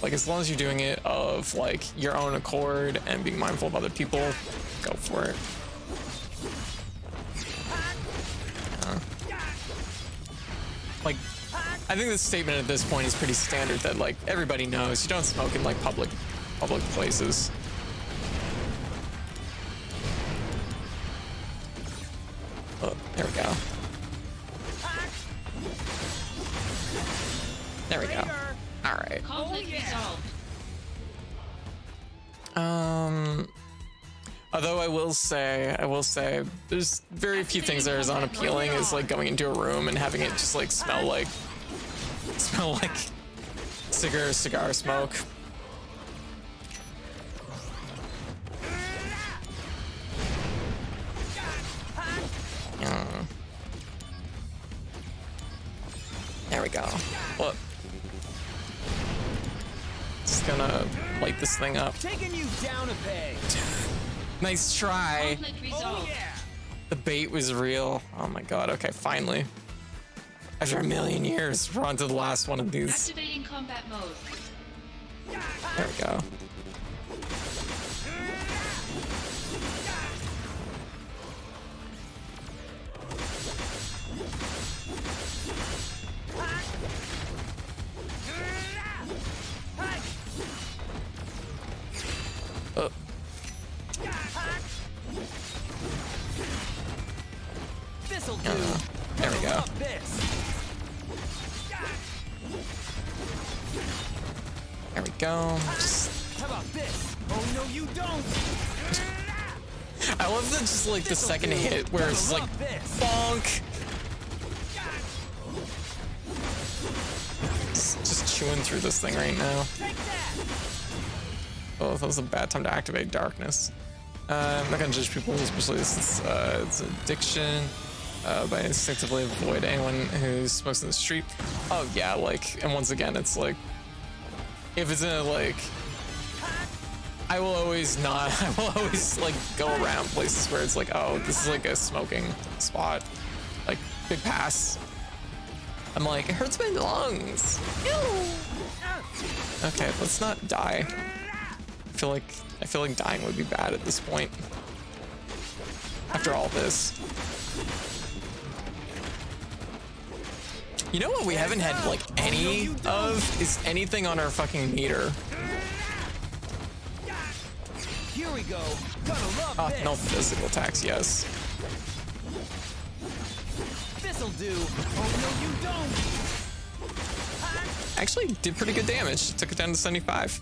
Like, as long as you're doing it of like your own accord and being mindful of other people, go for it. Like, I think this statement at this point is pretty standard that like everybody knows you don't smoke in like public places. Oh, there we go. There we go. All right. Conflict resolved. Although I will say, there's very few things that is unappealing as like going into a room and having it just like smell like cigar smoke. There we go. Look. Just gonna light this thing up. Taking you down a peg. Nice try. Oh, yeah. The bait was real. Oh my god. Okay, finally. After a million years, we're on to the last one of these. Activating combat mode. There we go. Oh. This'll do. There we go. There we go. Just... How about this? Oh no, you don't. I love that just like the second hit where it's like bonk. Just chewing through this thing right now. Oh, that was a bad time to activate darkness. I'm not gonna judge people, especially since it's addiction. But I instinctively avoid anyone who smokes in the street. Oh yeah, like, and once again, it's like, if it's in a like, I will always like go around places where it's like, oh, this is like a smoking spot, like big pass. I'm like, it hurts my lungs. Ew. Okay, let's not die. I feel like dying would be bad at this point. After all this. You know what we haven't had like any of is anything on our fucking meter. Here we go. Gonna love Oh, this. no physical attacks, yes. This'll do. Oh no, you don't. Actually did pretty good damage. Took it down to 75.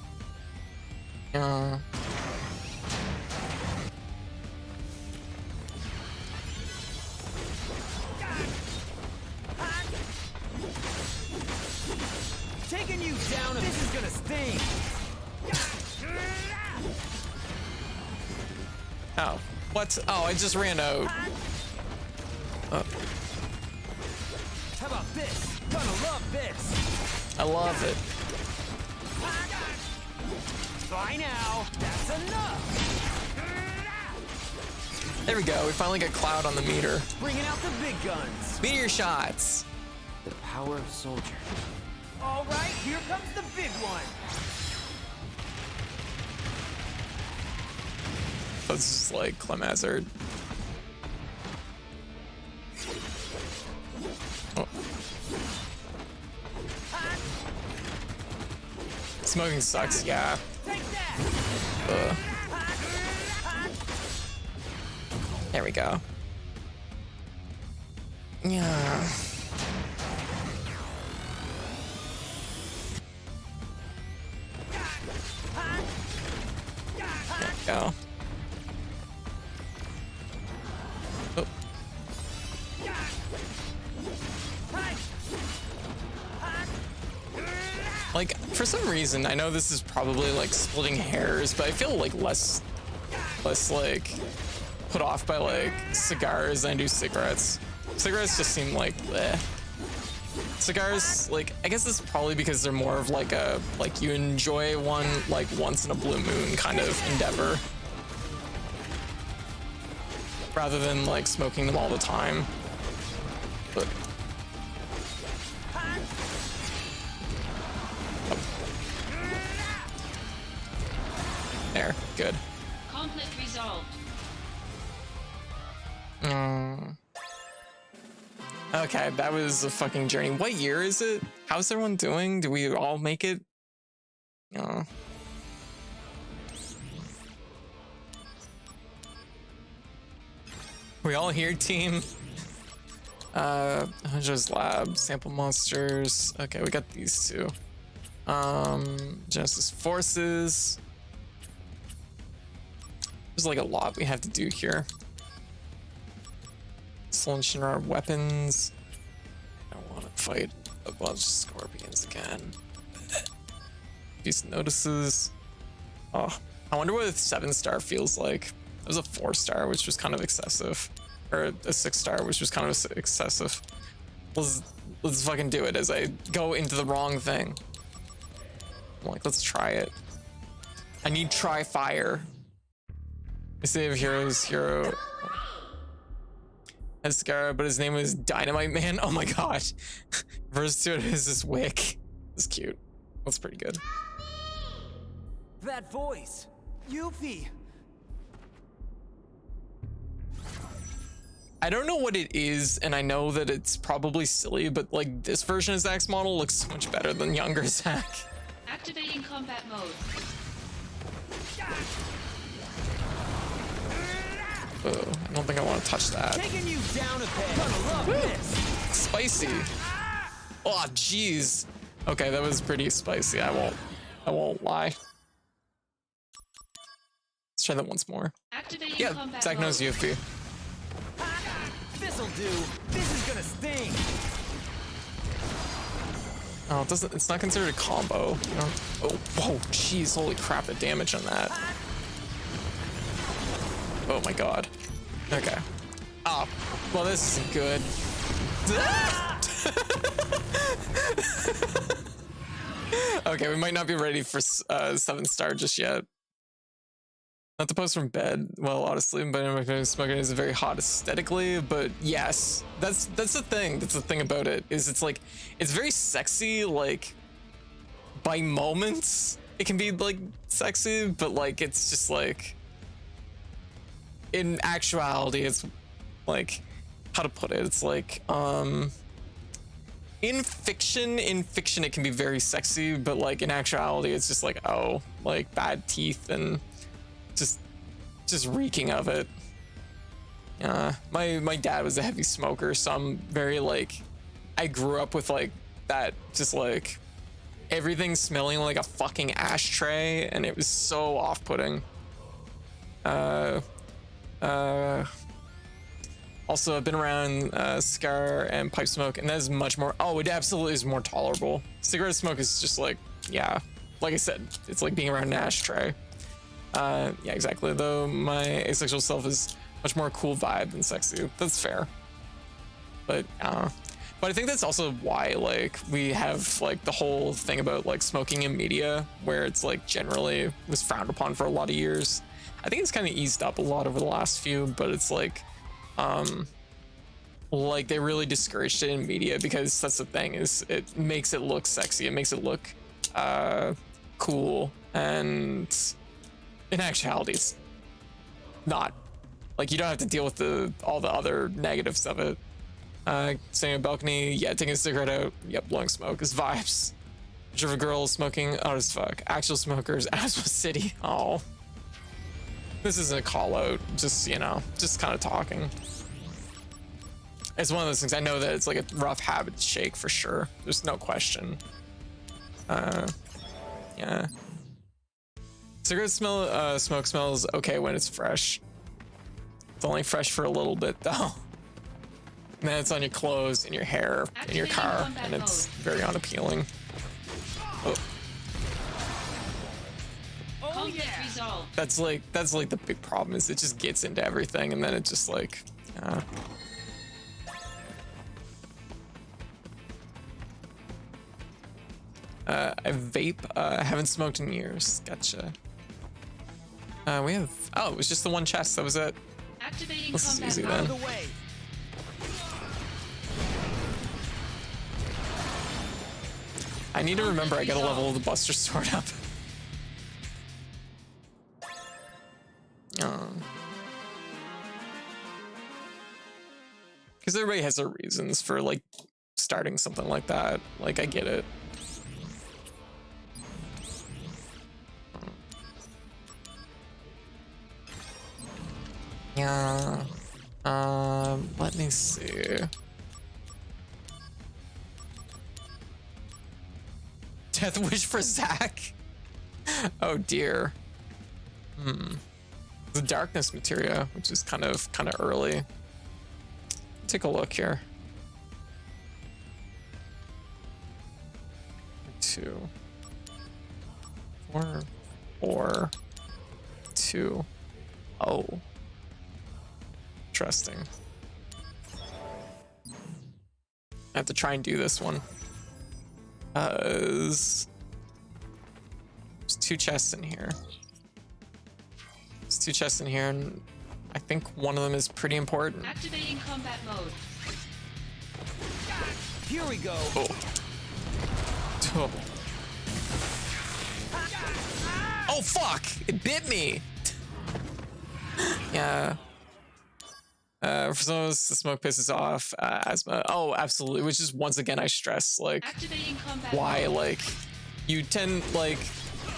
Taking you down. This is gonna sting. Oh, what? Oh, I just ran out. Oh. How about this? Gonna love this. I love it. Bye now. That's enough. There we go. We finally got Cloud on the meter. Bringing out the big guns. Meteor shots. The power of soldier. All right, here comes the big one. That's just like Clem Hazard. Oh. Smoking sucks, yeah. There we go. Yeah. There we go. Oh. Like, for some reason, I know this is probably like splitting hairs, but I feel like less like put off by like cigars than I do cigarettes. Cigarettes just seem like bleh. Cigars, like, I guess it's probably because they're more of like a, like, you enjoy one like once in a blue moon kind of endeavor, rather than like smoking them all the time. But there, good. Conflict resolved. Okay, that was a fucking journey. What year is it? How's everyone doing? Do we all make it? No. We all here, team? Just lab, sample monsters. Okay, we got these two. Genesis forces. There's like a lot we have to do here. Soul and Shinra weapons. I don't want to fight a bunch of scorpions again. These notices. Oh, I wonder what a 7-star feels like. It was a 4-star, which was kind of excessive, or a 6-star, which was kind of excessive. Let's fucking do it as I go into the wrong thing. I'm like, let's try it. I need try fire. I save heroes hero. Escara, but his name was Dynamite Man. Oh my god. Verse to it is this wick. It's cute. That's pretty good. That voice, Yuffie. I don't know what it is, and I know that it's probably silly, but like this version of Zack's model looks so much better than younger Zack. Activating combat mode. Oh, I don't think I want to touch that. Taking you down a peg. Gonna love this. Spicy. Oh, jeez. Okay, that was pretty spicy. I won't lie. Let's try that once more. Activating Yeah, combat Zack knows mode. Yuffie. This'll do. This is gonna sting. Oh, it doesn't. It's not considered a combo. You know? Oh, whoa, jeez, holy crap! The damage on that. Oh my god. Okay. Oh, well, this isn't good. Okay, we might not be ready for 7-star just yet. Not to post from bed. Well, honestly, but smoking is very hot aesthetically. But yes, that's the thing. That's the thing about it is it's like it's very sexy. Like by moments, it can be like sexy, but like it's just like in actuality, it's like how to put it. It's like in fiction it can be very sexy, but like in actuality, it's just like oh, like bad teeth and just reeking of it. My dad was a heavy smoker, so I'm very like I grew up with like that, just like everything smelling like a fucking ashtray, and it was so off-putting. Also, I've been around cigar and pipe smoke, and that is much more. Oh, it absolutely is more tolerable. Cigarette smoke is just like, yeah, like I said, it's like being around an ashtray. Yeah, exactly. Though my asexual self is much more cool vibe than sexy. That's fair. But I think that's also why like we have like the whole thing about like smoking in media, where it's like generally was frowned upon for a lot of years. I think it's kind of eased up a lot over the last few, but it's like they really discouraged it in media because that's the thing, is it makes it look sexy, it makes it look cool, and in actuality it's not. Like, you don't have to deal with all the other negatives of it. Sitting on a balcony, yeah, taking a cigarette out, yep, blowing smoke is vibes. Picture of a girl smoking, oh as fuck. Actual smokers, Aspen City, oh. This isn't a call out, just, you know, just kind of talking. It's one of those things, I know that it's like a rough habit to shake for sure. There's no question. Yeah. Cigarette smoke smells okay when it's fresh. It's only fresh for a little bit though. And then it's on your clothes, in your hair, in your car, and it's very unappealing. Oh. Conflict resolved. That's like the big problem is it just gets into everything and then it just like I vape. I haven't smoked in years. Gotcha. We have. Oh, it was just the one chest. That was it. Activating This is combat easy mode. then. I need to remember I gotta level the Buster Sword up. Because everybody has their reasons for like starting something like that. Like I get it. Yeah. Let me see. Death wish for Zach. Oh dear. The darkness materia, which is kind of early. Take a look here. 2, 4, 4, 2. Oh. Interesting. I have to try and do this one. There's 2 chests in here. There's 2 chests in here, and I think one of them is pretty important. Activating combat mode. Here we go. Oh. Oh. Oh fuck! It bit me. Yeah. For some of us, the smoke pisses off. Asthma. Oh, absolutely. Which is once again, I stress like why mode. like you tend like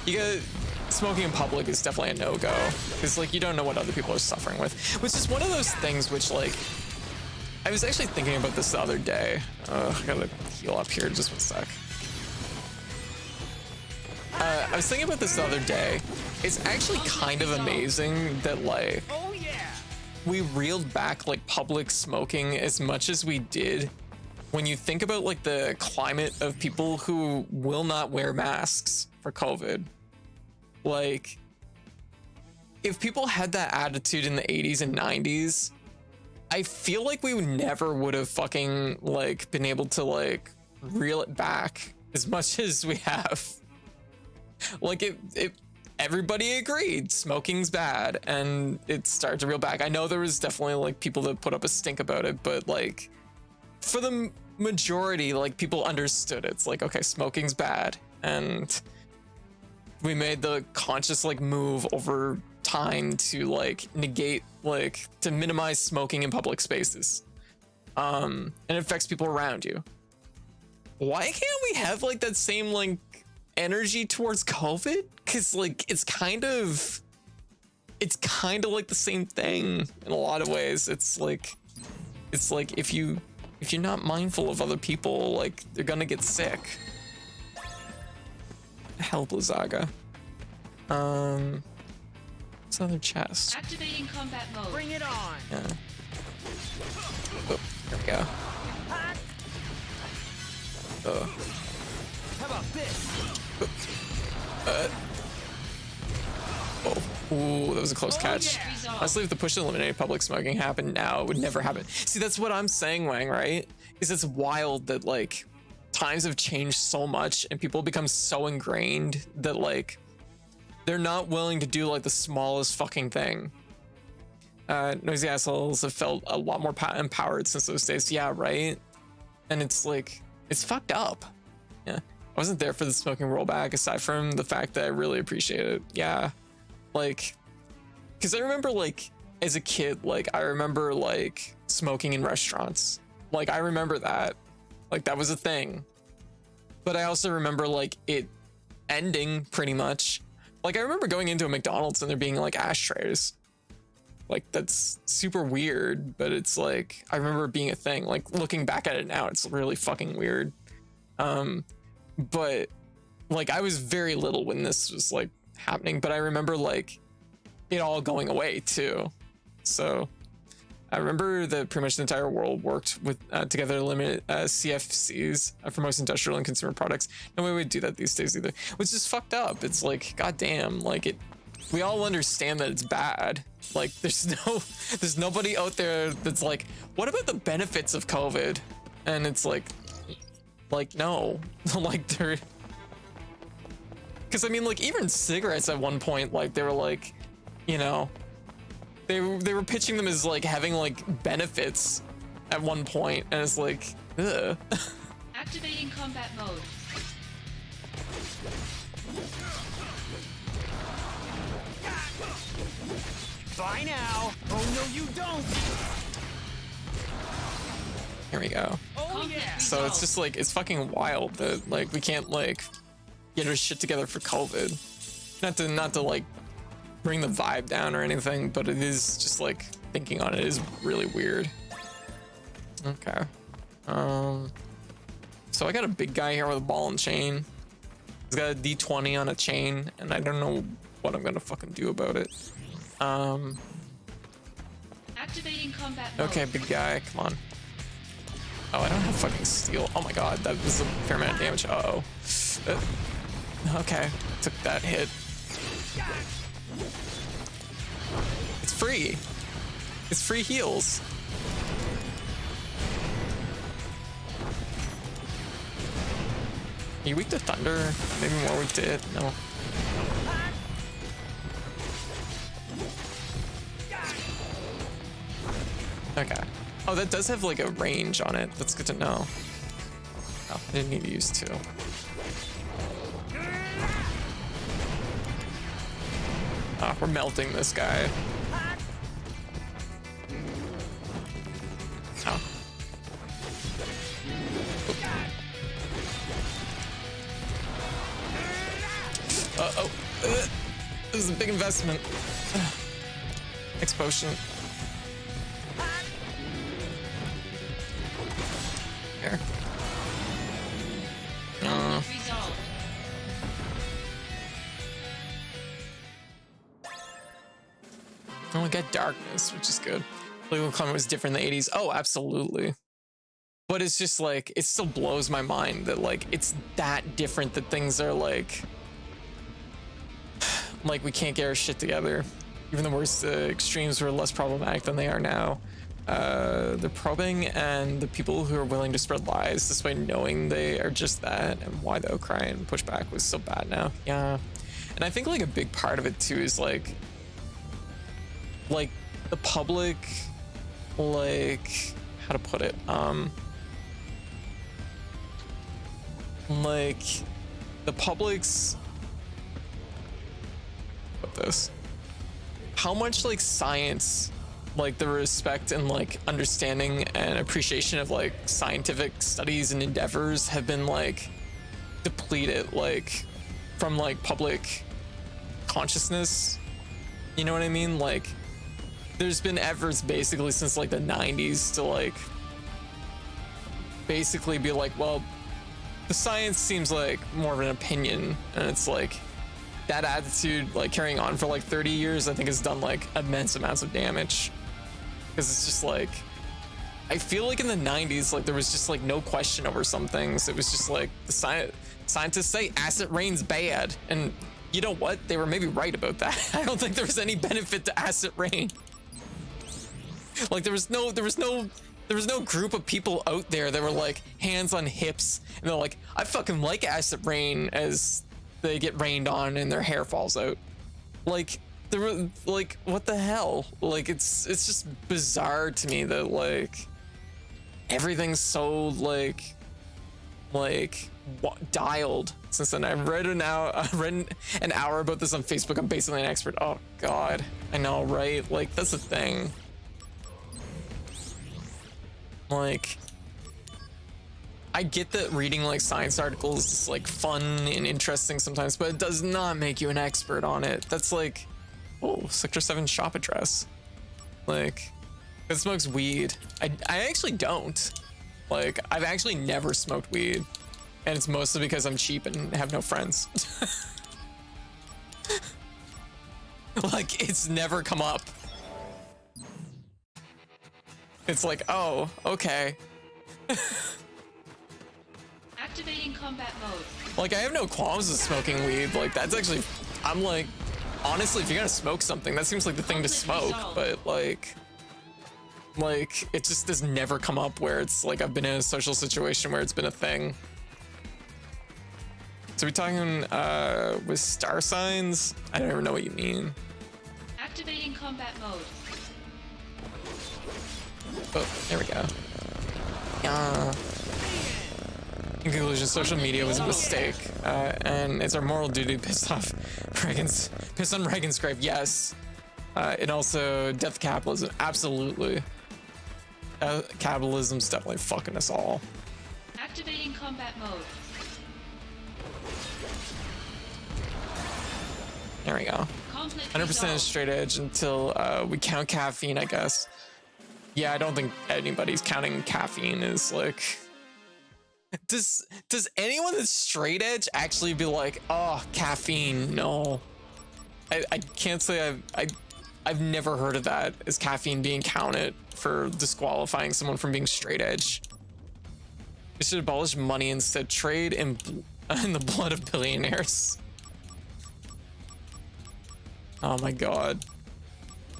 you get smoking in public is definitely a no-go because like you don't know what other people are suffering with, which is one of those things which like I was actually thinking about this the other day. I gotta heal up here just 1 sec. I was thinking about this the other day. It's actually kind of amazing that like we reeled back like public smoking as much as we did when you think about like the climate of people who will not wear masks for COVID. Like if people had that attitude in the 80s and 90s, I feel like we never would have fucking like been able to like reel it back as much as we have. Like everybody agreed smoking's bad and it started to reel back. I know there was definitely like people that put up a stink about it, but like for the majority, like people understood it. It's like, okay, smoking's bad. And we made the conscious like move over time to like negate, like to minimize smoking in public spaces. And it affects people around you. Why can't we have like that same like energy towards COVID? Because like it's kind of like the same thing in a lot of ways. It's like if you're not mindful of other people, like they're gonna get sick. Hell, Blizzaga. What's another chest? Activating combat mode. Bring it on. Yeah. Oh, there we go. How about this? Ooh, that was a close catch. Yeah. Honestly, if the push to eliminate public smoking happened now, it would never happen. See, that's what I'm saying, Wang, right? Is it's wild that like times have changed so much and people become so ingrained that like they're not willing to do like the smallest fucking thing. Noisy assholes have felt a lot more empowered since those days. Yeah, right? And it's like, it's fucked up. Yeah. I wasn't there for the smoking rollback aside from the fact that I really appreciate it. Yeah. Like, because I remember like as a kid, like I remember like smoking in restaurants. Like I remember that. Like that was a thing. But I also remember like it ending pretty much. Like I remember going into a McDonald's and there being like ashtrays. Like that's super weird, but it's like I remember it being a thing. Like looking back at it now, it's really fucking weird. But like I was very little when this was like happening, but I remember like it all going away too. So I remember that pretty much the entire world worked with together to limit CFCs for most industrial and consumer products. No way we'd do that these days either, which is fucked up. It's like, goddamn, like it. We all understand that it's bad. Like there's nobody out there that's like, what about the benefits of COVID? And it's like no, like they're. Because I mean, like even cigarettes at one point, like they were like, you know. They were pitching them as like having like benefits at one point, and it's like, ugh. Activating combat mode. Bye now. Oh no, you don't. Here we go. Oh yeah. So it's just like, it's fucking wild that like we can't like get our shit together for COVID. Not to like bring the vibe down or anything, but it is just like thinking on it is really weird. Okay. So I got a big guy here with a ball and chain. He's got a D20 on a chain, and I don't know what I'm gonna fucking do about it. Activating combat mode. Okay, big guy, come on. Oh, I don't have fucking steel. Oh my god, that was a fair amount of damage. Uh-oh. Okay, took that hit. It's free. It's free heals. Are you weak to thunder? Maybe more weak to it? No. Okay. Oh, that does have like a range on it. That's good to know. Oh, I didn't need to use two. Oh, we're melting this guy. Oh. Uh-oh. This is a big investment. Explosion. Here. Resolved. Oh, we got darkness, which is good. Legal comment was different in the 80s. Oh, absolutely. But it's just like, it still blows my mind that like it's that different, that things are like we can't get our shit together. Even the worst extremes were less problematic than they are now. The probing and the people who are willing to spread lies despite knowing they are just that, and why the outcry and pushback was so bad now. Yeah. And I think like a big part of it too is like the public, like, how to put it, like the public's, what this, how much like science, like the respect and like understanding and appreciation of like scientific studies and endeavors have been like depleted, like from like public consciousness, you know what I mean? Like there's been efforts basically since like the 90s to like basically be like, well, the science seems like more of an opinion, and it's like that attitude like carrying on for like 30 years I think has done like immense amounts of damage, because it's just like I feel like in the 90s like there was just like no question over some things. It was just like the scientists say acid rain's bad, and you know what, they were maybe right about that. I don't think there was any benefit to acid rain. Like there was no group of people out there that were like hands on hips and they're like, I fucking like acid rain, as they get rained on and their hair falls out. Like there were like, what the hell? Like it's just bizarre to me that like everything's so like dialed since then. I read an hour about this on Facebook. I'm basically an expert. Oh god, I know, right? Like that's the thing. Like I get that reading like science articles is like fun and interesting sometimes, but it does not make you an expert on it. That's like, oh, Sector 7 shop address. Like, it smokes weed. I actually don't. Like, I've actually never smoked weed, and it's mostly because I'm cheap and have no friends. Like, it's never come up. It's like, oh, okay. Activating combat mode. Like, I have no qualms with smoking weed. Like, that's actually, I'm like, honestly, if you're gonna smoke something, that seems like the thing to smoke. But like, it just does never come up where it's like I've been in a social situation where it's been a thing. So we're talking with star signs? I don't even know what you mean. Activating combat mode. Oh, there we go. In conclusion, social media was a mistake, and it's our moral duty to piss on Reagan's grave. Yes, and also death capitalism. Absolutely, capitalism's definitely fucking us all. Activating combat mode. There we go. 100% straight edge until we count caffeine, I guess. Yeah, I don't think anybody's counting caffeine as like. Does anyone that's straight edge actually be like, oh, caffeine? No, I can't say I've never heard of that as caffeine being counted for disqualifying someone from being straight edge. We should abolish money instead. Trade in the blood of billionaires. Oh my god.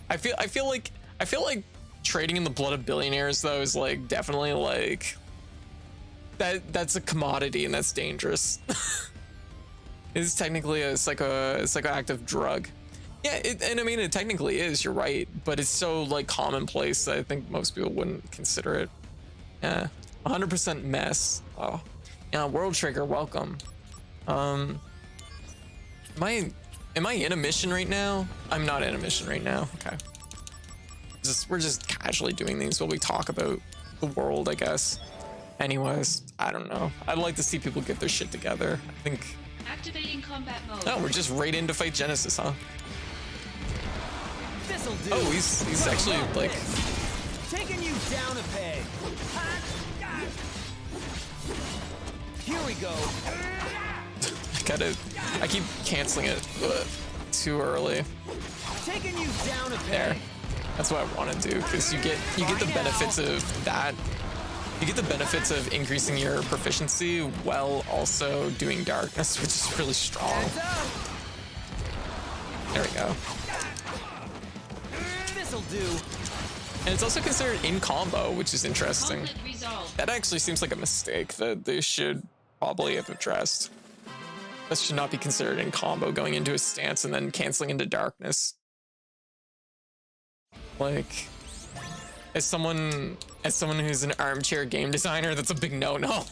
I feel like trading in the blood of billionaires though is like definitely like that's a commodity and that's dangerous. It's technically a psychoactive drug. Yeah, and I mean it technically is, you're right, but it's so like commonplace that I think most people wouldn't consider it. Yeah. 100% mess. Oh. Yeah, World Trigger, welcome. Am I in a mission right now? I'm not in a mission right now. Okay. We're just casually doing these while we talk about the world, I guess. Anyways, I don't know. I'd like to see people get their shit together. I think. Activating combat mode. Oh, we're just right in to fight Genesis, huh? This'll do. Oh, he's actually like taking you down a peg. Here we go. I keep canceling it too early. Taking you down a peg. There. That's what I want to do, because you get the benefits of that. You get the benefits of increasing your proficiency while also doing darkness, which is really strong. There we go. This'll do. And it's also considered in combo, which is interesting. That actually seems like a mistake that they should probably have addressed. This should not be considered in combo, going into a stance and then canceling into darkness. Like, as someone who's an armchair game designer, that's a big no-no.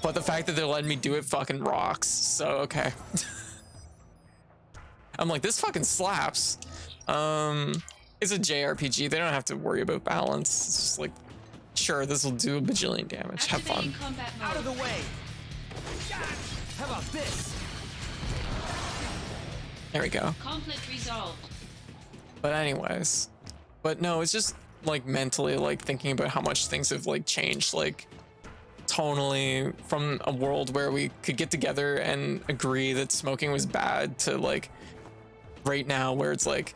But the fact that they're letting me do it fucking rocks, so okay. I'm like, this fucking slaps. It's a JRPG, they don't have to worry about balance. It's just like, sure, this will do a bajillion damage. Have fun. Out of the way. How about this? There we go. Conflict resolved. But anyways, but no, it's just like mentally like thinking about how much things have like changed, like tonally, from a world where we could get together and agree that smoking was bad to like right now where it's like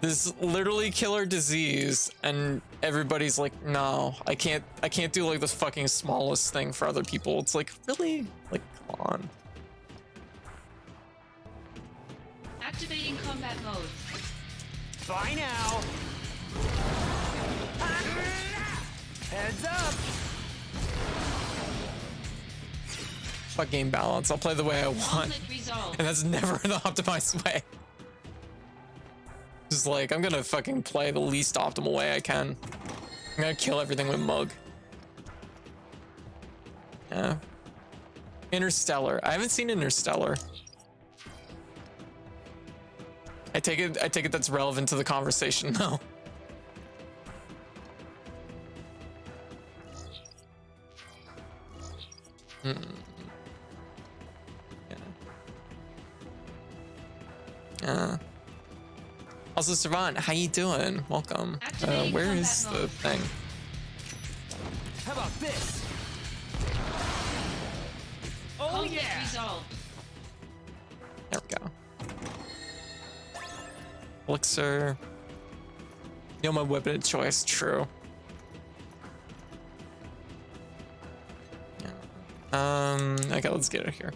this literally killer disease and everybody's like, no, I can't do like the fucking smallest thing for other people. It's like, really? Like, come on. Activating combat mode. Bye now. Heads up. Fuck game balance. I'll play the way I want. And that's never the optimized way. Just like, I'm gonna fucking play the least optimal way I can. I'm gonna kill everything with Mug. Yeah. Interstellar. I haven't seen Interstellar. I take it that's relevant to the conversation though. Yeah. Also, Savant, how you doing? Welcome. Where is the thing? How about this? Oh yeah. Resolved. There we go. Elixir. You know, my weapon of choice, true. Yeah. Okay, let's get out of here.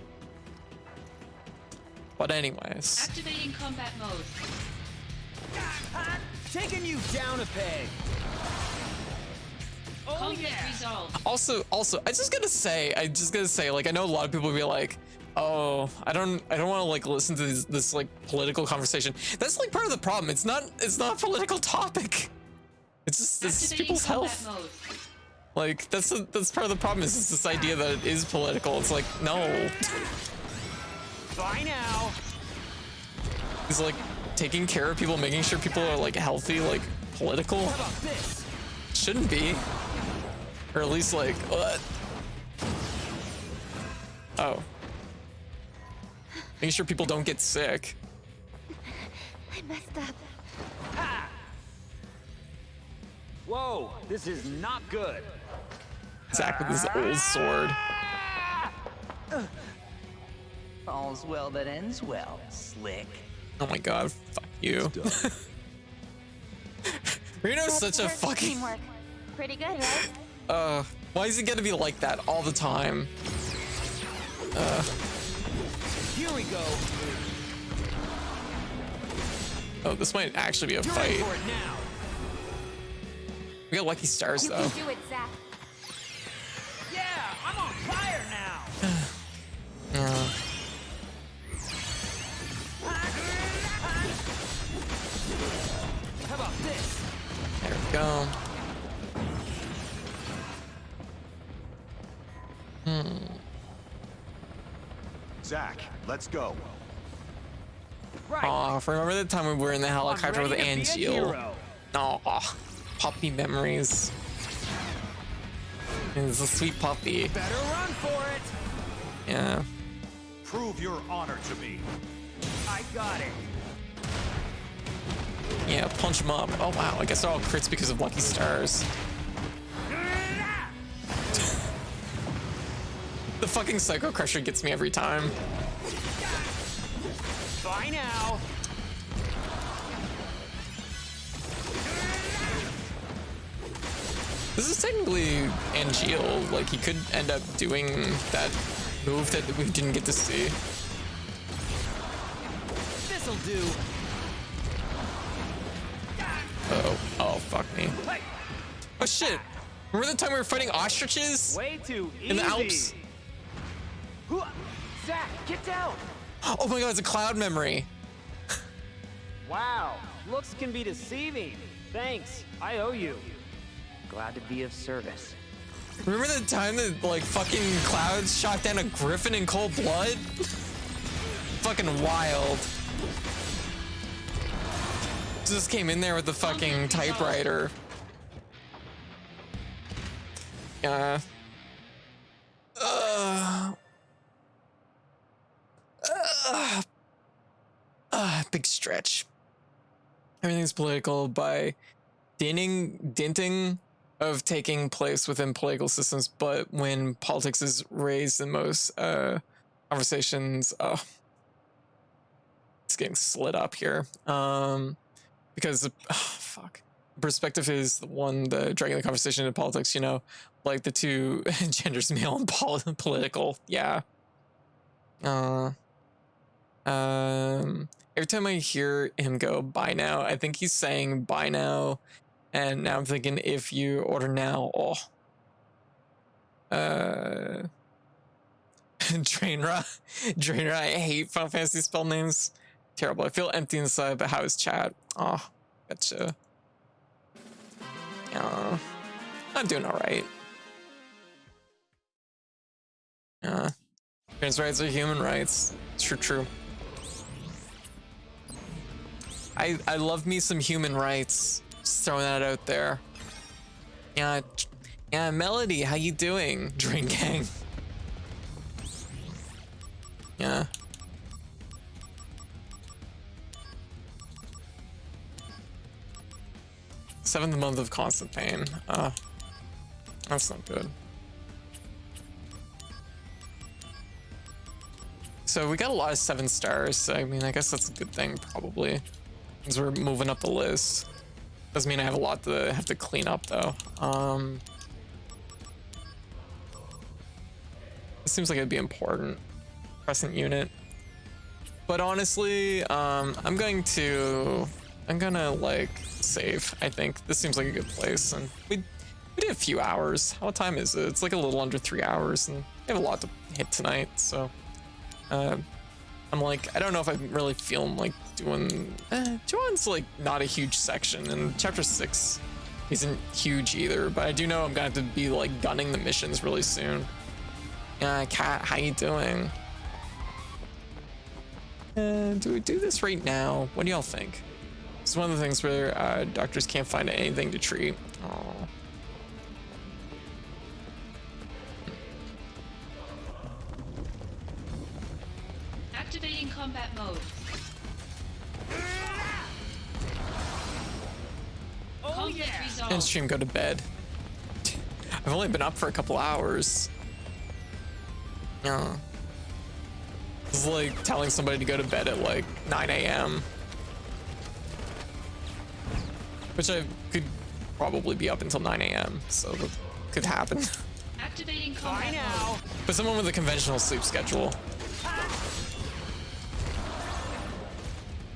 But anyways. Activating combat mode. Taking you down a peg. Oh, Conflict resolved. Also, I just gotta say, like, I know a lot of people will be like, oh, I don't want to like listen to this like political conversation. That's like part of the problem. It's not a political topic. It's just people's health. Mode. Like that's part of the problem. Is this idea that it is political? It's like no. Bye now. It's like taking care of people, making sure people are like healthy, like political. How about this? Shouldn't be, or at least like what? Oh. Making sure people don't get sick. I messed up. Ha! Whoa, this is not good. Zach with his old sword. All's well that ends well, Slick. Oh my god, fuck you. Reno's such a fucking... Teamwork. Pretty good, right? Why is he gonna be like that all the time? Here we go. Oh, this might actually be a You're fight. in for it now. We got lucky stars You though. can do it, Zach. Yeah, I'm on fire now. How about this? There we go. Zach, let's go. Right. Oh, remember the time we were in the helicopter with ready to be a Angeal? hero. Oh, puppy memories. It's a sweet puppy. Better run for it. Yeah. Prove your honor to me. I got it. Yeah, punch him up. Oh wow, I guess they're all crits because of lucky stars. The fucking Psycho Crusher gets me every time. Bye now. This is technically Angeal. Like, he could end up doing that move that we didn't get to see. This'll do. Oh, fuck me. Hey. Oh shit! Remember the time we were fighting ostriches? Way too easy. In the Alps? Zach, get down. Oh my god, it's a cloud memory. Wow, looks can be deceiving. Thanks, I owe you. Glad to be of service. Remember the time that like fucking clouds shot down a griffin in cold blood? Fucking wild. Just came in there with the fucking typewriter. Yeah. Big stretch. Everything's political by dinting of taking place within political systems, but when politics is raised in most conversations, it's getting slid up here. Because fuck, perspective is the one that dragging the conversation into politics. You know, like the two genders, male and political. Yeah. Every time I hear him go "bye now," I think he's saying "bye now," and now I'm thinking if you order now. Oh. Draenra. I hate Final Fantasy spell names. Terrible. I feel empty inside, but how is chat? Oh, gotcha. I'm doing all right. Trans rights are human rights. True. I love me some human rights. Just throwing that out there. Yeah, Melody, how you doing? Drain Gang. Yeah. Seventh month of constant pain. That's not good. So we got a lot of 7 stars. So I mean, I guess that's a good thing, probably, because we're moving up the list. Doesn't mean I have a lot to have to clean up though. It seems like it'd be important. Crescent unit. But honestly, I'm gonna like save. I think this seems like a good place, and we did a few hours. What time is it? It's like a little under 3 hours, and we have a lot to hit tonight. So, I'm like, I don't know if I'm really feeling like doing. Joan's like not a huge section, and chapter 6 isn't huge either. But I do know I'm gonna have to be like gunning the missions really soon. Kat, how you doing? Do we do this right now? What do y'all think? It's one of the things where doctors can't find anything to treat. Oh. Activating combat mode. Oh yeah. And stream, go to bed. I've only been up for a couple hours. Yeah. It's like telling somebody to go to bed at like 9 a.m. Which I could probably be up until 9 a.m. So that could happen. Activating combat mode. But someone with a conventional sleep schedule.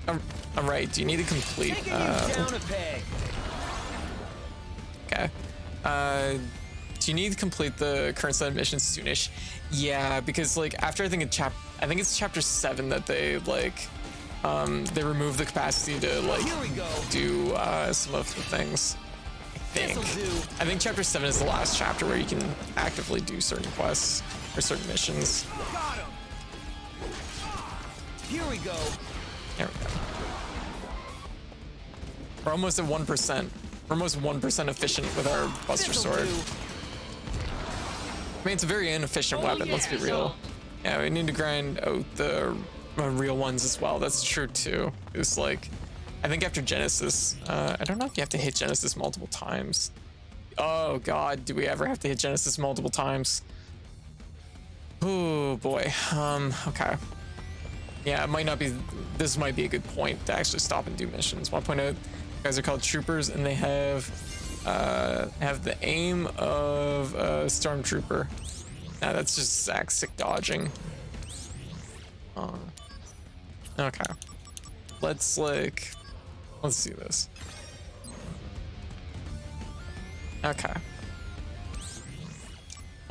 All right, do you need to complete? Okay. Do you need to complete the current set of missions soonish? Yeah, because like after I think it's chapter 7 that they like they remove the capacity to like do some of the things. I think chapter 7 is the last chapter where you can actively do certain quests or certain missions. Got him. Here we go. There we go. We're almost at 1%. We're almost 1% efficient with our Buster Sword. I mean, it's a very inefficient weapon, let's be real. Yeah, we need to grind out the real ones as well. That's true too. It's like, I think after Genesis, I don't know if you have to hit Genesis multiple times. Oh God, do we ever have to hit Genesis multiple times? Oh boy, okay. Yeah, it might not be, this might be a good point to actually stop and do missions. 1.0, guys are called troopers and they have the aim of a stormtrooper. Nah, that's just Zach sick dodging. Okay. Let's see this. Okay.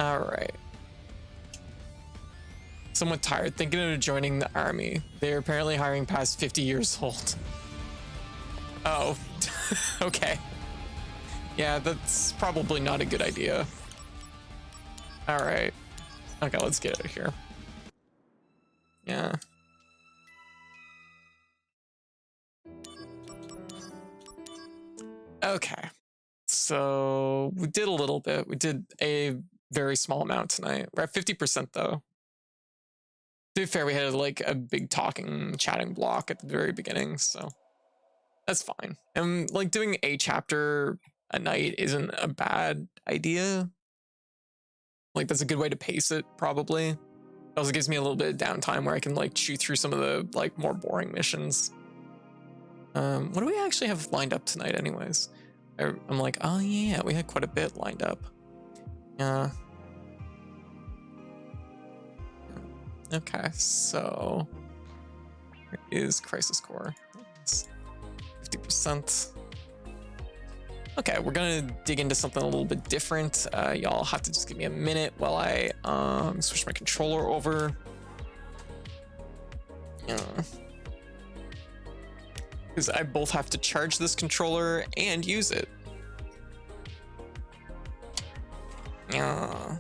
All right. Somewhat tired, thinking of joining the army. They're apparently hiring past 50 years old. Oh, okay. Yeah, that's probably not a good idea. All right. Okay, let's get out of here. Yeah. Okay. So we did a little bit. We did a very small amount tonight. We're at 50% though. To be fair, we had like a big chatting block at the very beginning, so that's fine. And like doing a chapter a night isn't a bad idea. Like that's a good way to pace it, probably. It also gives me a little bit of downtime where I can like chew through some of the like more boring missions. What do we actually have lined up tonight anyways? I'm like, oh yeah, we had quite a bit lined up. Yeah. Okay, so here is Crisis Core. It's 50%. Okay, we're gonna dig into something a little bit different. Y'all have to just give me a minute while I switch my controller over. Yeah. Because I both have to charge this controller and use it. Yeah.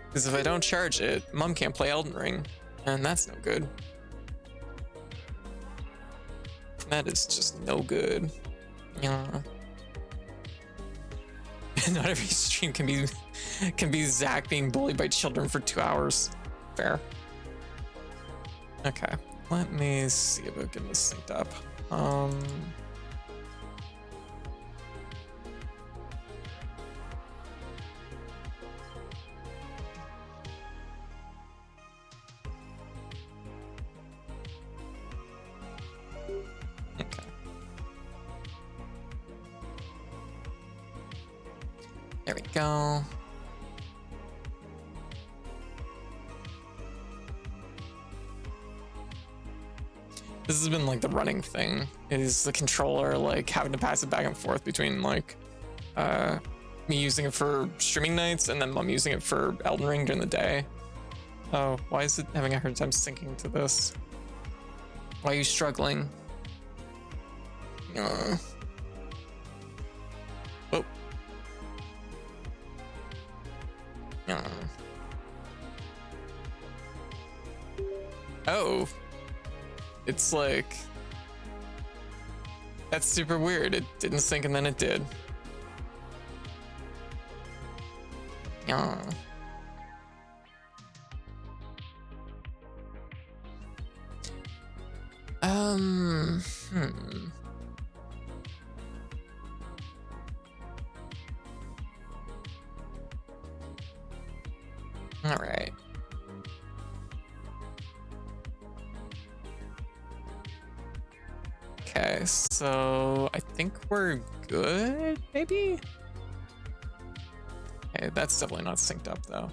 Because if I don't charge it, Mom can't play Elden Ring, and that's no good. That is just no good. Yeah. Not every stream can be Zach being bullied by children for 2 hours. Fair. Okay, let me see about getting this synced up. we go. This has been like the running thing, is the controller like having to pass it back and forth between like me using it for streaming nights and then I'm using it for Elden Ring during the day. Oh, why is it having a hard time syncing to this? Why are you struggling? Oh. Oh. It's like... That's super weird. It didn't sync and then it did. Yeah. All right. Okay, so I think we're good, maybe? Okay, that's definitely not synced up though.